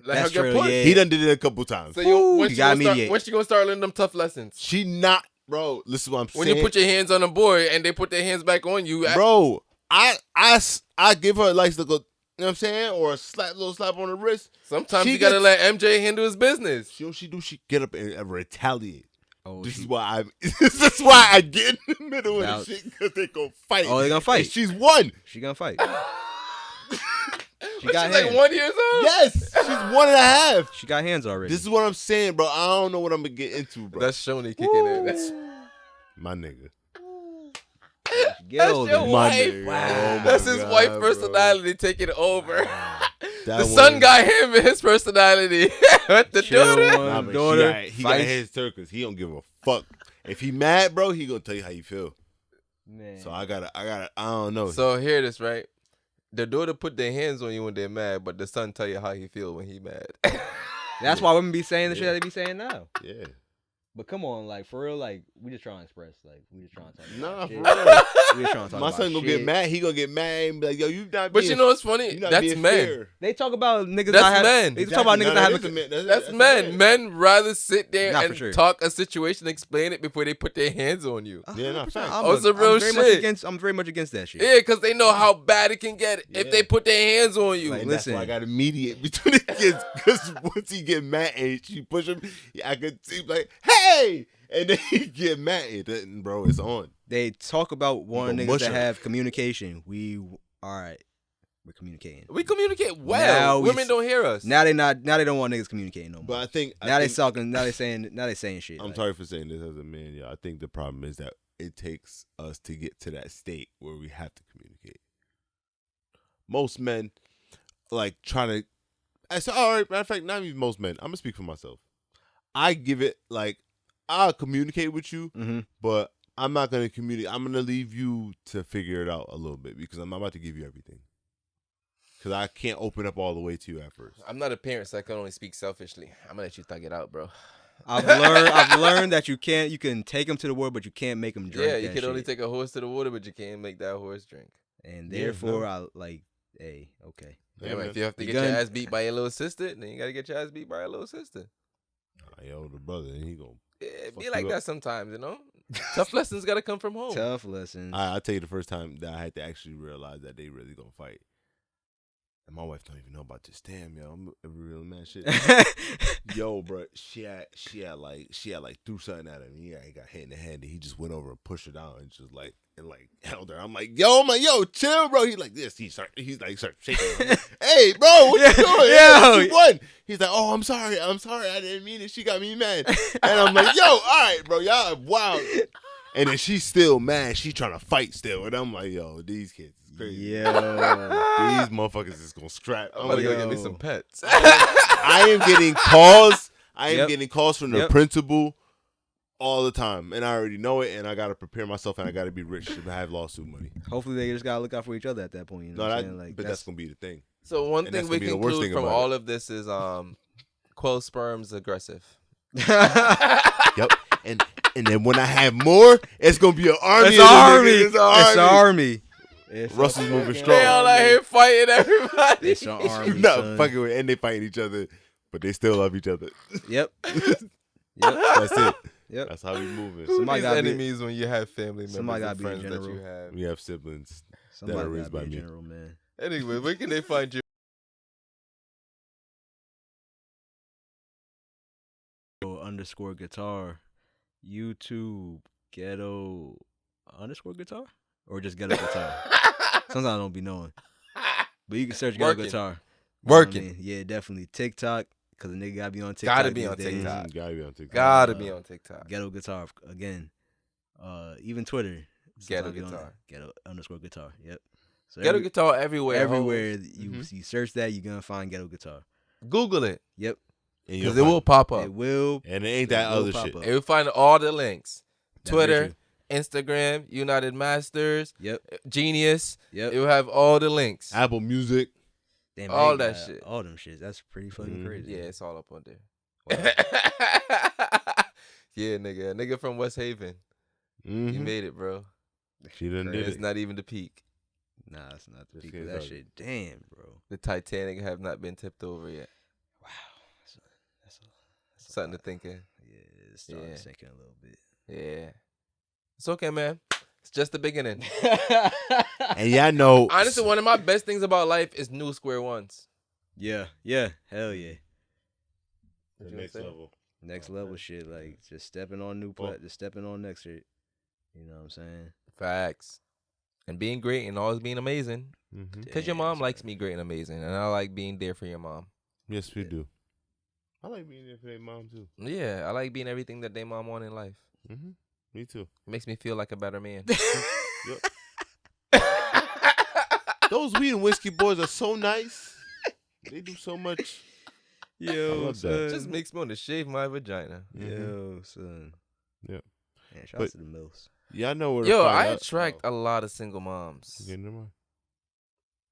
Let her That's get true, pushed. yeah. He done did it a couple times. So you, when You she gotta gonna start, mediate. when she gonna start learning them tough lessons? She not, bro. Listen, what I'm When saying. you put your hands on the boy and they put their hands back on you, Bro, I give her like to go. You know what I'm saying? Or a little slap on the wrist. sometimes She you gotta gets- let MJ handle his business. You know what she do? She get up and retaliate. Oh, This she- is why this is why I get in the middle of Now- the shit because they gonna fight. Oh, they gonna fight. And she's won. She gonna fight. But got she's like hands. 1 year old. Yes, she's 1.5. She got hands already. This is what I'm saying, bro. I don't know what I'm gonna get into, bro. That's Shoney kicking in. That's my nigga. Get that's older. your My wife. nigga. Oh my That's his God, wife bro. personality taking over. That The son one- got him in his personality. What the Chill daughter? one. Nah, but daughter, he got fight. his turkers. He don't give a fuck. If he mad, bro, he gonna tell you how you feel. Man. So I don't know. So hear this, right? The daughter put their hands on you when they're mad, but the son tell you how he feel when he mad. That's why women be saying the shit that they be saying now. yeah. But come on, like for real, like we just trying to express, like we just trying to talk Nah, about for shit. real. We just trying to talk My about son gonna shit. get mad. He gonna get mad and be like, yo, you not But being, you know what's funny? you not That's being men. fair. They talk about niggas That's not having. men. They talk about niggas not having. That's men. Men rather sit there Nah, for and sure. talk a situation, explain it before they put their hands on you. Yeah, nah, 100%. facts. I'm Oh, it's a real very much shit. against. I'm very much against that shit. Yeah, because they know how bad it can get if Yeah. they put their hands on you. Like, And that's listen. why I gotta mediate between the kids. Because once he get mad and she push him, I could see like, hey, and then he get mad. And then, bro, it's on. They talk about one gonna niggas mush that her. have communication. All right. We're communicating. We communicate Now well. we Women s- don't hear us. Now they not. Now they don't want niggas communicating no more. But I think now they talking. Now they saying. Now they saying shit. I'm like, sorry for saying this as a man, yo. I think the problem is that it takes us to get to that state where we have to communicate. Most men, like, trying to. I said, all right, matter of fact, not even most men. I'm going to speak for myself. I give it like I'll communicate with you, but I'm not gonna communicate. I'm gonna leave you to figure it out a little bit because I'm not about to give you everything. Because I can't open up all the way to you at first. I'm not a parent, so I can only speak selfishly. I'm gonna let you thug it out, bro. I've learned that you can take them to the water, but you can't make them drink. Yeah, you that can only shit. take a horse to the water, but you can't make that horse drink. And therefore, I like, hey, okay. Yeah, man, if you have to You get your gonna- ass beat by your little sister, then you gotta get your ass beat by your little sister. Your older brother, and he gonna. It be Fuck like you that up. sometimes, you know. Tough lessons gotta come from home. Tough lessons. I'll tell you the first time that I had to actually realize that they really gonna fight. And my wife don't even know about this. Damn, yo, I'm a real man shit. Yo, bro, she had like threw something at him. Yeah, he got hit in the head, and he just went over and pushed her down and just like held her. I'm like, yo, chill, bro. He's like this. He's like shaking. I'm like, hey, bro, what you doing? Yo. She won. He's like, oh, I'm sorry, I didn't mean it. She got me mad. And I'm like, yo, all right, bro, y'all wild. And then she's still mad. She trying to fight still, and I'm like, yo, these kids is crazy. Yo. These motherfuckers is gonna scrap. I'm I'm gonna like, go get me yo. some pets. I am getting calls. Yep. Getting calls from the Yep. principal all the time, and I already know it. And I gotta prepare myself, and I gotta be rich to have lawsuit money. Hopefully, they just gotta look out for each other at that point. You know No, what I'm saying? Like, but that's gonna be the thing. So one And thing that's we gonna be the worst conclude thing from about all of this is Quell sperm's aggressive. Yep. And then when I have more, it's gonna be an army. It's of them army. niggas. It's an army. It's Russell's a moving fucking strong. They all out here fighting everybody. It's an army. You not son. fucking with, and they fighting each other, but they still love each other. Yep. That's it. Yep. That's how we moving. Who Somebody these gotta be- enemies when you have family Somebody members and gotta be a friends that you general. have. We have siblings that are Somebody raised gotta by be a me. general, man. Anyway, where can they find you? _ guitar, YouTube, Ghetto _ guitar, or just Ghetto guitar. Sometimes I don't be knowing, but you can search Ghetto Working. guitar. You know what I Working. mean? Yeah, definitely TikTok, because a nigga gotta be on TikTok. Gotta be these on days. TikTok. Gotta be on TikTok. Gotta be on TikTok. Ghetto guitar again. Even Twitter. Ghetto sometimes be on guitar. Ghetto _ guitar. Yep. So Ghetto guitar everywhere. everywhere hoes. you search that, you're gonna find Ghetto guitar. Google it Yep. And you'll because it will pop up. It will. And it ain't that It will other pop shit. up. And you'll find all the links. That's very Twitter, true. Instagram, United Masters, Yep. Genius. Yep. It will have all the links. Apple Music. Damn, all they that got shit. All them shits. That's pretty fucking crazy. Yeah, it's all up on there. Wow. Yeah, nigga. A nigga from West Haven. You Mhm. made it, bro. She done did It's it. not even the peak. Nah, it's not the Just peak get of that started. shit. Damn, bro. The Titanic have not been tipped over yet. Wow. That's a Something to lot. think in. Yeah, it's starting Yeah. to sink in a little bit. Yeah. It's okay, man. It's just the beginning. And y'all know. Honestly, one of my best things about life is new square ones. Yeah. Hell yeah. The What you next gonna say? level. Next level shit, like just stepping on just stepping on next shit. You know what I'm saying? Facts. And being great and always being amazing. Mm-hmm. Because your Damn, mom son. likes me great and amazing. And I like being there for your mom. Yes, we do. I like being there for their mom too. Yeah, I like being everything that they mom want in life. Mm-hmm. Me too. It makes me feel like a better man. Those weed and whiskey boys are so nice. They do so much. Yo, love that. Just makes me want to shave my vagina. Yo, son. Yep. Man, shout But- out to the Mills. Y'all know where. to Yo, find I out. attract a lot of single moms. Okay, never mind.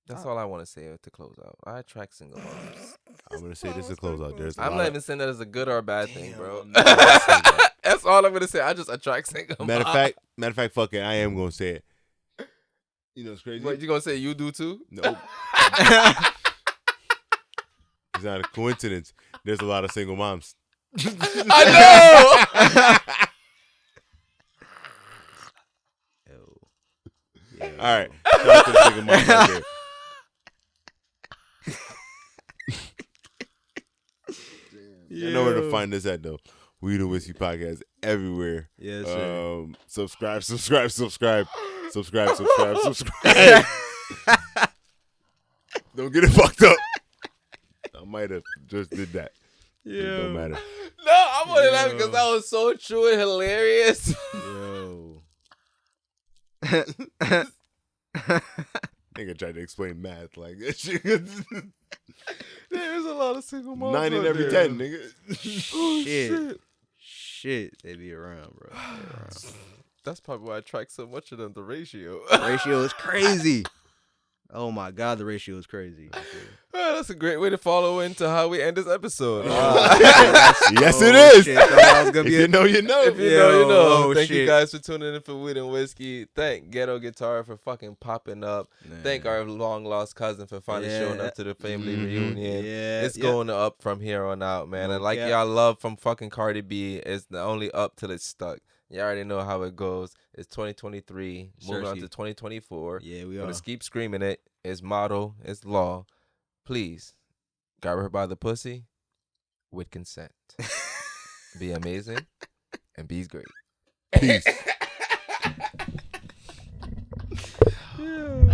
That's all I want to say to close out. I attract single moms. I'm gonna say this to close out. There's a I'm lot not of- even saying that as a good or a bad thing, Damn, bro. I'm not gonna say that. That's all I'm gonna say. I just attract single Matter moms. of fact, fuck it. I am gonna say it. You know, it's crazy. What you gonna say? You do too? Nope. It's not a coincidence. There's a lot of single moms. I Yo. All right. Shout out to the single moms out there. You know where to find us at though. Weed and Whiskey Podcast everywhere. Yes, sir. Subscribe. Don't get it fucked up. I might have just did that. It don't matter. No, I'm only laughing because that was so true and hilarious. Yo. Nigga tried to explain math like that shit. This There's a lot of single moms. 9 in out every there. 10, nigga. Oh, shit. They be around, bro. That's probably why I track so much of them. The ratio. The ratio is crazy. Oh my God, the ratio is crazy. Oh, that's a great way to follow into how we end this episode. Yes, it is. Shit, that was gonna If be you know, you know. If you know, you know. Oh, Thank you shit. guys for tuning in for Weed and Whiskey. Thank Ghetto Guitar for fucking popping up. Man. Thank our long lost cousin for finally showing up to the family reunion. Yeah, It's going up from here on out, man. No And like cap. y'all love from fucking Cardi B, it's the only up till it's stuck. You already know how it goes. It's 2023, moving on Cersei. to 2024. Yeah, we We're are. gonna keep screaming it. It's motto. It's law. Please, grab her by the pussy with consent. Be amazing and be great. Peace. Yeah.